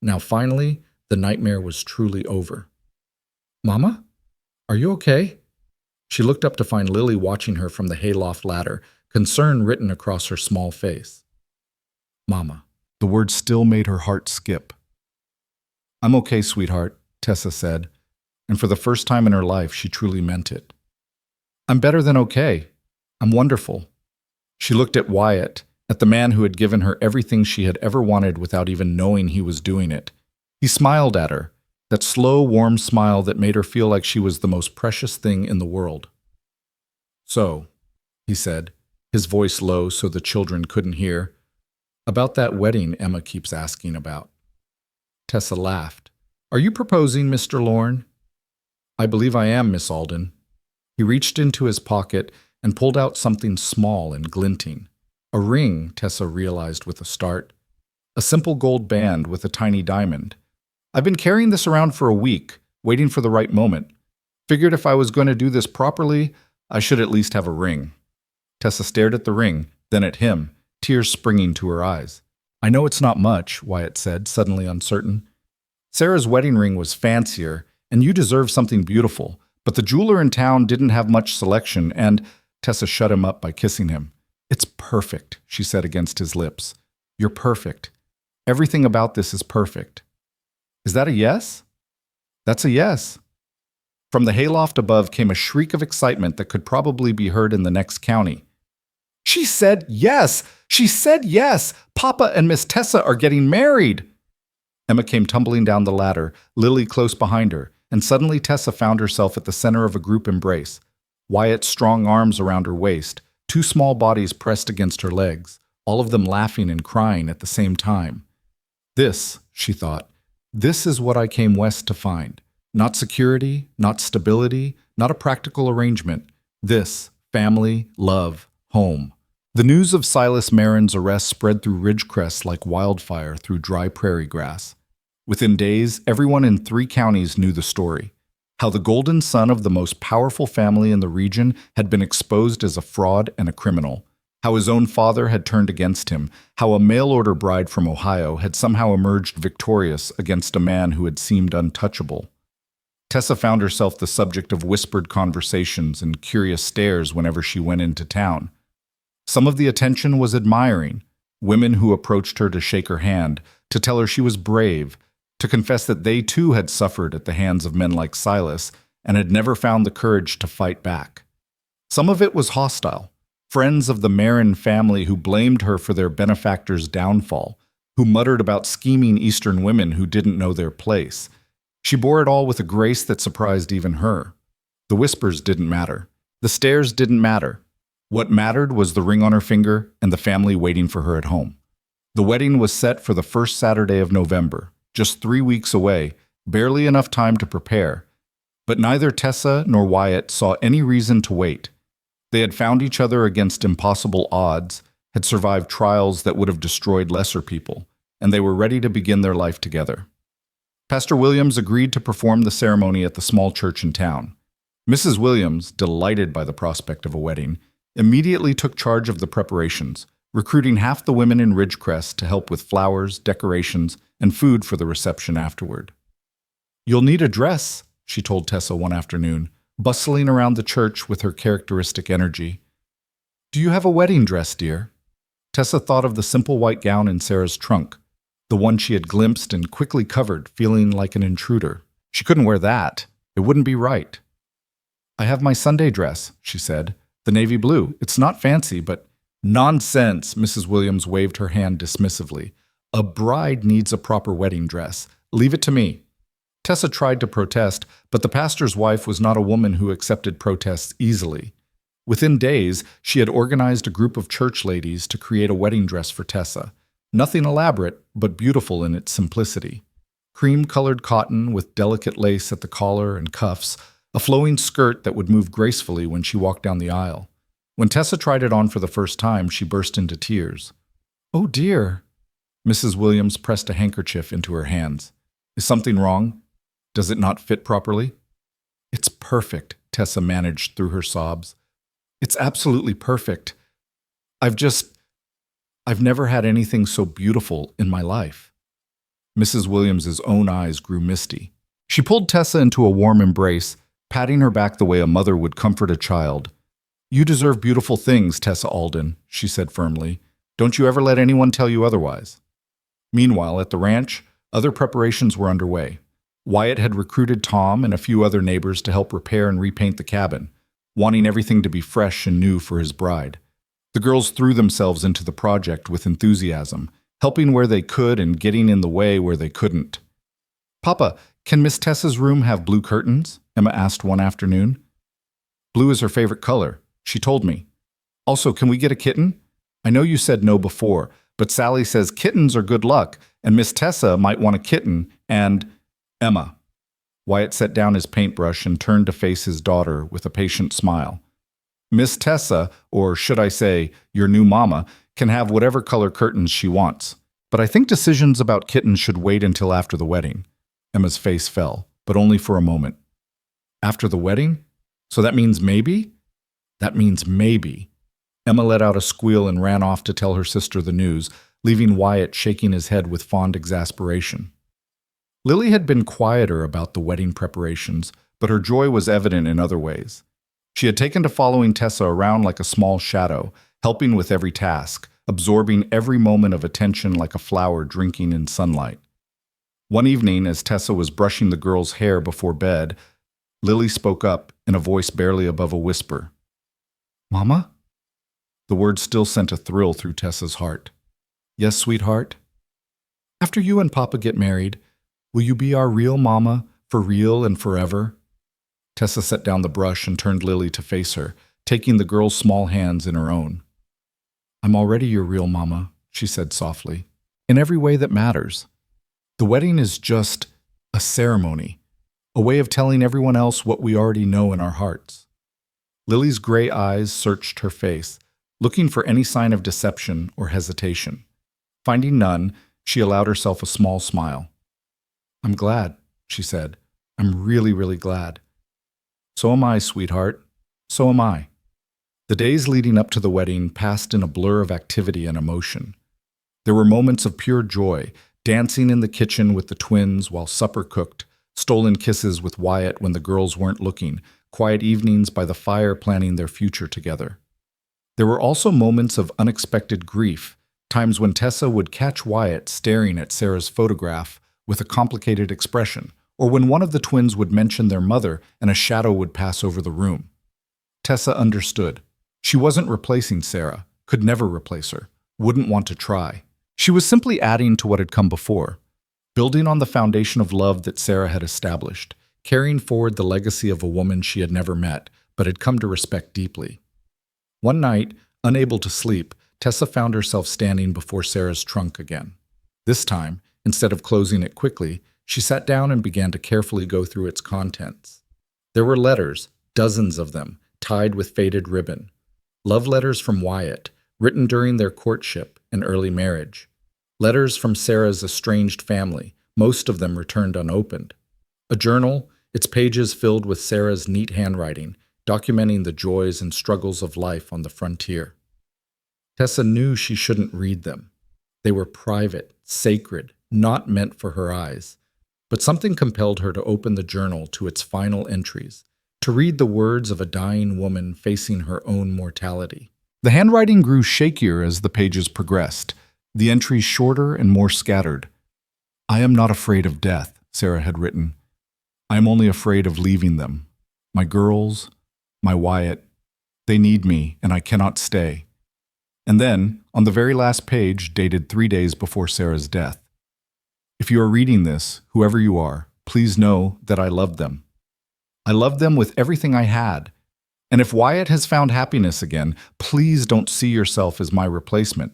Now finally, the nightmare was truly over. "Mama? Are you okay?" She looked up to find Lily watching her from the hayloft ladder, concern written across her small face. "Mama." The word still made her heart skip. "I'm okay, sweetheart," Tessa said, and for the first time in her life, she truly meant it. "I'm better than okay. I'm wonderful." She looked at Wyatt, at the man who had given her everything she had ever wanted without even knowing he was doing it. He smiled at her, that slow, warm smile that made her feel like she was the most precious thing in the world. "So," he said, his voice low so the children couldn't hear, "about that wedding Emma keeps asking about." Tessa laughed. "Are you proposing, Mr. Lorne?" "I believe I am, Miss Alden." He reached into his pocket and pulled out something small and glinting. A ring, Tessa realized with a start. A simple gold band with a tiny diamond. "I've been carrying this around for a week, waiting for the right moment. Figured if I was going to do this properly, I should at least have a ring." Tessa stared at the ring, then at him, tears springing to her eyes. "I know it's not much," Wyatt said, suddenly uncertain. "Sarah's wedding ring was fancier, and you deserve something beautiful, but the jeweler in town didn't have much selection, and—" Tessa shut him up by kissing him. "It's perfect," she said against his lips. "You're perfect. Everything about this is perfect." "Is that a yes?" "That's a yes." From the hayloft above came a shriek of excitement that could probably be heard in the next county. "She said yes! She said yes! Papa and Miss Tessa are getting married!" Emma came tumbling down the ladder, Lily close behind her, and suddenly Tessa found herself at the center of a group embrace. Wyatt's strong arms around her waist, two small bodies pressed against her legs, all of them laughing and crying at the same time. "This," she thought, "this is what I came west to find. Not security, not stability, not a practical arrangement. This, family, love, home." The news of Silas Marin's arrest spread through Ridgecrest like wildfire through dry prairie grass. Within days, everyone in 3 counties knew the story. How the golden son of the most powerful family in the region had been exposed as a fraud and a criminal. How his own father had turned against him. How a mail-order bride from Ohio had somehow emerged victorious against a man who had seemed untouchable. Tessa found herself the subject of whispered conversations and curious stares whenever she went into town. Some of the attention was admiring. Women who approached her to shake her hand, to tell her she was brave, to confess that they too had suffered at the hands of men like Silas and had never found the courage to fight back. Some of it was hostile. Friends of the Marin family who blamed her for their benefactor's downfall, who muttered about scheming Eastern women who didn't know their place. She bore it all with a grace that surprised even her. The whispers didn't matter. The stares didn't matter. What mattered was the ring on her finger and the family waiting for her at home. The wedding was set for the first Saturday of November, just 3 weeks away, barely enough time to prepare. But neither Tessa nor Wyatt saw any reason to wait. They had found each other against impossible odds, had survived trials that would have destroyed lesser people, and they were ready to begin their life together. Pastor Williams agreed to perform the ceremony at the small church in town. Mrs. Williams, delighted by the prospect of a wedding, immediately took charge of the preparations, recruiting half the women in Ridgecrest to help with flowers, decorations, and food for the reception afterward. "You'll need a dress," she told Tessa one afternoon, bustling around the church with her characteristic energy. "Do you have a wedding dress, dear?" Tessa thought of the simple white gown in Sarah's trunk, the one she had glimpsed and quickly covered, feeling like an intruder. She couldn't wear that. It wouldn't be right. "I have my Sunday dress," she said, "the navy blue. It's not fancy, but—" "Nonsense!" Mrs. Williams waved her hand dismissively. "A bride needs a proper wedding dress. Leave it to me." Tessa tried to protest, but the pastor's wife was not a woman who accepted protests easily. Within days, she had organized a group of church ladies to create a wedding dress for Tessa. Nothing elaborate, but beautiful in its simplicity. Cream-colored cotton with delicate lace at the collar and cuffs, a flowing skirt that would move gracefully when she walked down the aisle. When Tessa tried it on for the first time, she burst into tears. "Oh dear." Mrs. Williams pressed a handkerchief into her hands. "Is something wrong? Does it not fit properly?" "It's perfect," Tessa managed through her sobs. "It's absolutely perfect. I've just—" I've never had anything so beautiful in my life. Mrs. Williams's own eyes grew misty. She pulled Tessa into a warm embrace, patting her back the way a mother would comfort a child. You deserve beautiful things, Tessa Alden, she said firmly. Don't you ever let anyone tell you otherwise. Meanwhile, at the ranch, other preparations were underway. Wyatt had recruited Tom and a few other neighbors to help repair and repaint the cabin, wanting everything to be fresh and new for his bride. The girls threw themselves into the project with enthusiasm, helping where they could and getting in the way where they couldn't. Papa, can Miss Tessa's room have blue curtains? Emma asked one afternoon. Blue is her favorite color, she told me. Also, can we get a kitten? I know you said no before, but Sally says kittens are good luck, and Miss Tessa might want a kitten, and… Emma. Wyatt set down his paintbrush and turned to face his daughter with a patient smile. Miss Tessa, or should I say, your new mama, can have whatever color curtains she wants. But I think decisions about kittens should wait until after the wedding. Emma's face fell, but only for a moment. After the wedding? So that means maybe? That means maybe. Emma let out a squeal and ran off to tell her sister the news, leaving Wyatt shaking his head with fond exasperation. Lily had been quieter about the wedding preparations, but her joy was evident in other ways. She had taken to following Tessa around like a small shadow, helping with every task, absorbing every moment of attention like a flower drinking in sunlight. One evening, as Tessa was brushing the girl's hair before bed, Lily spoke up in a voice barely above a whisper. Mama? The word still sent a thrill through Tessa's heart. Yes, sweetheart? After you and Papa get married, will you be our real mama, for real and forever? Tessa set down the brush and turned Lily to face her, taking the girl's small hands in her own. I'm already your real mama, she said softly, in every way that matters. The wedding is just a ceremony, a way of telling everyone else what we already know in our hearts. Lily's gray eyes searched her face, looking for any sign of deception or hesitation. Finding none, she allowed herself a small smile. I'm glad, she said. I'm really, really glad. So am I, sweetheart. So am I. The days leading up to the wedding passed in a blur of activity and emotion. There were moments of pure joy, dancing in the kitchen with the twins while supper cooked, stolen kisses with Wyatt when the girls weren't looking, quiet evenings by the fire planning their future together. There were also moments of unexpected grief, times when Tessa would catch Wyatt staring at Sarah's photograph with a complicated expression, or when one of the twins would mention their mother and a shadow would pass over the room. Tessa understood. She wasn't replacing Sarah, could never replace her, wouldn't want to try. She was simply adding to what had come before, building on the foundation of love that Sarah had established, carrying forward the legacy of a woman she had never met, but had come to respect deeply. One night, unable to sleep, Tessa found herself standing before Sarah's trunk again. This time, instead of closing it quickly, she sat down and began to carefully go through its contents. There were letters, dozens of them, tied with faded ribbon. Love letters from Wyatt, written during their courtship and early marriage. Letters from Sarah's estranged family, most of them returned unopened. A journal, its pages filled with Sarah's neat handwriting, documenting the joys and struggles of life on the frontier. Tessa knew she shouldn't read them. They were private, sacred, not meant for her eyes. But something compelled her to open the journal to its final entries, to read the words of a dying woman facing her own mortality. The handwriting grew shakier as the pages progressed, the entries shorter and more scattered. I am not afraid of death, Sarah had written. I am only afraid of leaving them. My girls, my Wyatt, they need me and I cannot stay. And then, on the very last page, dated 3 days before Sarah's death, if you are reading this, whoever you are, please know that I love them. I loved them with everything I had. And if Wyatt has found happiness again, please don't see yourself as my replacement.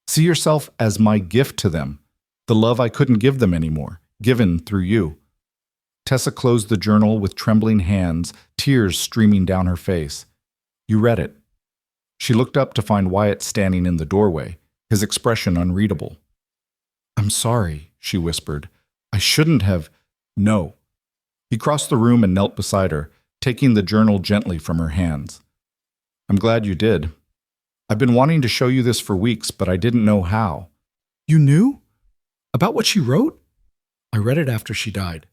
See yourself as my gift to them, the love I couldn't give them anymore, given through you. Tessa closed the journal with trembling hands, tears streaming down her face. You read it. She looked up to find Wyatt standing in the doorway, his expression unreadable. I'm sorry, she whispered. I shouldn't have… No. He crossed the room and knelt beside her, taking the journal gently from her hands. I'm glad you did. I've been wanting to show you this for weeks, but I didn't know how. You knew? About what she wrote? I read it after she died.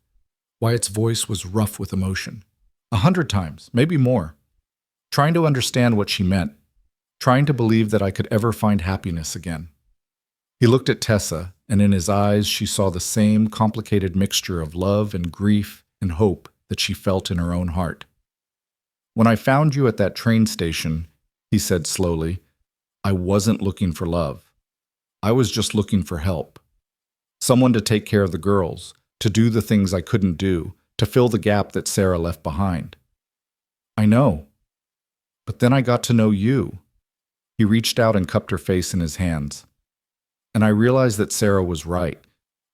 Wyatt's voice was rough with emotion. 100 times, maybe more. Trying to understand what she meant. Trying to believe that I could ever find happiness again. He looked at Tessa, and in his eyes she saw the same complicated mixture of love and grief and hope that she felt in her own heart. When I found you at that train station, he said slowly, I wasn't looking for love. I was just looking for help. Someone to take care of the girls, to do the things I couldn't do, to fill the gap that Sarah left behind. I know. But then I got to know you. He reached out and cupped her face in his hands. And I realized that Sarah was right.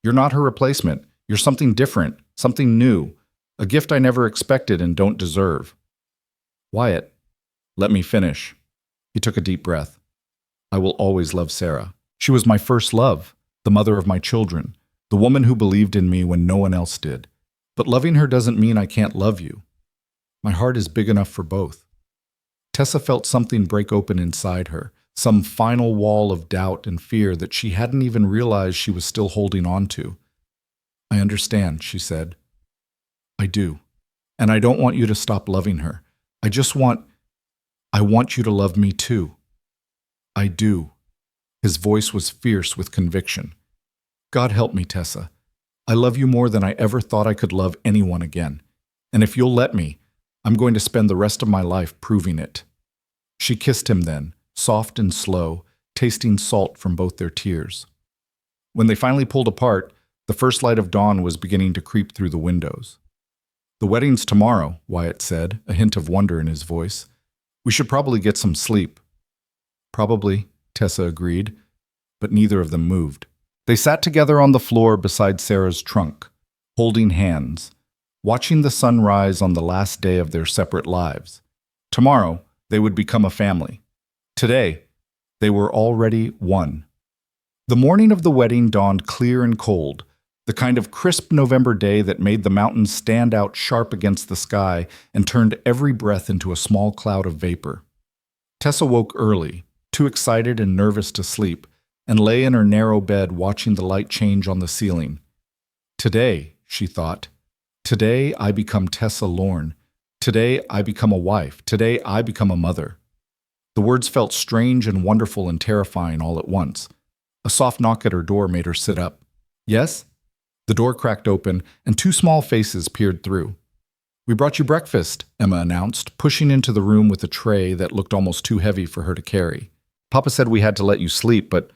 You're not her replacement. You're something different, something new, a gift I never expected and don't deserve. Wyatt, let me finish. He took a deep breath. I will always love Sarah. She was my first love, the mother of my children, the woman who believed in me when no one else did. But loving her doesn't mean I can't love you. My heart is big enough for both. Tessa felt something break open inside her, some final wall of doubt and fear that she hadn't even realized she was still holding on to. I understand, she said. I do. And I don't want you to stop loving her. I want you to love me too. I do. His voice was fierce with conviction. God help me, Tessa. I love you more than I ever thought I could love anyone again. And if you'll let me, I'm going to spend the rest of my life proving it. She kissed him then, soft and slow, tasting salt from both their tears. When they finally pulled apart, the first light of dawn was beginning to creep through the windows. The wedding's tomorrow, Wyatt said, a hint of wonder in his voice. We should probably get some sleep. Probably, Tessa agreed, but neither of them moved. They sat together on the floor beside Sarah's trunk, holding hands, watching the sun rise on the last day of their separate lives. Tomorrow, they would become a family. Today, they were already one. The morning of the wedding dawned clear and cold, the kind of crisp November day that made the mountains stand out sharp against the sky and turned every breath into a small cloud of vapor. Tessa woke early, too excited and nervous to sleep, and lay in her narrow bed watching the light change on the ceiling. Today, she thought, today I become Tessa Lorne. Today I become a wife. Today I become a mother. The words felt strange and wonderful and terrifying all at once. A soft knock at her door made her sit up. Yes? The door cracked open, and two small faces peered through. We brought you breakfast, Emma announced, pushing into the room with a tray that looked almost too heavy for her to carry. Papa said we had to let you sleep, but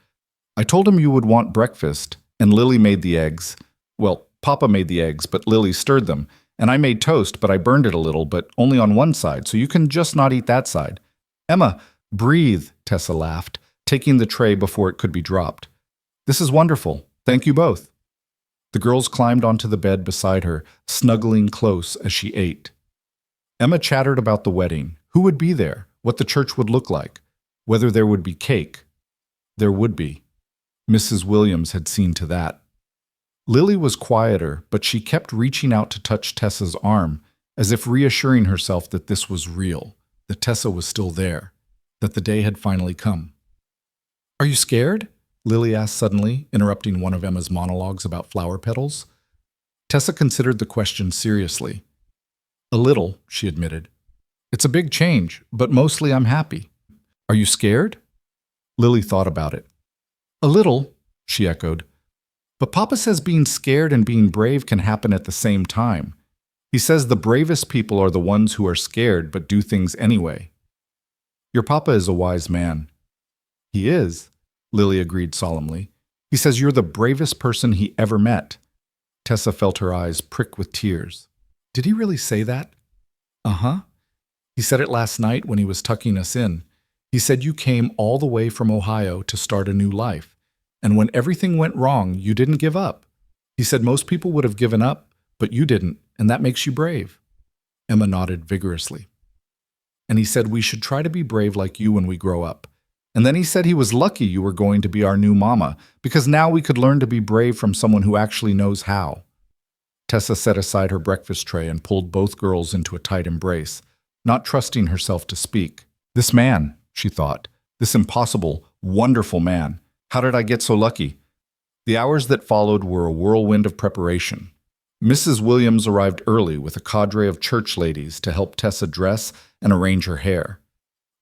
I told him you would want breakfast, and Lily made the eggs. Well, Papa made the eggs, but Lily stirred them, and I made toast, but I burned it a little, but only on one side, so you can just not eat that side. Emma, breathe, Tessa laughed, taking the tray before it could be dropped. This is wonderful. Thank you both. The girls climbed onto the bed beside her, snuggling close as she ate. Emma chattered about the wedding, who would be there, what the church would look like, whether there would be cake. There would be. Mrs. Williams had seen to that. Lily was quieter, but she kept reaching out to touch Tessa's arm, as if reassuring herself that this was real, that Tessa was still there, that the day had finally come. Are you scared? Lily asked suddenly, interrupting one of Emma's monologues about flower petals. Tessa considered the question seriously. A little, she admitted. It's a big change, but mostly I'm happy. Are you scared? Lily thought about it. A little, she echoed. But Papa says being scared and being brave can happen at the same time. He says the bravest people are the ones who are scared but do things anyway. Your Papa is a wise man. He is, Lily agreed solemnly. He says you're the bravest person he ever met. Tessa felt her eyes prick with tears. Did he really say that? Uh-huh. He said it last night when he was tucking us in. He said you came all the way from Ohio to start a new life. And when everything went wrong, you didn't give up. He said most people would have given up, but you didn't, and that makes you brave. Emma nodded vigorously. And he said we should try to be brave like you when we grow up. And then he said he was lucky you were going to be our new mama, because now we could learn to be brave from someone who actually knows how. Tessa set aside her breakfast tray and pulled both girls into a tight embrace, not trusting herself to speak. This man, she thought, This impossible, wonderful man. How did I get so lucky? The hours that followed were a whirlwind of preparation. Mrs. Williams arrived early with a cadre of church ladies to help Tessa dress and arrange her hair.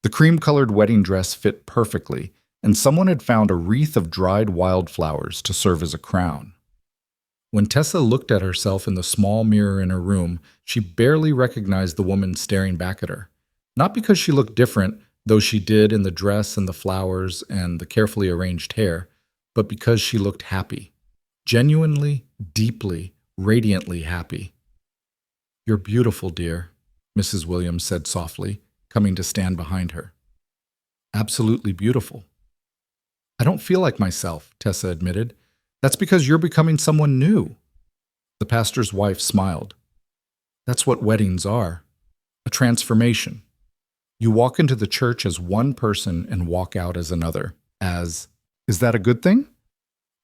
The cream-colored wedding dress fit perfectly, and someone had found a wreath of dried wildflowers to serve as a crown. When Tessa looked at herself in the small mirror in her room, she barely recognized the woman staring back at her. Not because she looked different, though she did in the dress and the flowers and the carefully arranged hair, but because she looked happy. Genuinely, deeply, radiantly happy. "You're beautiful, dear," Mrs. Williams said softly, coming to stand behind her. "Absolutely beautiful." "I don't feel like myself," Tessa admitted. "That's because you're becoming someone new." The pastor's wife smiled. "That's what weddings are. A transformation. You walk into the church as one person and walk out as another. Is that a good thing?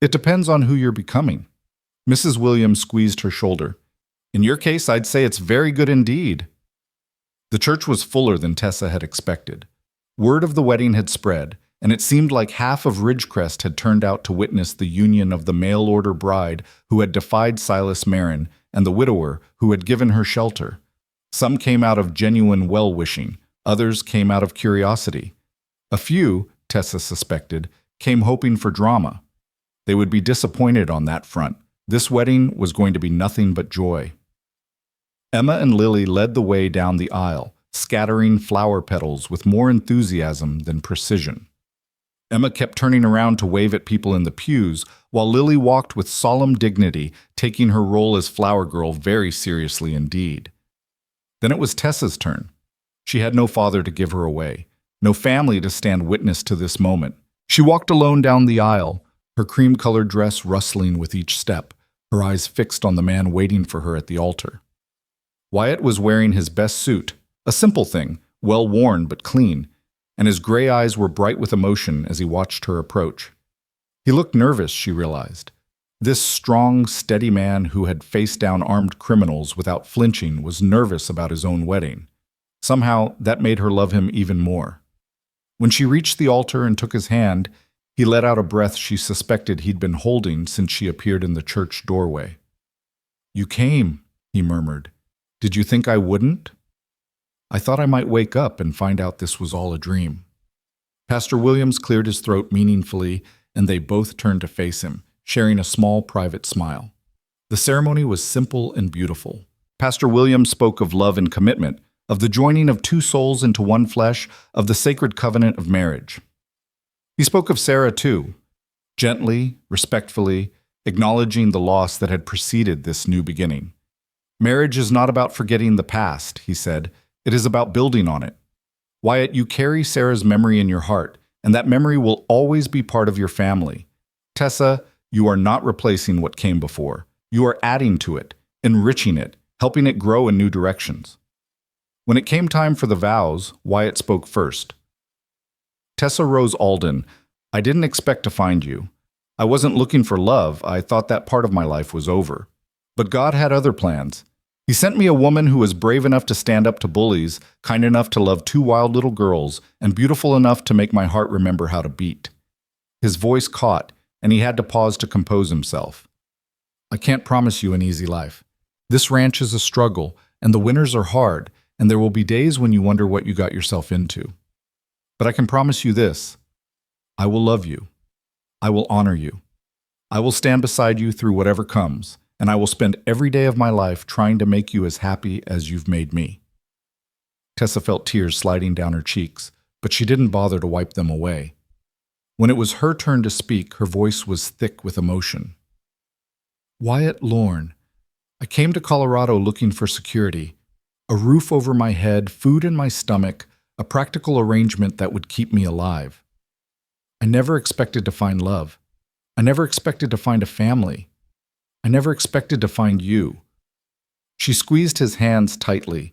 It depends on who you're becoming." Mrs. Williams squeezed her shoulder. "In your case, I'd say it's very good indeed." The church was fuller than Tessa had expected. Word of the wedding had spread, and it seemed like half of Ridgecrest had turned out to witness the union of the mail-order bride who had defied Silas Marin and the widower who had given her shelter. Some came out of genuine well-wishing, others came out of curiosity. A few, Tessa suspected, came hoping for drama. They would be disappointed on that front. This wedding was going to be nothing but joy. Emma and Lily led the way down the aisle, scattering flower petals with more enthusiasm than precision. Emma kept turning around to wave at people in the pews, while Lily walked with solemn dignity, taking her role as flower girl very seriously indeed. Then it was Tessa's turn. She had no father to give her away, no family to stand witness to this moment. She walked alone down the aisle, her cream-colored dress rustling with each step, her eyes fixed on the man waiting for her at the altar. Wyatt was wearing his best suit, a simple thing, well worn but clean, and his gray eyes were bright with emotion as he watched her approach. He looked nervous, she realized. This strong, steady man who had faced down armed criminals without flinching was nervous about his own wedding. Somehow, that made her love him even more. When she reached the altar and took his hand, he let out a breath she suspected he'd been holding since she appeared in the church doorway. "You came," he murmured. "Did you think I wouldn't?" "I thought I might wake up and find out this was all a dream." Pastor Williams cleared his throat meaningfully, and they both turned to face him, sharing a small private smile. The ceremony was simple and beautiful. Pastor Williams spoke of love and commitment, of the joining of two souls into one flesh, of the sacred covenant of marriage. He spoke of Sarah too, gently, respectfully, acknowledging the loss that had preceded this new beginning. "Marriage is not about forgetting the past," he said. "It is about building on it. Wyatt, you carry Sarah's memory in your heart, and that memory will always be part of your family. Tessa, you are not replacing what came before. You are adding to it, enriching it, helping it grow in new directions." When it came time for the vows, Wyatt spoke first. "Tessa Rose Alden, I didn't expect to find you. I wasn't looking for love. I thought that part of my life was over. But God had other plans. He sent me a woman who was brave enough to stand up to bullies, kind enough to love two wild little girls, and beautiful enough to make my heart remember how to beat." His voice caught, and he had to pause to compose himself. "I can't promise you an easy life. This ranch is a struggle, and the winters are hard, and there will be days when you wonder what you got yourself into. But I can promise you this: I will love you. I will honor you. I will stand beside you through whatever comes, and I will spend every day of my life trying to make you as happy as you've made me." Tessa felt tears sliding down her cheeks, but she didn't bother to wipe them away. When it was her turn to speak, her voice was thick with emotion. "Wyatt Lorne, I came to Colorado looking for security, a roof over my head, food in my stomach, a practical arrangement that would keep me alive. I never expected to find love. I never expected to find a family. I never expected to find you." She squeezed his hands tightly.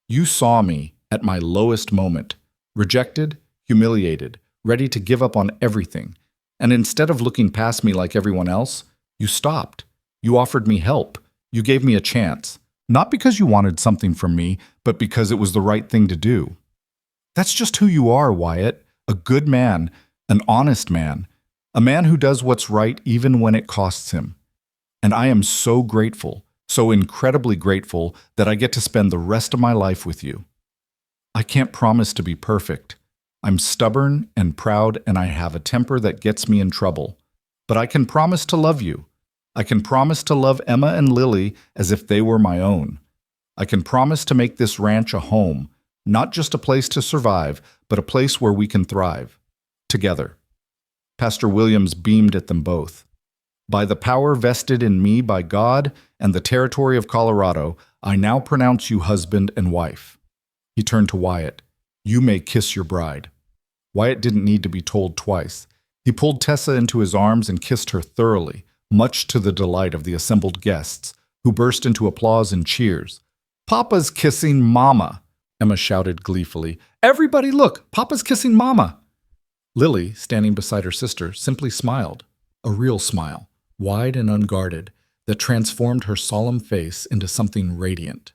"You saw me at my lowest moment, rejected, humiliated, ready to give up on everything. And instead of looking past me like everyone else, you stopped. You offered me help. You gave me a chance. Not because you wanted something from me, but because it was the right thing to do. That's just who you are, Wyatt. A good man, an honest man, a man who does what's right even when it costs him. And I am so grateful, so incredibly grateful that I get to spend the rest of my life with you. I can't promise to be perfect. I'm stubborn and proud, and I have a temper that gets me in trouble. But I can promise to love you. I can promise to love Emma and Lily as if they were my own. I can promise to make this ranch a home, not just a place to survive, but a place where we can thrive. Together. Pastor Williams beamed at them both. By the power vested in me by God and the territory of Colorado, I now pronounce you husband and wife. He turned to Wyatt. You may kiss your bride. Wyatt didn't need to be told twice. He pulled Tessa into his arms and kissed her thoroughly, much to the delight of the assembled guests, who burst into applause and cheers. Papa's kissing Mama, Emma shouted gleefully. Everybody look, Papa's kissing Mama. Lily, standing beside her sister, simply smiled. A real smile, wide and unguarded, that transformed her solemn face into something radiant.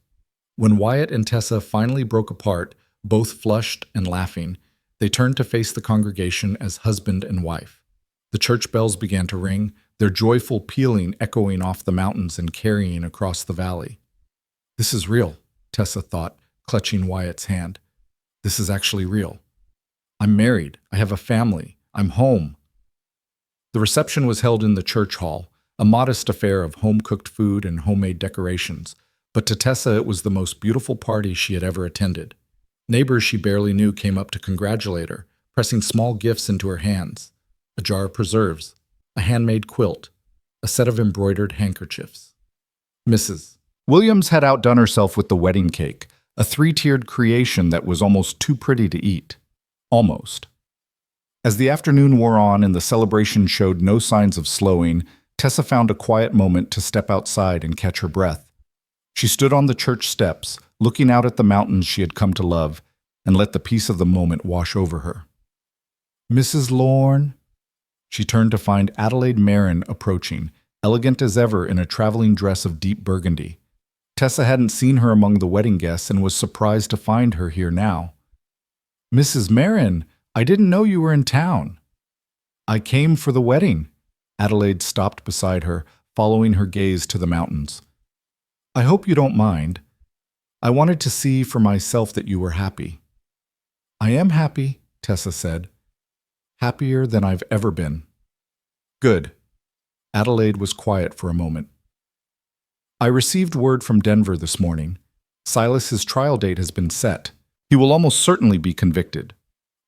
When Wyatt and Tessa finally broke apart, both flushed and laughing, they turned to face the congregation as husband and wife. The church bells began to ring, their joyful pealing echoing off the mountains and carrying across the valley. This is real, Tessa thought, clutching Wyatt's hand. This is actually real. I'm married. I have a family. I'm home. The reception was held in the church hall, a modest affair of home-cooked food and homemade decorations, but to Tessa it was the most beautiful party she had ever attended. Neighbors she barely knew came up to congratulate her, pressing small gifts into her hands. A jar of preserves, a handmade quilt, a set of embroidered handkerchiefs. Mrs. Williams had outdone herself with the wedding cake, a three-tiered creation that was almost too pretty to eat. Almost. As the afternoon wore on and the celebration showed no signs of slowing, Tessa found a quiet moment to step outside and catch her breath. She stood on the church steps, looking out at the mountains she had come to love, and let the peace of the moment wash over her. Mrs. Lorne? She turned to find Adelaide Marin approaching, elegant as ever in a traveling dress of deep burgundy. Tessa hadn't seen her among the wedding guests and was surprised to find her here now. Mrs. Marin, I didn't know you were in town. I came for the wedding. Adelaide stopped beside her, following her gaze to the mountains. I hope you don't mind. I wanted to see for myself that you were happy. I am happy, Tessa said. Happier than I've ever been. Good. Adelaide was quiet for a moment. I received word from Denver this morning. Silas's trial date has been set. He will almost certainly be convicted.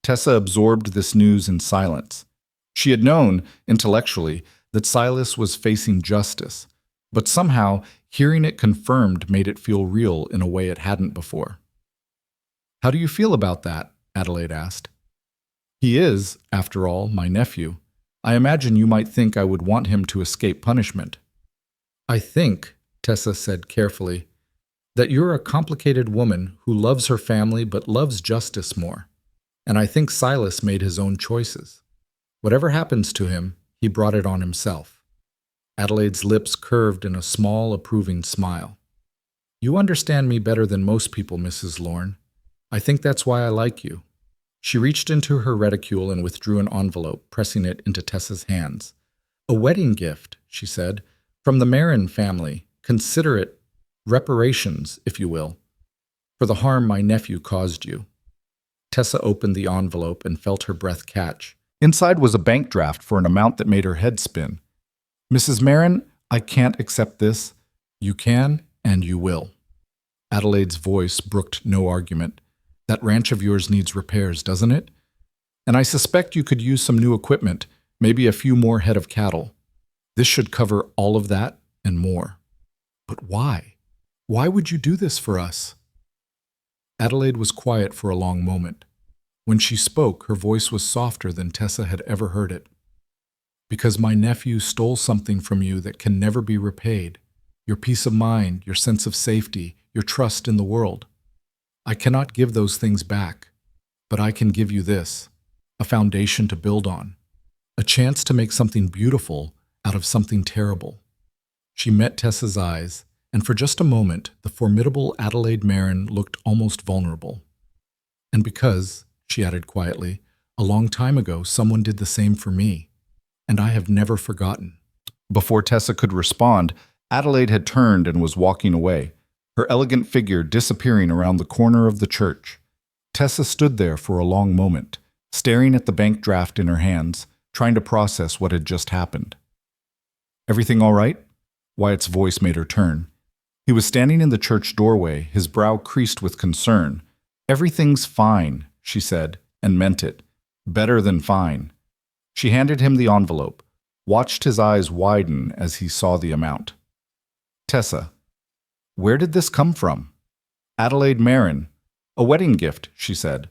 Tessa absorbed this news in silence. She had known, intellectually, that Silas was facing justice, but somehow hearing it confirmed made it feel real in a way it hadn't before. How do you feel about that? Adelaide asked. He is, after all, my nephew. I imagine you might think I would want him to escape punishment. I think, Tessa said carefully, that you're a complicated woman who loves her family but loves justice more. And I think Silas made his own choices. Whatever happens to him, he brought it on himself. Adelaide's lips curved in a small, approving smile. You understand me better than most people, Mrs. Lorne. I think that's why I like you. She reached into her reticule and withdrew an envelope, pressing it into Tessa's hands. A wedding gift, she said, from the Marin family. Consider it reparations, if you will, for the harm my nephew caused you. Tessa opened the envelope and felt her breath catch. Inside was a bank draft for an amount that made her head spin. Mrs. Marin, I can't accept this. You can, and you will. Adelaide's voice brooked no argument. That ranch of yours needs repairs, doesn't it? And I suspect you could use some new equipment, maybe a few more head of cattle. This should cover all of that and more. But why? Why would you do this for us? Adelaide was quiet for a long moment. When she spoke, her voice was softer than Tessa had ever heard it. Because my nephew stole something from you that can never be repaid. Your peace of mind, your sense of safety, your trust in the world. I cannot give those things back, but I can give you this, a foundation to build on, a chance to make something beautiful out of something terrible. She met Tessa's eyes, and for just a moment, the formidable Adelaide Marin looked almost vulnerable. And because, she added quietly, A long time ago, someone did the same for me, and I have never forgotten." Before Tessa could respond, Adelaide had turned and was walking away, her elegant figure disappearing around the corner of the church. Tessa stood there for a long moment, staring at the bank draft in her hands, trying to process what had just happened. "Everything all right?" Wyatt's voice made her turn. He was standing in the church doorway, his brow creased with concern. "Everything's fine," she said, and meant it. Better than fine. She handed him the envelope, watched his eyes widen as he saw the amount. "Tessa, where did this come from?" "Adelaide Marin. A wedding gift," she said.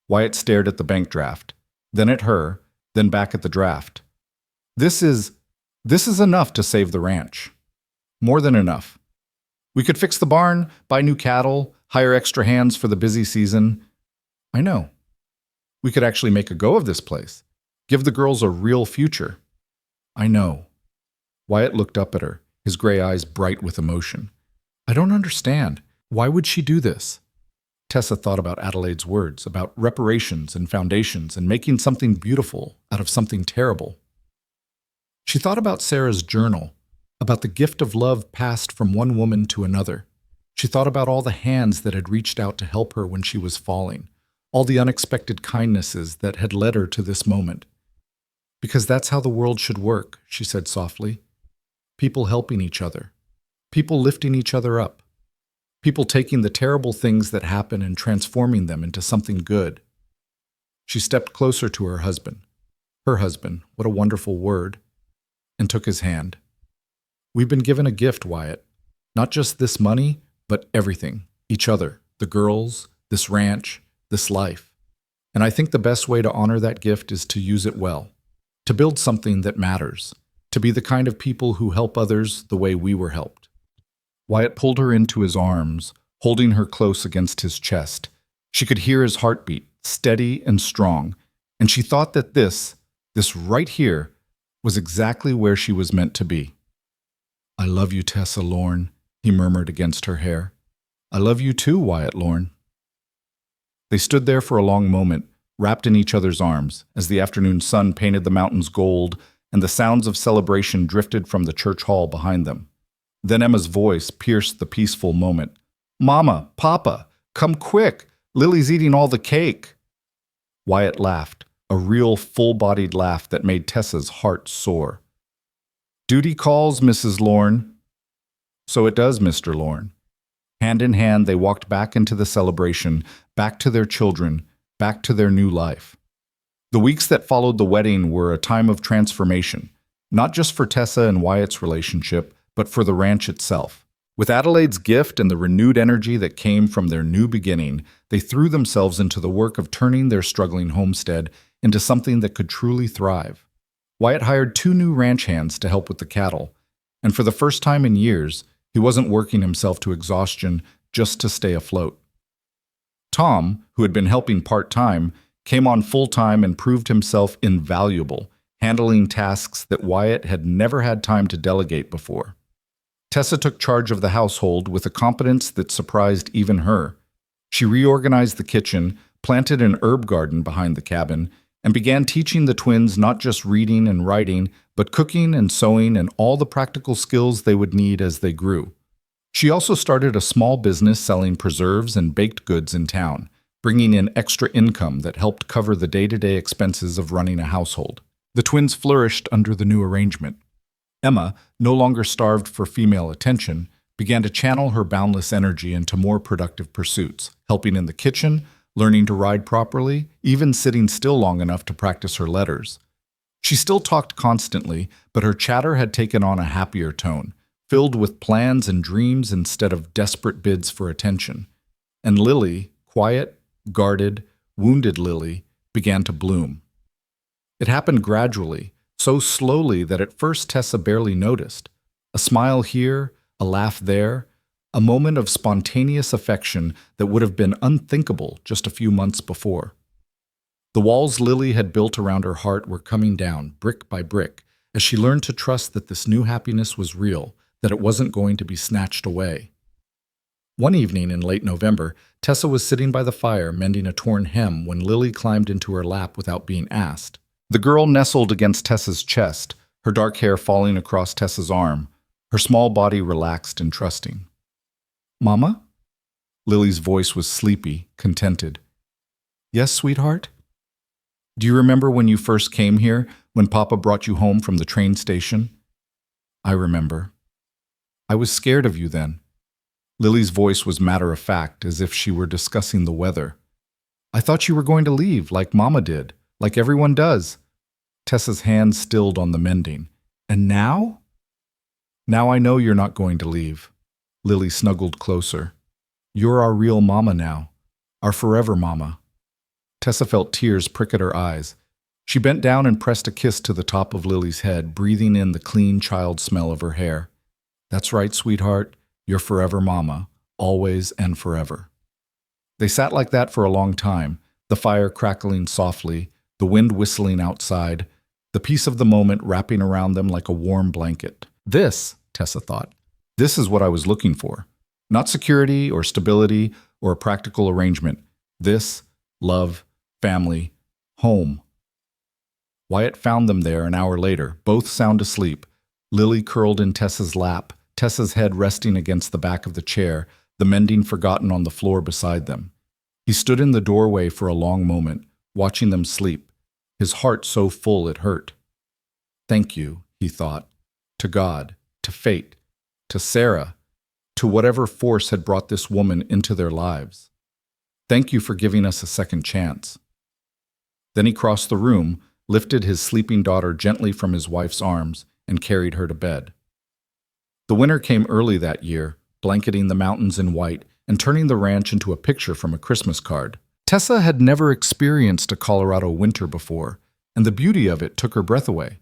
Wyatt stared at the bank draft, then at her, then back at the draft. This is enough to save the ranch. More than enough. We could fix the barn, buy new cattle, hire extra hands for the busy season." "I know. We could actually make a go of this place. Give the girls a real future." "I know." Wyatt looked up at her, his gray eyes bright with emotion. "I don't understand. Why would she do this?" Tessa thought about Adelaide's words, about reparations and foundations and making something beautiful out of something terrible. She thought about Sarah's journal, about the gift of love passed from one woman to another. She thought about all the hands that had reached out to help her when she was falling, all the unexpected kindnesses that had led her to this moment. "Because that's how the world should work," she said softly. "People helping each other. People lifting each other up. People taking the terrible things that happen and transforming them into something good." She stepped closer to her husband, what a wonderful word, and took his hand. "We've been given a gift, Wyatt. Not just this money, but everything. Each other, the girls, this ranch, this life. And I think the best way to honor that gift is to use it well, to build something that matters, to be the kind of people who help others the way we were helped." Wyatt pulled her into his arms, holding her close against his chest. She could hear his heartbeat, steady and strong, and she thought that this right here, was exactly where she was meant to be. "I love you, Tessa Lorne," he murmured against her hair. "I love you too, Wyatt Lorne." They stood there for a long moment, wrapped in each other's arms, as the afternoon sun painted the mountains gold and the sounds of celebration drifted from the church hall behind them. Then Emma's voice pierced the peaceful moment. "Mama, Papa, come quick! Lily's eating all the cake!" Wyatt laughed, a real full-bodied laugh that made Tessa's heart soar. "Duty calls, Mrs. Lorne." "So it does, Mr. Lorne." Hand in hand, they walked back into the celebration, back to their children, back to their new life. The weeks that followed the wedding were a time of transformation, not just for Tessa and Wyatt's relationship, but for the ranch itself. With Adelaide's gift and the renewed energy that came from their new beginning, they threw themselves into the work of turning their struggling homestead into something that could truly thrive. Wyatt hired 2 new ranch hands to help with the cattle, and for the first time in years, he wasn't working himself to exhaustion just to stay afloat. Tom, who had been helping part-time, came on full-time and proved himself invaluable, handling tasks that Wyatt had never had time to delegate before. Tessa took charge of the household with a competence that surprised even her. She reorganized the kitchen, planted an herb garden behind the cabin, and began teaching the twins not just reading and writing, but cooking and sewing and all the practical skills they would need as they grew. She also started a small business selling preserves and baked goods in town, bringing in extra income that helped cover the day-to-day expenses of running a household. The twins flourished under the new arrangement. Emma, no longer starved for female attention, began to channel her boundless energy into more productive pursuits, helping in the kitchen, learning to ride properly, even sitting still long enough to practice her letters. She still talked constantly, but her chatter had taken on a happier tone, filled with plans and dreams instead of desperate bids for attention. And Lily, quiet, guarded, wounded Lily, began to bloom. It happened gradually, so slowly that at first Tessa barely noticed. A smile here, a laugh there, a moment of spontaneous affection that would have been unthinkable just a few months before. The walls Lily had built around her heart were coming down, brick by brick, as she learned to trust that this new happiness was real, that it wasn't going to be snatched away. One evening in late November, Tessa was sitting by the fire mending a torn hem when Lily climbed into her lap without being asked. The girl nestled against Tessa's chest, her dark hair falling across Tessa's arm, her small body relaxed and trusting. "Mama?" Lily's voice was sleepy, contented. "Yes, sweetheart?" "Do you remember when you first came here, when Papa brought you home from the train station?" "I remember." "I was scared of you then." Lily's voice was matter-of-fact, as if she were discussing the weather. "I thought you were going to leave, like Mama did, like everyone does." Tessa's hand stilled on the mending. "And now?" "Now I know you're not going to leave." Lily snuggled closer. "You're our real Mama now, our forever Mama." Tessa felt tears prick at her eyes. She bent down and pressed a kiss to the top of Lily's head, breathing in the clean child smell of her hair. "That's right, sweetheart. Your forever Mama, always and forever." They sat like that for a long time, the fire crackling softly, the wind whistling outside, the peace of the moment wrapping around them like a warm blanket. This, Tessa thought, this is what I was looking for. Not security or stability or a practical arrangement. This, love, family, home. Wyatt found them there an hour later, both sound asleep, Lily curled in Tessa's lap, Tessa's head resting against the back of the chair, the mending forgotten on the floor beside them. He stood in the doorway for a long moment, watching them sleep, his heart so full it hurt. Thank you, he thought, to God, to fate, to Sarah, to whatever force had brought this woman into their lives. Thank you for giving us a second chance. Then he crossed the room, lifted his sleeping daughter gently from his wife's arms, and carried her to bed. The winter came early that year, blanketing the mountains in white and turning the ranch into a picture from a Christmas card. Tessa had never experienced a Colorado winter before, and the beauty of it took her breath away.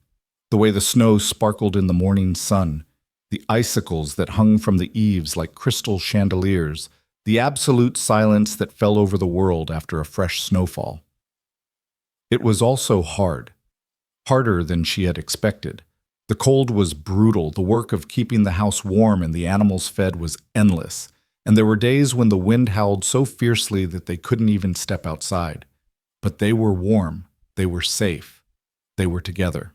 The way the snow sparkled in the morning sun, the icicles that hung from the eaves like crystal chandeliers, the absolute silence that fell over the world after a fresh snowfall. It was also hard, harder than she had expected. The cold was brutal, the work of keeping the house warm and the animals fed was endless, and there were days when the wind howled so fiercely that they couldn't even step outside. But they were warm, they were safe, they were together.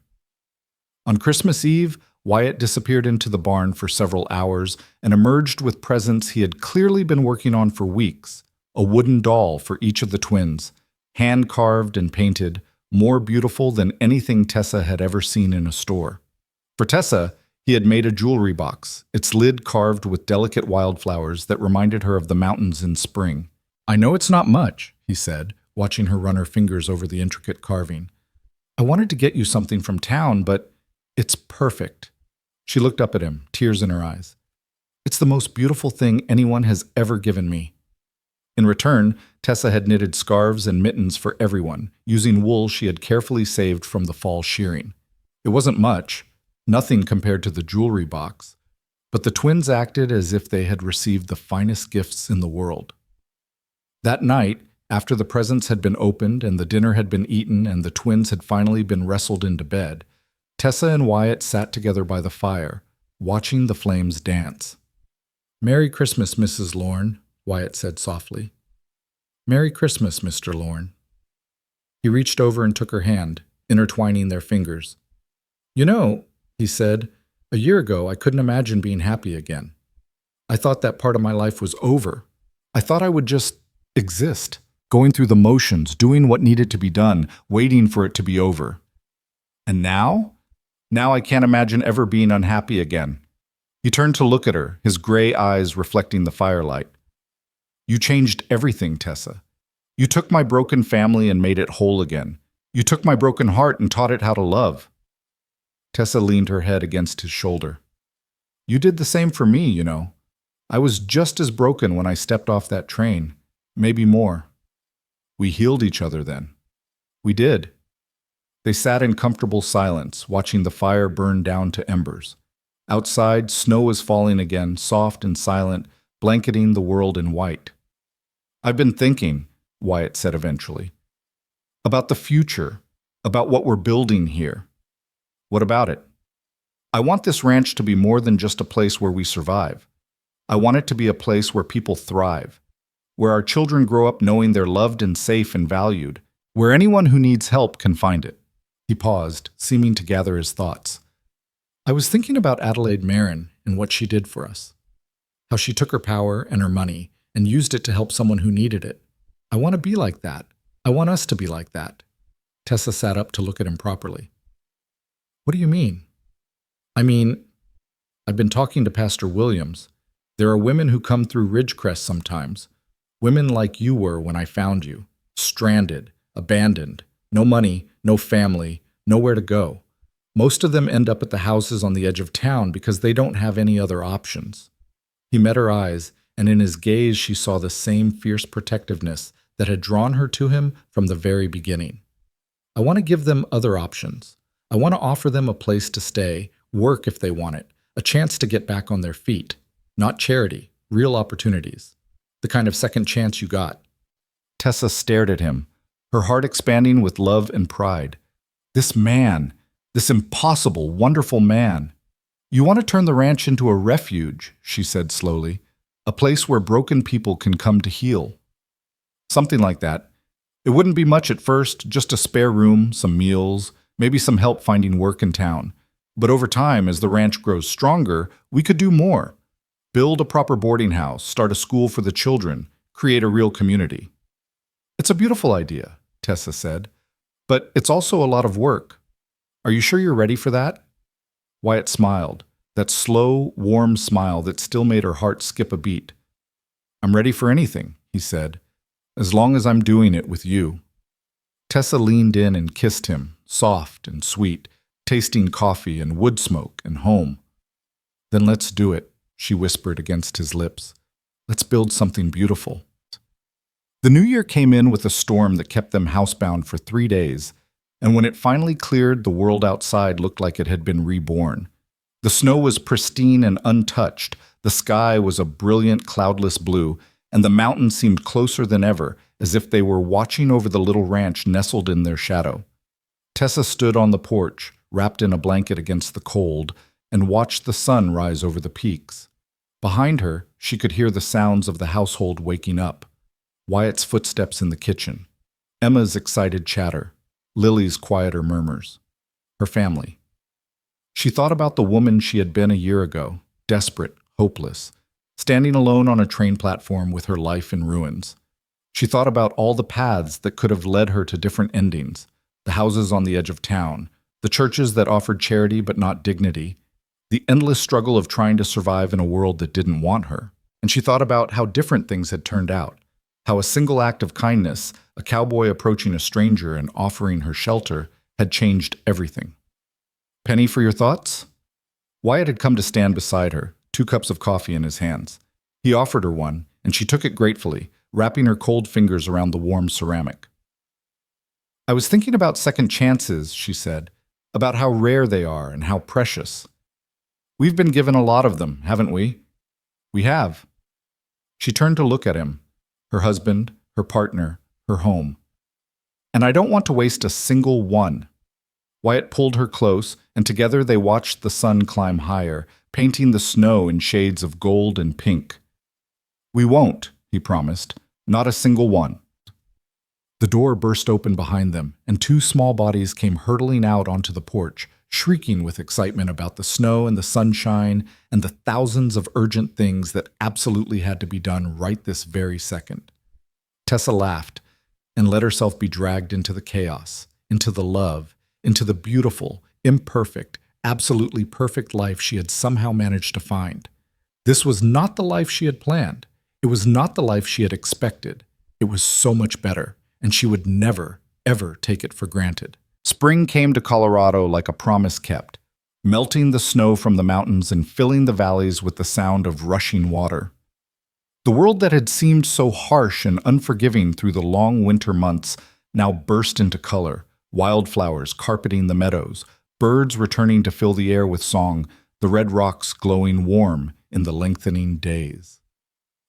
On Christmas Eve, Wyatt disappeared into the barn for several hours and emerged with presents he had clearly been working on for weeks, a wooden doll for each of the twins, hand-carved and painted, more beautiful than anything Tessa had ever seen in a store. For Tessa, he had made a jewelry box, its lid carved with delicate wildflowers that reminded her of the mountains in spring. "I know it's not much," he said, watching her run her fingers over the intricate carving. "I wanted to get you something from town, but it's perfect." She looked up at him, tears in her eyes. "It's the most beautiful thing anyone has ever given me." In return, Tessa had knitted scarves and mittens for everyone, using wool she had carefully saved from the fall shearing. It wasn't much, nothing compared to the jewelry box, but the twins acted as if they had received the finest gifts in the world. That night, after the presents had been opened and the dinner had been eaten and the twins had finally been wrestled into bed, Tessa and Wyatt sat together by the fire, watching the flames dance. "Merry Christmas, Mrs. Lorne," Wyatt said softly. "Merry Christmas, Mr. Lorne." He reached over and took her hand, intertwining their fingers. "You know," he said, "a year ago I couldn't imagine being happy again. I thought that part of my life was over. I thought I would just exist, going through the motions, doing what needed to be done, waiting for it to be over. And now? Now I can't imagine ever being unhappy again." He turned to look at her, his gray eyes reflecting the firelight. "You changed everything, Tessa. You took my broken family and made it whole again. You took my broken heart and taught it how to love." Tessa leaned her head against his shoulder. "You did the same for me, you know. I was just as broken when I stepped off that train, maybe more. We healed each other then. We did." They sat in comfortable silence, watching the fire burn down to embers. Outside, snow was falling again, soft and silent, blanketing the world in white. "I've been thinking," Wyatt said eventually, "about the future, about what we're building here. What about it? I want this ranch to be more than just a place where we survive. I want it to be a place where people thrive, where our children grow up knowing they're loved and safe and valued, where anyone who needs help can find it." He paused, seeming to gather his thoughts. "I was thinking about Adelaide Marin and what she did for us. How she took her power and her money and used it to help someone who needed it. I want to be like that. I want us to be like that." Tessa sat up to look at him properly. "What do you mean?" "I mean, I've been talking to Pastor Williams. There are women who come through Ridgecrest sometimes. Women like you were when I found you. Stranded, abandoned, no money, no family, nowhere to go. Most of them end up at the houses on the edge of town because they don't have any other options." He met her eyes, and in his gaze she saw the same fierce protectiveness that had drawn her to him from the very beginning. "I want to give them other options. I want to offer them a place to stay, work if they want it, a chance to get back on their feet. Not charity, real opportunities. The kind of second chance you got." Tessa stared at him, her heart expanding with love and pride. This man, this impossible, wonderful man. "You want to turn the ranch into a refuge," she said slowly, "a place where broken people can come to heal." "Something like that. It wouldn't be much at first, just a spare room, some meals, maybe some help finding work in town. But over time, as the ranch grows stronger, we could do more. Build a proper boarding house, start a school for the children, create a real community." "It's a beautiful idea," Tessa said, "but it's also a lot of work. Are you sure you're ready for that?" Wyatt smiled, that slow, warm smile that still made her heart skip a beat. "I'm ready for anything," he said, "as long as I'm doing it with you." Tessa leaned in and kissed him, soft and sweet, tasting coffee and wood smoke and home. "Then let's do it," she whispered against his lips. "Let's build something beautiful." The new year came in with a storm that kept them housebound for 3 days, and when it finally cleared, the world outside looked like it had been reborn. The snow was pristine and untouched, the sky was a brilliant cloudless blue, and the mountains seemed closer than ever, as if they were watching over the little ranch nestled in their shadow. Tessa stood on the porch, wrapped in a blanket against the cold, and watched the sun rise over the peaks. Behind her, she could hear the sounds of the household waking up. Wyatt's footsteps in the kitchen, Emma's excited chatter, Lily's quieter murmurs. Her family. She thought about the woman she had been a year ago, desperate, hopeless, standing alone on a train platform with her life in ruins. She thought about all the paths that could have led her to different endings, the houses on the edge of town, the churches that offered charity but not dignity, the endless struggle of trying to survive in a world that didn't want her. And she thought about how different things had turned out, how a single act of kindness, a cowboy approaching a stranger and offering her shelter, had changed everything. "Penny for your thoughts?" Wyatt had come to stand beside her, 2 cups of coffee in his hands. He offered her one, and she took it gratefully, wrapping her cold fingers around the warm ceramic. "I was thinking about second chances," she said, "about how rare they are and how precious. We've been given a lot of them, haven't we?" "We have." She turned to look at him, her husband, her partner, her home. "And I don't want to waste a single one." Wyatt pulled her close, and together they watched the sun climb higher, painting the snow in shades of gold and pink. "We won't," he promised, "not a single one." The door burst open behind them, and 2 small bodies came hurtling out onto the porch, shrieking with excitement about the snow and the sunshine and the thousands of urgent things that absolutely had to be done right this very second. Tessa laughed and let herself be dragged into the chaos, into the love, into the beautiful, imperfect, absolutely perfect life she had somehow managed to find. This was not the life she had planned. It was not the life she had expected. It was so much better, and she would never, ever take it for granted. Spring came to Colorado like a promise kept, melting the snow from the mountains and filling the valleys with the sound of rushing water. The world that had seemed so harsh and unforgiving through the long winter months now burst into color, wildflowers carpeting the meadows, birds returning to fill the air with song, the red rocks glowing warm in the lengthening days.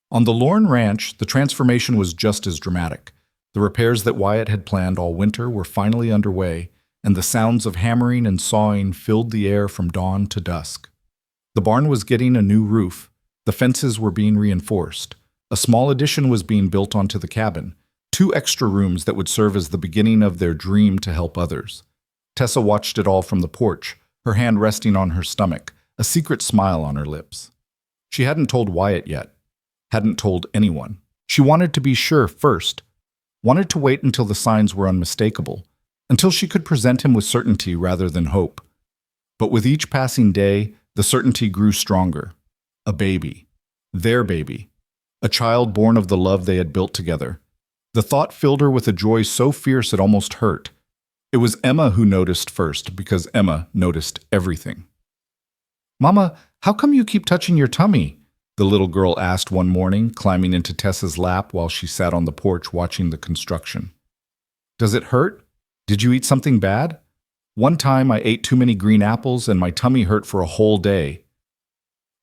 On the Lorne Ranch, the transformation was just as dramatic. The repairs that Wyatt had planned all winter were finally underway, and the sounds of hammering and sawing filled the air from dawn to dusk. The barn was getting a new roof. The fences were being reinforced. A small addition was being built onto the cabin, 2 extra rooms that would serve as the beginning of their dream to help others. Tessa watched it all from the porch, her hand resting on her stomach, a secret smile on her lips. She hadn't told Wyatt yet, hadn't told anyone. She wanted to be sure first, wanted to wait until the signs were unmistakable, until she could present him with certainty rather than hope. But with each passing day, the certainty grew stronger. A baby. Their baby. A child born of the love they had built together. The thought filled her with a joy so fierce it almost hurt. It was Emma who noticed first, because Emma noticed everything. "Mama, how come you keep touching your tummy?" the little girl asked one morning, climbing into Tessa's lap while she sat on the porch watching the construction. "Does it hurt? Did you eat something bad? One time I ate too many green apples and my tummy hurt for a whole day."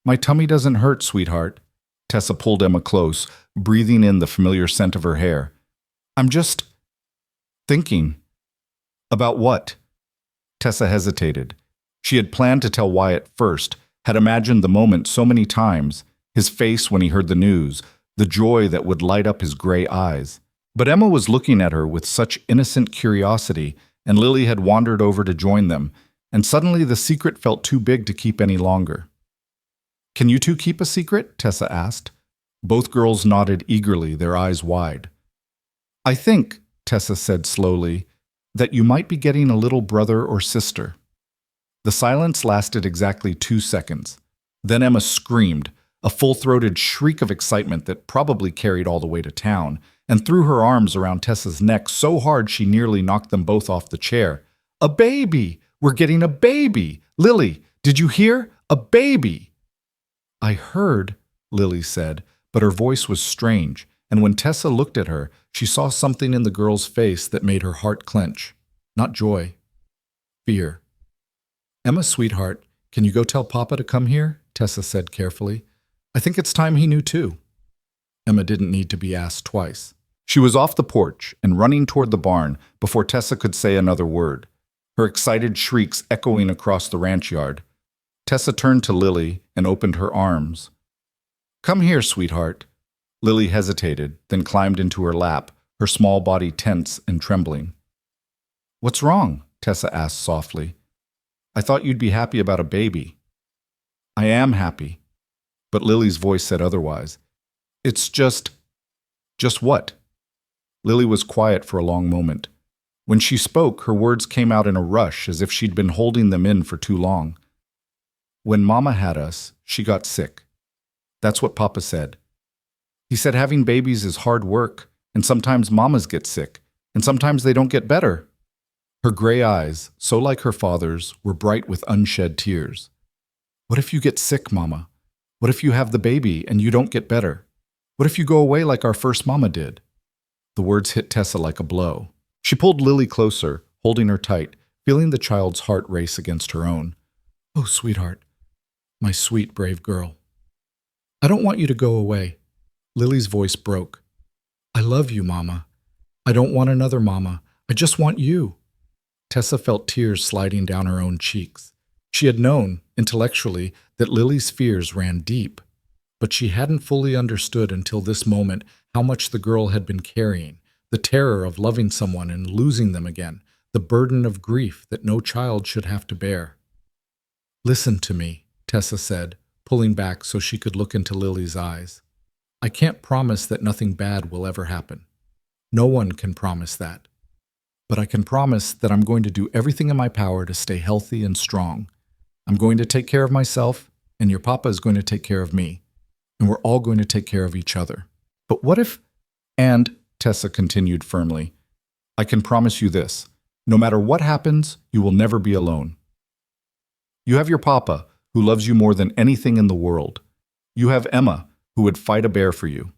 "My tummy doesn't hurt, sweetheart." Tessa pulled Emma close, breathing in the familiar scent of her hair. "I'm just thinking." "About what?" Tessa hesitated. She had planned to tell Wyatt first, had imagined the moment so many times, his face when he heard the news, the joy that would light up his gray eyes. But Emma was looking at her with such innocent curiosity, and Lily had wandered over to join them, and suddenly the secret felt too big to keep any longer. "Can you two keep a secret?" Tessa asked. Both girls nodded eagerly, their eyes wide. "I think," Tessa said slowly, "that you might be getting a little brother or sister." The silence lasted exactly 2 seconds. Then Emma screamed, a full-throated shriek of excitement that probably carried all the way to town, and threw her arms around Tessa's neck so hard she nearly knocked them both off the chair. "A baby! We're getting a baby! Lily, did you hear? A baby!" "I heard," Lily said, but her voice was strange, and when Tessa looked at her, she saw something in the girl's face that made her heart clench. Not joy. Fear. "Emma, sweetheart, can you go tell Papa to come here?" Tessa said carefully. "I think it's time he knew too." Emma didn't need to be asked twice. She was off the porch and running toward the barn before Tessa could say another word, her excited shrieks echoing across the ranch yard. Tessa turned to Lily and opened her arms. "Come here, sweetheart." Lily hesitated, then climbed into her lap, her small body tense and trembling. "What's wrong?" Tessa asked softly. "I thought you'd be happy about a baby." "I am happy." But Lily's voice said otherwise. "It's just what?" Lily was quiet for a long moment. When she spoke, her words came out in a rush, as if she'd been holding them in for too long. "When Mama had us, she got sick. That's what Papa said. He said having babies is hard work, and sometimes mamas get sick, and sometimes they don't get better." Her gray eyes, so like her father's, were bright with unshed tears. "What if you get sick, Mama? What if you have the baby and you don't get better? What if you go away like our first mama did?" The words hit Tessa like a blow. She pulled Lily closer, holding her tight, feeling the child's heart race against her own. "Oh, sweetheart, my sweet, brave girl. I don't want you to go away." Lily's voice broke. "I love you, Mama. I don't want another mama. I just want you." Tessa felt tears sliding down her own cheeks. She had known, intellectually, that Lily's fears ran deep, but she hadn't fully understood until this moment how much the girl had been carrying, the terror of loving someone and losing them again, the burden of grief that no child should have to bear. "Listen to me," Tessa said, pulling back so she could look into Lily's eyes. "I can't promise that nothing bad will ever happen. No one can promise that. But I can promise that I'm going to do everything in my power to stay healthy and strong. I'm going to take care of myself, and your papa is going to take care of me, and we're all going to take care of each other. But what if—" "And," Tessa continued firmly, "I can promise you this. No matter what happens, you will never be alone. You have your papa, who loves you more than anything in the world. You have Emma, who would fight a bear for you.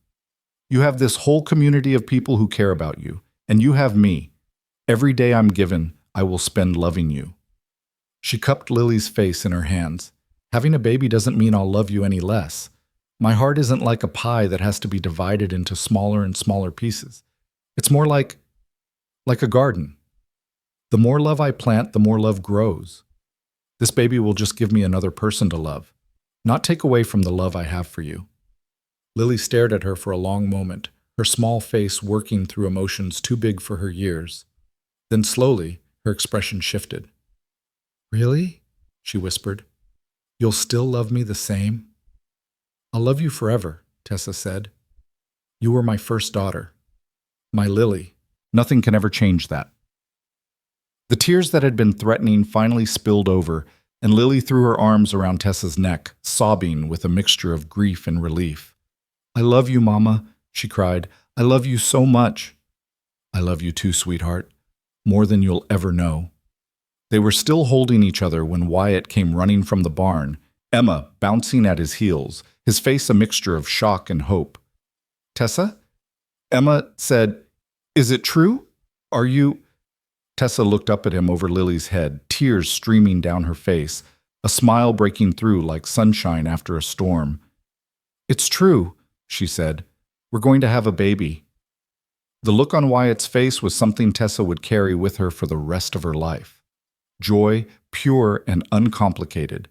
You have this whole community of people who care about you, and you have me. Every day I'm given, I will spend loving you." She cupped Lily's face in her hands. "Having a baby doesn't mean I'll love you any less. My heart isn't like a pie that has to be divided into smaller and smaller pieces. It's more like a garden. The more love I plant, the more love grows. This baby will just give me another person to love. not take away from the love I have for you." Lily stared at her for a long moment, her small face working through emotions too big for her years. Then slowly, her expression shifted. "Really?" she whispered. "You'll still love me the same?" "I'll love you forever," Tessa said. "You were my first daughter. My Lily. Nothing can ever change that." The tears that had been threatening finally spilled over, and Lily threw her arms around Tessa's neck, sobbing with a mixture of grief and relief. "I love you, Mama," she cried. "I love you so much." "I love you too, sweetheart. More than you'll ever know." They were still holding each other when Wyatt came running from the barn, Emma bouncing at his heels, his face a mixture of shock and hope. "Tessa?" Emma said, "Is it true? Are you—" Tessa looked up at him over Lily's head, tears streaming down her face, a smile breaking through like sunshine after a storm. "It's true," she said. "We're going to have a baby." The look on Wyatt's face was something Tessa would carry with her for the rest of her life. Joy, pure and uncomplicated.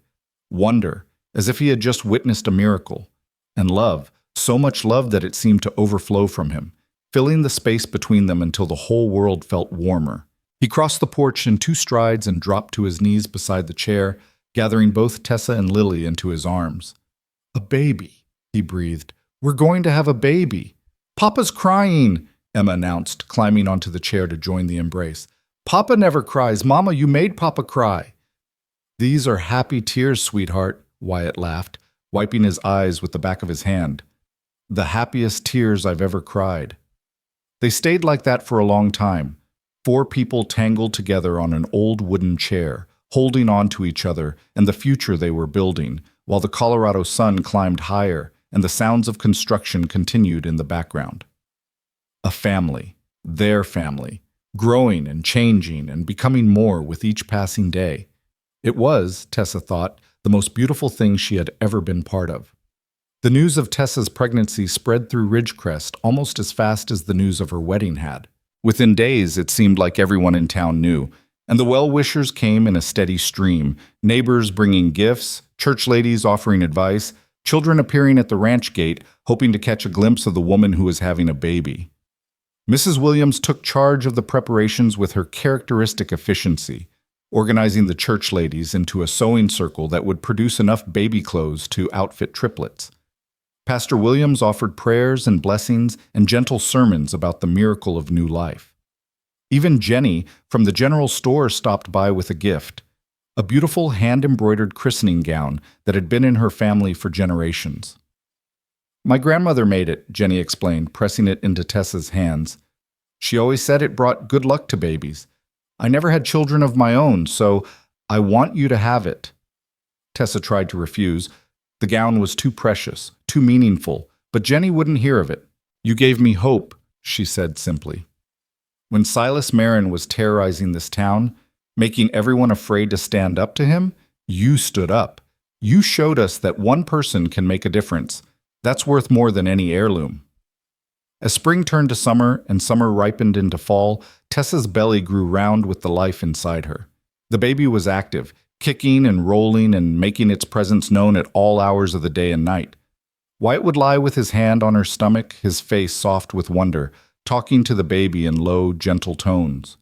Wonder, as if he had just witnessed a miracle. And love, so much love that it seemed to overflow from him, filling the space between them until the whole world felt warmer. He crossed the porch in 2 strides and dropped to his knees beside the chair, gathering both Tessa and Lily into his arms. "A baby," he breathed. "We're going to have a baby." "Papa's crying," Emma announced, climbing onto the chair to join the embrace. "Papa never cries. Mama, you made Papa cry." "These are happy tears, sweetheart," Wyatt laughed, wiping his eyes with the back of his hand. "The happiest tears I've ever cried." They stayed like that for a long time, 4 people tangled together on an old wooden chair, holding on to each other and the future they were building, while the Colorado sun climbed higher and the sounds of construction continued in the background. A family, their family, growing and changing and becoming more with each passing day. It was, Tessa thought, the most beautiful thing she had ever been part of. The news of Tessa's pregnancy spread through Ridgecrest almost as fast as the news of her wedding had. Within days, it seemed like everyone in town knew, and the well-wishers came in a steady stream, neighbors bringing gifts, church ladies offering advice, children appearing at the ranch gate, hoping to catch a glimpse of the woman who was having a baby. Mrs. Williams took charge of the preparations with her characteristic efficiency, organizing the church ladies into a sewing circle that would produce enough baby clothes to outfit triplets. Pastor Williams offered prayers and blessings and gentle sermons about the miracle of new life. Even Jenny from the general store stopped by with a gift, a beautiful hand-embroidered christening gown that had been in her family for generations. "My grandmother made it," Jenny explained, pressing it into Tessa's hands. "She always said it brought good luck to babies. I never had children of my own, so I want you to have it." Tessa tried to refuse. The gown was too precious, too meaningful, but Jenny wouldn't hear of it. "You gave me hope," she said simply. When Silas Marin was terrorizing this town, making everyone afraid to stand up to him, you stood up. You showed us that one person can make a difference. That's worth more than any heirloom. As spring turned to summer and summer ripened into fall, Tessa's belly grew round with the life inside her. The baby was active, kicking and rolling and making its presence known at all hours of the day and night. Wyatt would lie with his hand on her stomach, his face soft with wonder, talking to the baby in low, gentle tones.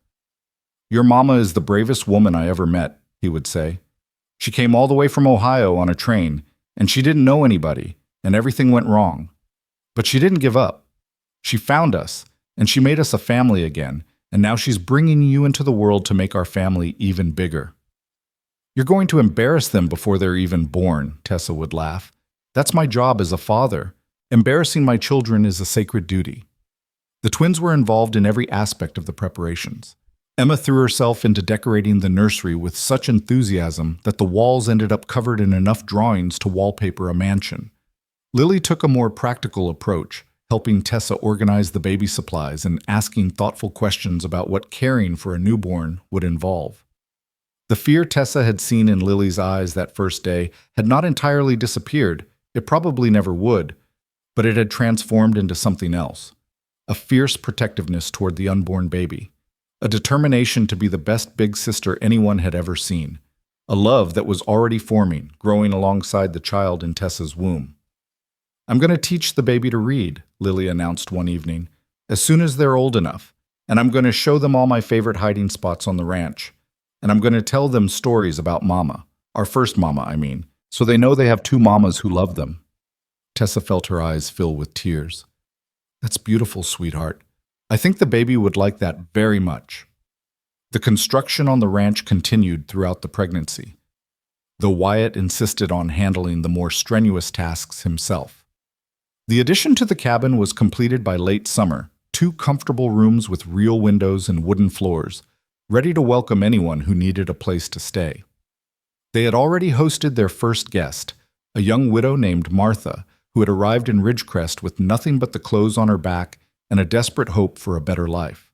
"Your mama is the bravest woman I ever met," he would say. "She came all the way from Ohio on a train, and she didn't know anybody, and everything went wrong. But she didn't give up. She found us, and she made us a family again, and now she's bringing you into the world to make our family even bigger." "You're going to embarrass them before they're even born," Tessa would laugh. "That's my job as a father. Embarrassing my children is a sacred duty." The twins were involved in every aspect of the preparations. Emma threw herself into decorating the nursery with such enthusiasm that the walls ended up covered in enough drawings to wallpaper a mansion. Lily took a more practical approach, helping Tessa organize the baby supplies and asking thoughtful questions about what caring for a newborn would involve. The fear Tessa had seen in Lily's eyes that first day had not entirely disappeared. It probably never would, but it had transformed into something else. A fierce protectiveness toward the unborn baby. A determination to be the best big sister anyone had ever seen. a love that was already forming, growing alongside the child in Tessa's womb. "I'm going to teach the baby to read," Lily announced one evening, "as soon as they're old enough, and I'm going to show them all my favorite hiding spots on the ranch. And I'm going to tell them stories about Mama, our first Mama, I mean, so they know they have two mamas who love them." Tessa felt her eyes fill with tears. "That's beautiful, sweetheart. I think the baby would like that very much." The construction on the ranch continued throughout the pregnancy, though Wyatt insisted on handling the more strenuous tasks himself. The addition to the cabin was completed by late summer, 2 comfortable rooms with real windows and wooden floors, ready to welcome anyone who needed a place to stay. They had already hosted their first guest, a young widow named Martha, who had arrived in Ridgecrest with nothing but the clothes on her back and a desperate hope for a better life.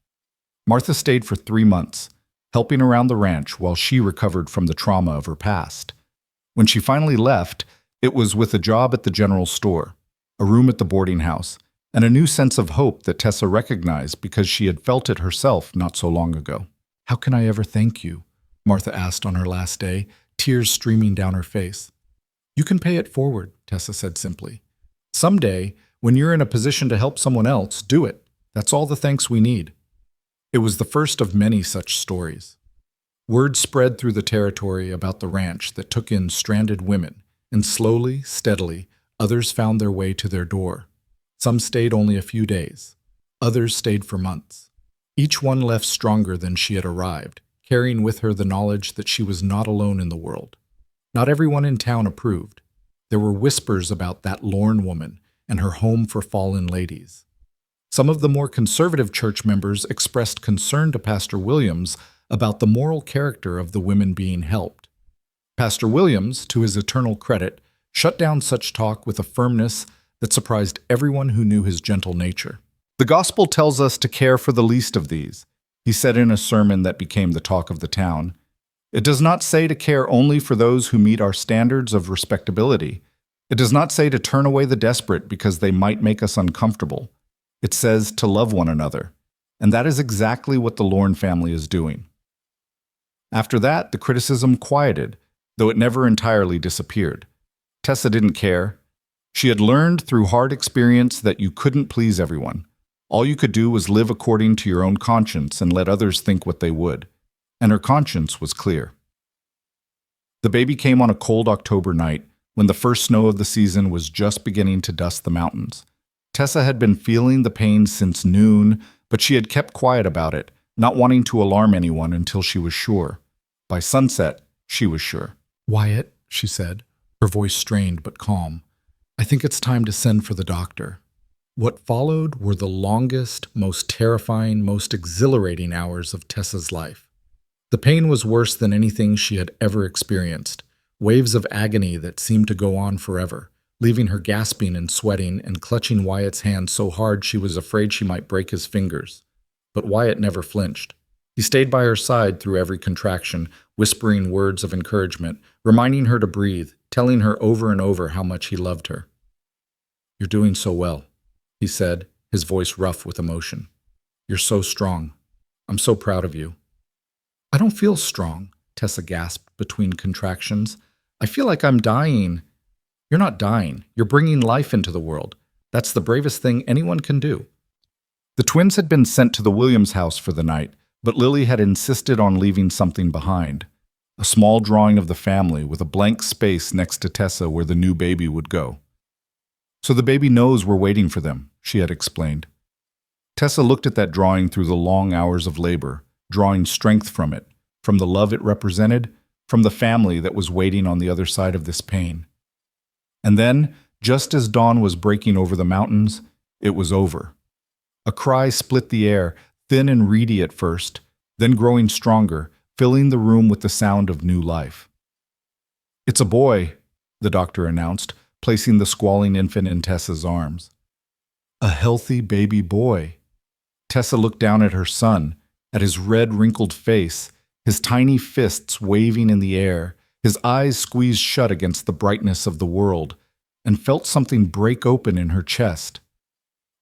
Martha stayed for 3 months, helping around the ranch while she recovered from the trauma of her past. When she finally left, it was with a job at the general store, a room at the boarding house, and a new sense of hope that Tessa recognized because she had felt it herself not so long ago. "How can I ever thank you?" Martha asked on her last day, tears streaming down her face. "You can pay it forward," Tessa said simply. "Someday, when you're in a position to help someone else, do it. That's all the thanks we need." It was the first of many such stories. Word spread through the territory about the ranch that took in stranded women, and slowly, steadily, others found their way to their door. Some stayed only a few days. Others stayed for months. Each one left stronger than she had arrived, carrying with her the knowledge that she was not alone in the world. Not everyone in town approved. There were whispers about that lorn woman and her home for fallen ladies. Some of the more conservative church members expressed concern to Pastor Williams about the moral character of the women being helped. Pastor Williams, to his eternal credit, shut down such talk with a firmness that surprised everyone who knew his gentle nature. "The gospel tells us to care for the least of these," he said in a sermon that became the talk of the town. "It does not say to care only for those who meet our standards of respectability. It does not say to turn away the desperate because they might make us uncomfortable. It says to love one another, and that is exactly what the Lorne family is doing." After that, the criticism quieted, though it never entirely disappeared. Tessa didn't care. She had learned through hard experience that you couldn't please everyone. All you could do was live according to your own conscience and let others think what they would. And her conscience was clear. The baby came on a cold October night, when the first snow of the season was just beginning to dust the mountains. Tessa had been feeling the pain since noon, but she had kept quiet about it, not wanting to alarm anyone until she was sure. By sunset, she was sure. "Wyatt," she said, her voice strained but calm, "I think it's time to send for the doctor." What followed were the longest, most terrifying, most exhilarating hours of Tessa's life. The pain was worse than anything she had ever experienced, waves of agony that seemed to go on forever, leaving her gasping and sweating and clutching Wyatt's hand so hard she was afraid she might break his fingers. But Wyatt never flinched. He stayed by her side through every contraction, whispering words of encouragement, reminding her to breathe, telling her over and over how much he loved her. "You're doing so well," he said, his voice rough with emotion. "You're so strong. I'm so proud of you." "I don't feel strong," Tessa gasped between contractions. "I feel like I'm dying." "You're not dying. You're bringing life into the world. That's the bravest thing anyone can do." The twins had been sent to the Williams house for the night, but Lily had insisted on leaving something behind. A small drawing of the family with a blank space next to Tessa where the new baby would go. "So the baby knows we're waiting for them," she had explained. Tessa looked at that drawing through the long hours of labor, drawing strength from it, from the love it represented, from the family that was waiting on the other side of this pain. And then, just as dawn was breaking over the mountains, it was over. A cry split the air, thin and reedy at first, then growing stronger, filling the room with the sound of new life. "It's a boy," the doctor announced, placing the squalling infant in Tessa's arms. A healthy baby boy. Tessa looked down at her son, at his red, wrinkled face, his tiny fists waving in the air, his eyes squeezed shut against the brightness of the world, and felt something break open in her chest.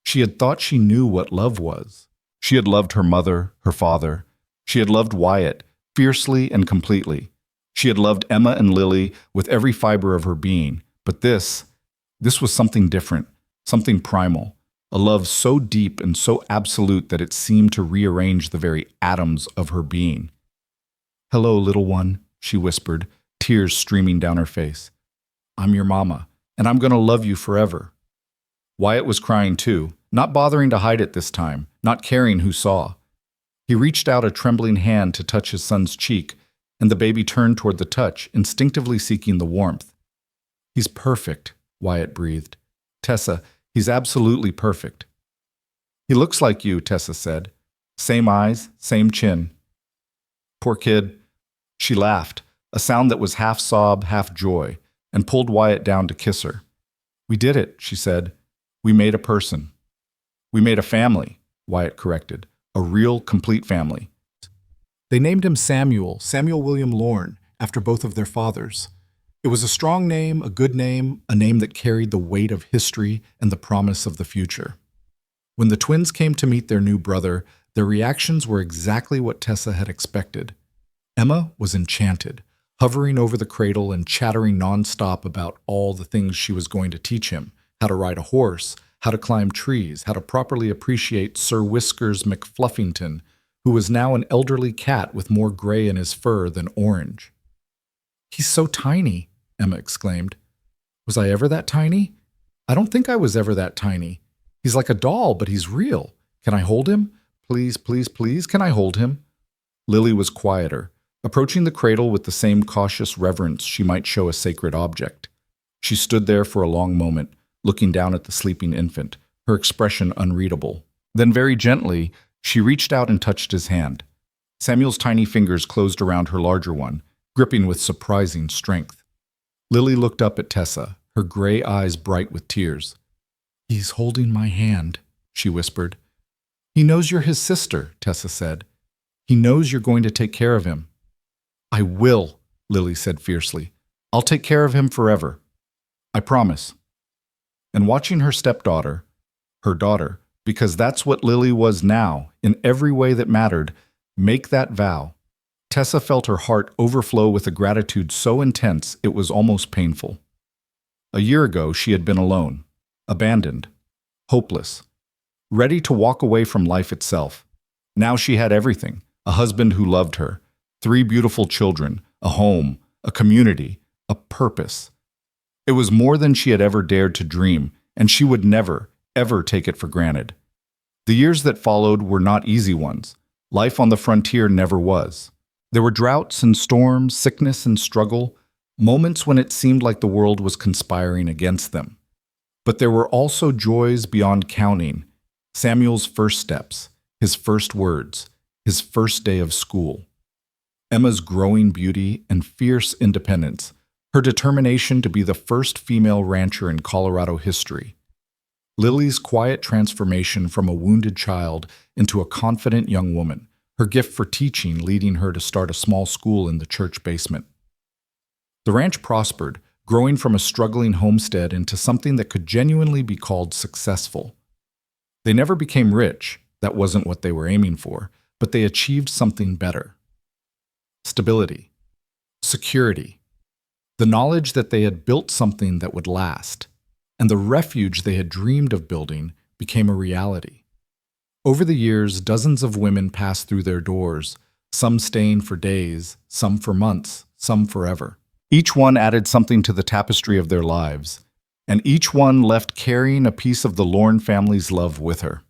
She had thought she knew what love was. She had loved her mother, her father. She had loved Wyatt, fiercely and completely. She had loved Emma and Lily with every fiber of her being, but this was something different, something primal, a love so deep and so absolute that it seemed to rearrange the very atoms of her being. "Hello, little one," she whispered, tears streaming down her face. "I'm your mama, and I'm going to love you forever." Wyatt was crying too, not bothering to hide it this time, not caring who saw. He reached out a trembling hand to touch his son's cheek, and the baby turned toward the touch, instinctively seeking the warmth. "He's perfect," Wyatt breathed. "Tessa, he's absolutely perfect." "He looks like you," Tessa said. "Same eyes, same chin." "Poor kid." She laughed, a sound that was half sob, half joy, and pulled Wyatt down to kiss her. "We did it," she said. "We made a person." "We made a family," Wyatt corrected. "A real, complete family." They named him Samuel William Lorne, after both of their fathers. It was a strong name, a good name, a name that carried the weight of history and the promise of the future. When the twins came to meet their new brother, their reactions were exactly what Tessa had expected. Emma was enchanted, hovering over the cradle and chattering nonstop about all the things she was going to teach him: how to ride a horse, how to climb trees, how to properly appreciate Sir Whiskers McFluffington, who was now an elderly cat with more gray in his fur than orange. "He's so tiny," Emma exclaimed. "Was I ever that tiny? I don't think I was ever that tiny. He's like a doll, but he's real. Can I hold him? Please, please, please, can I hold him?" Lily was quieter, approaching the cradle with the same cautious reverence she might show a sacred object. She stood there for a long moment, looking down at the sleeping infant, her expression unreadable. Then very gently, she reached out and touched his hand. Samuel's tiny fingers closed around her larger one, gripping with surprising strength. Lily looked up at Tessa, her gray eyes bright with tears. "He's holding my hand," she whispered. "He knows you're his sister," Tessa said. "He knows you're going to take care of him." "I will," Lily said fiercely. "I'll take care of him forever. I promise." And watching her stepdaughter, her daughter, because that's what Lily was now, in every way that mattered, make that vow, Tessa felt her heart overflow with a gratitude so intense it was almost painful. A year ago, she had been alone, abandoned, hopeless, ready to walk away from life itself. Now she had everything: a husband who loved her, 3 beautiful children, a home, a community, a purpose. It was more than she had ever dared to dream, and she would never, ever take it for granted. The years that followed were not easy ones. Life on the frontier never was. There were droughts and storms, sickness and struggle, moments when it seemed like the world was conspiring against them. But there were also joys beyond counting: Samuel's first steps, his first words, his first day of school. Emma's growing beauty and fierce independence, her determination to be the first female rancher in Colorado history. Lily's quiet transformation from a wounded child into a confident young woman, her gift for teaching leading her to start a small school in the church basement. The ranch prospered, growing from a struggling homestead into something that could genuinely be called successful. They never became rich, that wasn't what they were aiming for, but they achieved something better. Stability, security, the knowledge that they had built something that would last, and the refuge they had dreamed of building became a reality. Over the years, dozens of women passed through their doors, some staying for days, some for months, some forever. Each one added something to the tapestry of their lives, and each one left carrying a piece of the Lorne family's love with her.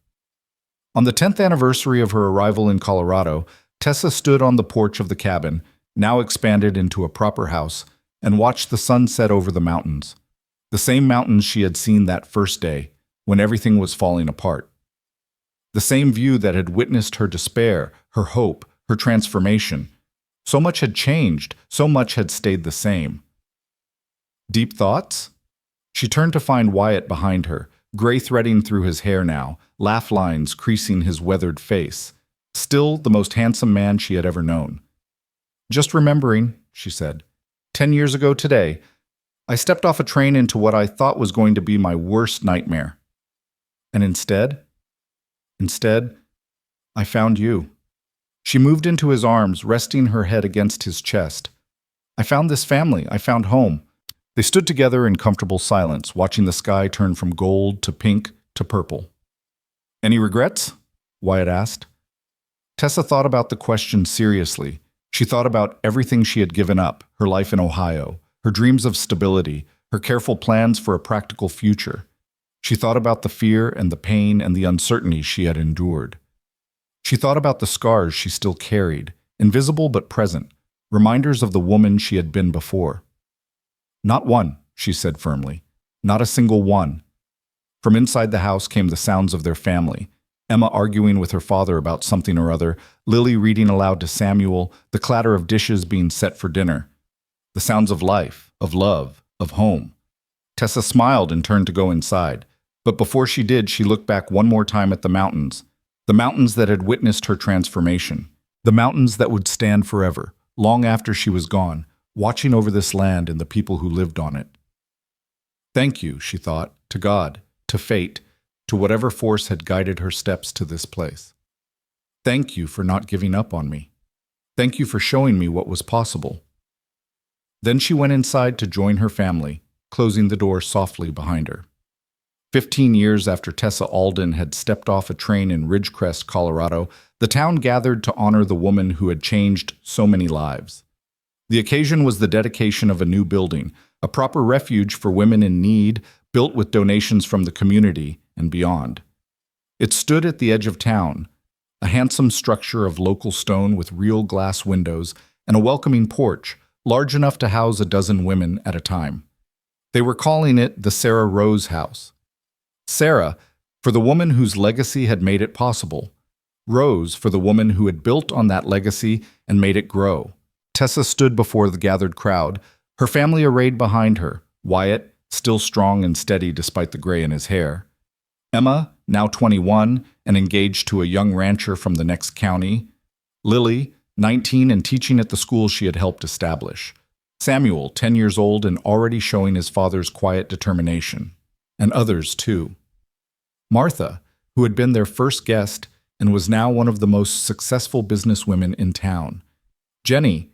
On the 10th anniversary of her arrival in Colorado, Tessa stood on the porch of the cabin, now expanded into a proper house, and watched the sun set over the mountains. The same mountains she had seen that first day, when everything was falling apart. The same view that had witnessed her despair, her hope, her transformation. So much had changed, so much had stayed the same. Deep thoughts? She turned to find Wyatt behind her, gray threading through his hair now, laugh lines creasing his weathered face. Still the most handsome man she had ever known. "Just remembering," she said. 10 years ago today, I stepped off a train into what I thought was going to be my worst nightmare. And instead, I found you." She moved into his arms, resting her head against his chest. I found this family. I found home. They stood together in comfortable silence, watching the sky turn from gold to pink to purple. Any regrets? Wyatt asked. Tessa thought about the question seriously. She thought about everything she had given up, her life in Ohio, her dreams of stability, her careful plans for a practical future. She thought about the fear and the pain and the uncertainty she had endured. She thought about the scars she still carried, invisible but present, reminders of the woman she had been before. Not one, she said firmly. Not a single one. From inside the house came the sounds of their family. Emma arguing with her father about something or other, Lily reading aloud to Samuel, the clatter of dishes being set for dinner. The sounds of life, of love, of home. Tessa smiled and turned to go inside. But before she did, she looked back one more time at the mountains that had witnessed her transformation, the mountains that would stand forever, long after she was gone, watching over this land and the people who lived on it. Thank you, she thought, to God, to fate, to whatever force had guided her steps to this place. Thank you for not giving up on me. Thank you for showing me what was possible. Then she went inside to join her family, closing the door softly behind her. 15 years after Tessa Alden had stepped off a train in Ridgecrest, Colorado, the town gathered to honor the woman who had changed so many lives. The occasion was the dedication of a new building, a proper refuge for women in need, built with donations from the community and beyond. It stood at the edge of town, a handsome structure of local stone with real glass windows and a welcoming porch, large enough to house a dozen women at a time. They were calling it the Sarah Rose House. Sarah, for the woman whose legacy had made it possible. Rose, for the woman who had built on that legacy and made it grow. Tessa stood before the gathered crowd, her family arrayed behind her, Wyatt, still strong and steady despite the gray in his hair. Emma, now 21 and engaged to a young rancher from the next county. Lily, 19 and teaching at the school she had helped establish. Samuel, 10 years old and already showing his father's quiet determination. And others, too. Martha, who had been their first guest and was now one of the most successful businesswomen in town. Jenny,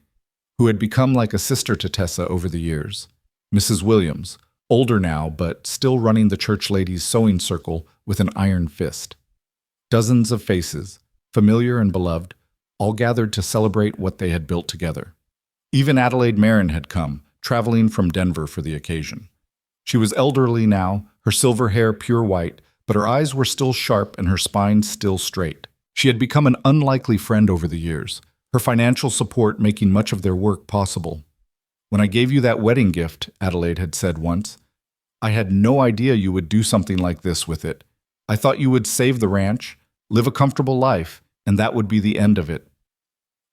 who had become like a sister to Tessa over the years. Mrs. Williams, older now but still running the church ladies' sewing circle with an iron fist. Dozens of faces, familiar and beloved, all gathered to celebrate what they had built together. Even Adelaide Marin had come, traveling from Denver for the occasion. She was elderly now, her silver hair pure white, but her eyes were still sharp and her spine still straight. She had become an unlikely friend over the years, her financial support making much of their work possible. When I gave you that wedding gift, Adelaide had said once, I had no idea you would do something like this with it. I thought you would save the ranch, live a comfortable life, and that would be the end of it.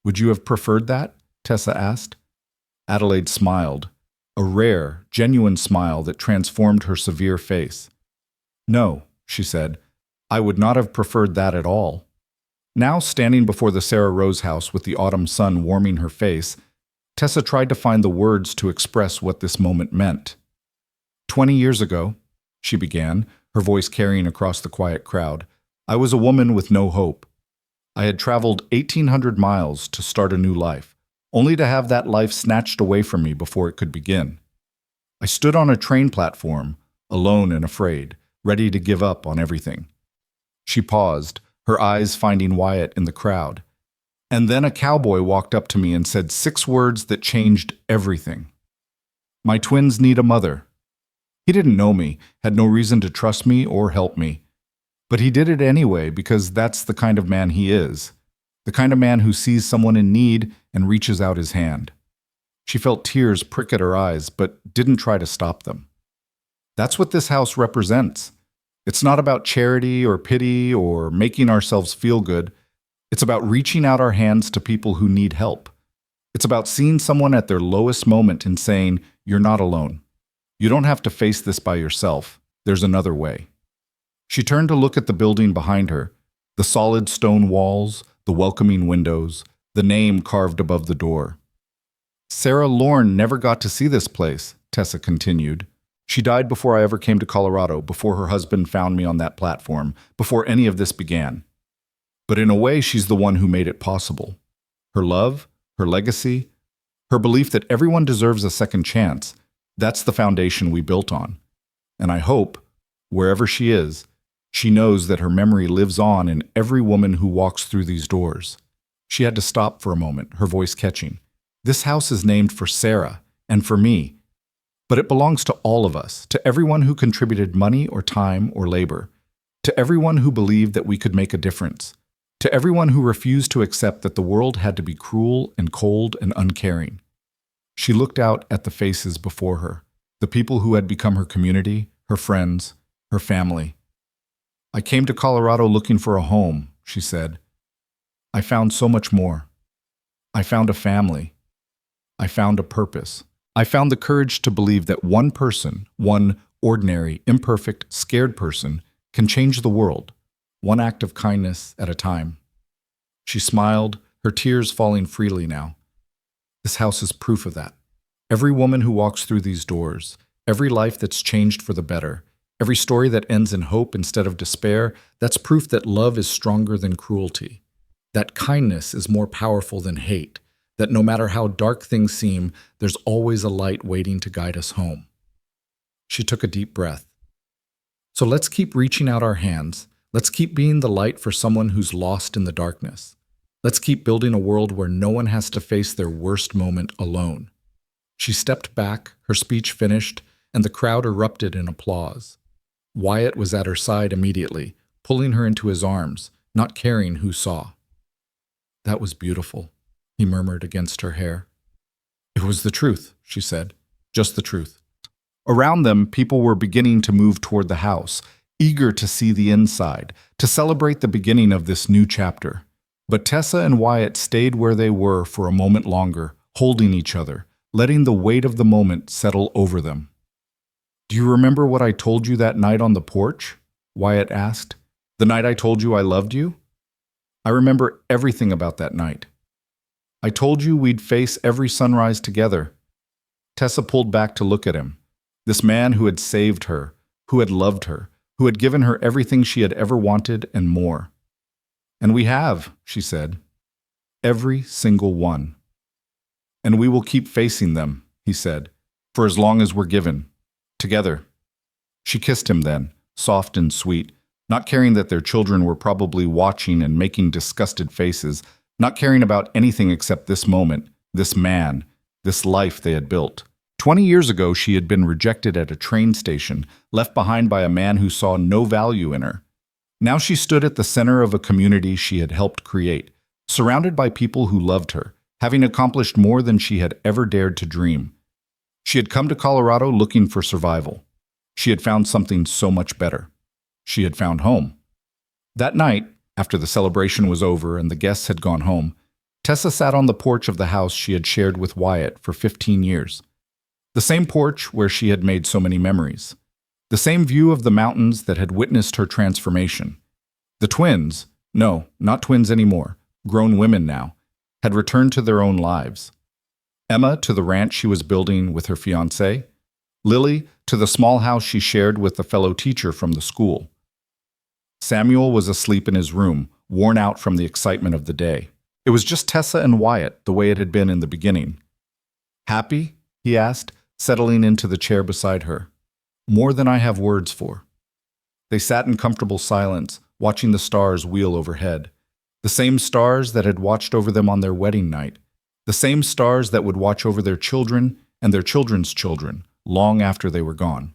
Would you have preferred that? Tessa asked. Adelaide smiled, a rare, genuine smile that transformed her severe face. No, she said, I would not have preferred that at all. Now standing before the Sarah Rose house with the autumn sun warming her face, Tessa tried to find the words to express what this moment meant. 20 years ago, she began, her voice carrying across the quiet crowd, I was a woman with no hope. I had traveled 1,800 miles to start a new life, only to have that life snatched away from me before it could begin. I stood on a train platform, alone and afraid, ready to give up on everything. She paused, her eyes finding Wyatt in the crowd. And then a cowboy walked up to me and said 6 words that changed everything. My twins need a mother. He didn't know me, had no reason to trust me or help me. But he did it anyway because that's the kind of man he is. The kind of man who sees someone in need and reaches out his hand. She felt tears prick at her eyes, but didn't try to stop them. That's what this house represents. It's not about charity or pity or making ourselves feel good. It's about reaching out our hands to people who need help. It's about seeing someone at their lowest moment and saying, you're not alone. You don't have to face this by yourself. There's another way. She turned to look at the building behind her, the solid stone walls, the welcoming windows, the name carved above the door. Sarah Lorne never got to see this place, Tessa continued. She died before I ever came to Colorado, before her husband found me on that platform, before any of this began. But in a way, she's the one who made it possible. Her love, her legacy, Her belief that everyone deserves a second chance, that's the foundation we built on. And I hope, wherever she is, she knows that her memory lives on in every woman who walks through these doors. She had to stop for a moment, her voice catching. This house is named for Sarah and for me, but it belongs to all of us, to everyone who contributed money or time or labor, to everyone who believed that we could make a difference, to everyone who refused to accept that the world had to be cruel and cold and uncaring. She looked out at the faces before her, the people who had become her community, her friends, her family. I came to Colorado looking for a home, she said. I found so much more. I found a family. I found a purpose. I found the courage to believe that one person, one ordinary, imperfect, scared person, can change the world, one act of kindness at a time. She smiled, her tears falling freely now. This house is proof of that. Every woman who walks through these doors, every life that's changed for the better, every story that ends in hope instead of despair, that's proof that love is stronger than cruelty, that kindness is more powerful than hate, that no matter how dark things seem, there's always a light waiting to guide us home. She took a deep breath. So let's keep reaching out our hands. Let's keep being the light for someone who's lost in the darkness. Let's keep building a world where no one has to face their worst moment alone. She stepped back, her speech finished, and the crowd erupted in applause. Wyatt was at her side immediately, pulling her into his arms, not caring who saw. That was beautiful, he murmured against her hair. It was the truth, she said, just the truth. Around them, people were beginning to move toward the house, eager to see the inside, to celebrate the beginning of this new chapter. But Tessa and Wyatt stayed where they were for a moment longer, holding each other, letting the weight of the moment settle over them. Do you remember what I told you that night on the porch? Wyatt asked. The night I told you I loved you? I remember everything about that night. I told you we'd face every sunrise together. Tessa pulled back to look at him. This man who had saved her, who had loved her, who had given her everything she had ever wanted and more. And we have, she said. Every single one. And we will keep facing them, he said, for as long as we're given. Together. She kissed him then, soft and sweet, not caring that their children were probably watching and making disgusted faces, not caring about anything except this moment, this man, this life they had built. 20 years ago, she had been rejected at a train station, left behind by a man who saw no value in her. Now she stood at the center of a community she had helped create, surrounded by people who loved her, having accomplished more than she had ever dared to dream. She had come to Colorado looking for survival. She had found something so much better. She had found home. That night, after the celebration was over and the guests had gone home, Tessa sat on the porch of the house she had shared with Wyatt for 15 years. The same porch where she had made so many memories. The same view of the mountains that had witnessed her transformation. The twins, no, not twins anymore, grown women now, had returned to their own lives. Emma to the ranch she was building with her fiancé, Lily to the small house she shared with a fellow teacher from the school. Samuel was asleep in his room, worn out from the excitement of the day. It was just Tessa and Wyatt, the way it had been in the beginning. Happy? He asked, settling into the chair beside her. More than I have words for. They sat in comfortable silence, watching the stars wheel overhead. The same stars that had watched over them on their wedding night. The same stars that would watch over their children and their children's children, long after they were gone.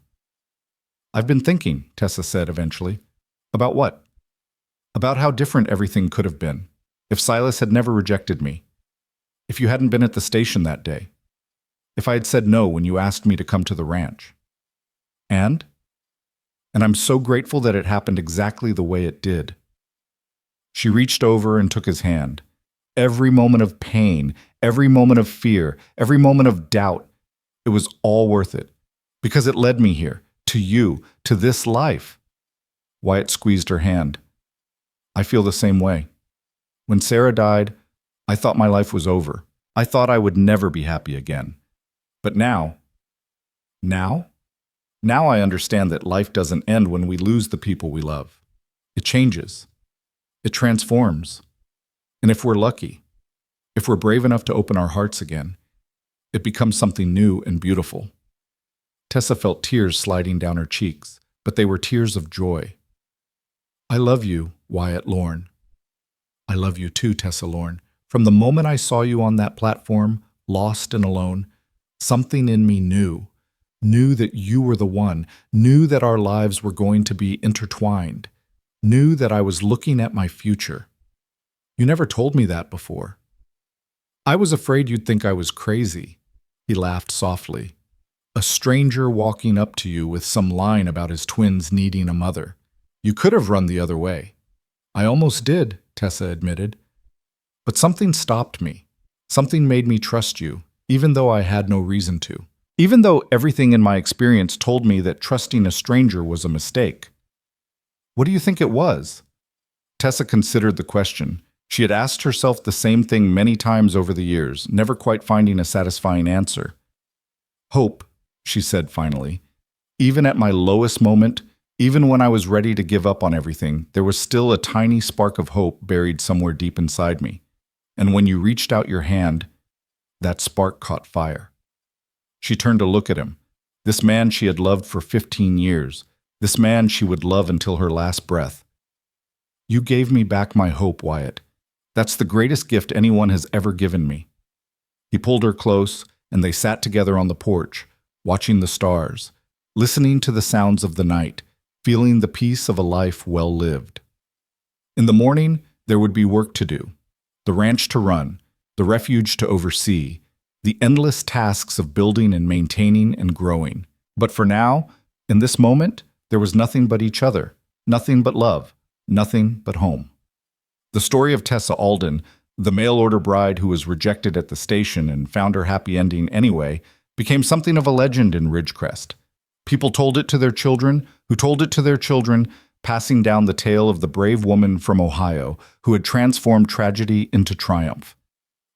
I've been thinking, Tessa said eventually. About what? About how different everything could have been, if Silas had never rejected me, if you hadn't been at the station that day, if I had said no when you asked me to come to the ranch. And I'm so grateful that it happened exactly the way it did. She reached over and took his hand. Every moment of pain, every moment of fear, every moment of doubt, it was all worth it, because it led me here, to you, to this life. Wyatt squeezed her hand. I feel the same way. When Sarah died, I thought my life was over. I thought I would never be happy again. But now I understand that life doesn't end when we lose the people we love. It changes. It transforms. And if we're lucky, if we're brave enough to open our hearts again, it becomes something new and beautiful. Tessa felt tears sliding down her cheeks, but they were tears of joy. I love you, Wyatt Lorne. I love you too, Tessa Lorne. From the moment I saw you on that platform, lost and alone, something in me knew that you were the one, knew that our lives were going to be intertwined, knew that I was looking at my future. You never told me that before. I was afraid you'd think I was crazy. He laughed softly. A stranger walking up to you with some line about his twins needing a mother. You could have run the other way. I almost did, Tessa admitted. But something stopped me. Something made me trust you, even though I had no reason to. Even though everything in my experience told me that trusting a stranger was a mistake. What do you think it was? Tessa considered the question. She had asked herself the same thing many times over the years, never quite finding a satisfying answer. Hope, she said finally. Even at my lowest moment, even when I was ready to give up on everything, there was still a tiny spark of hope buried somewhere deep inside me. And when you reached out your hand, that spark caught fire. She turned to look at him. This man she had loved for 15 years. This man she would love until her last breath. You gave me back my hope, Wyatt. That's the greatest gift anyone has ever given me. He pulled her close, and they sat together on the porch, watching the stars, listening to the sounds of the night, feeling the peace of a life well lived. In the morning, there would be work to do, the ranch to run, the refuge to oversee, the endless tasks of building and maintaining and growing. But for now, in this moment, there was nothing but each other, nothing but love, nothing but home. The story of Tessa Alden, the mail-order bride who was rejected at the station and found her happy ending anyway, became something of a legend in Ridgecrest. People told it to their children, who told it to their children, passing down the tale of the brave woman from Ohio who had transformed tragedy into triumph.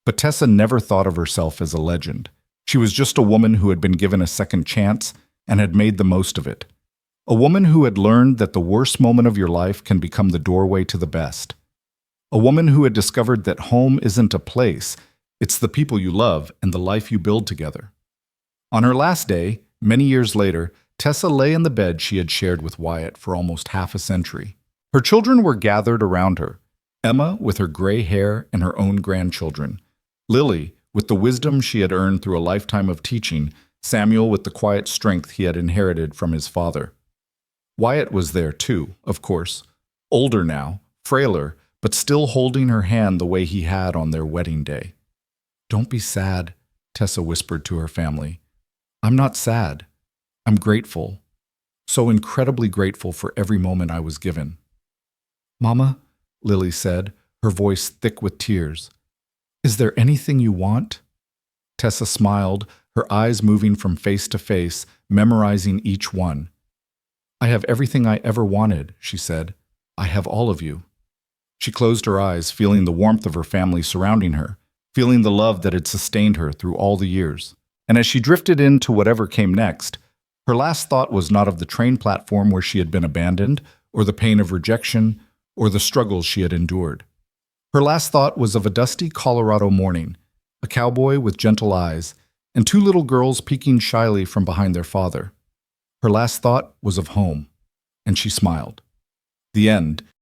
But Tessa never thought of herself as a legend. She was just a woman who had been given a second chance and had made the most of it. A woman who had learned that the worst moment of your life can become the doorway to the best. A woman who had discovered that home isn't a place, it's the people you love and the life you build together. On her last day, many years later, Tessa lay in the bed she had shared with Wyatt for almost half a century. Her children were gathered around her, Emma with her gray hair and her own grandchildren, Lily with the wisdom she had earned through a lifetime of teaching, Samuel with the quiet strength he had inherited from his father. Wyatt was there too, of course, older now, frailer, but still holding her hand the way he had on their wedding day. Don't be sad, Tessa whispered to her family. I'm not sad. I'm grateful. So incredibly grateful for every moment I was given. Mama, Lily said, her voice thick with tears. Is there anything you want? Tessa smiled, her eyes moving from face to face, memorizing each one. I have everything I ever wanted, she said. I have all of you. She closed her eyes, feeling the warmth of her family surrounding her, feeling the love that had sustained her through all the years. And as she drifted into whatever came next, her last thought was not of the train platform where she had been abandoned, or the pain of rejection, or the struggles she had endured. Her last thought was of a dusty Colorado morning, a cowboy with gentle eyes, and two little girls peeking shyly from behind their father. Her last thought was of home, and she smiled. The end.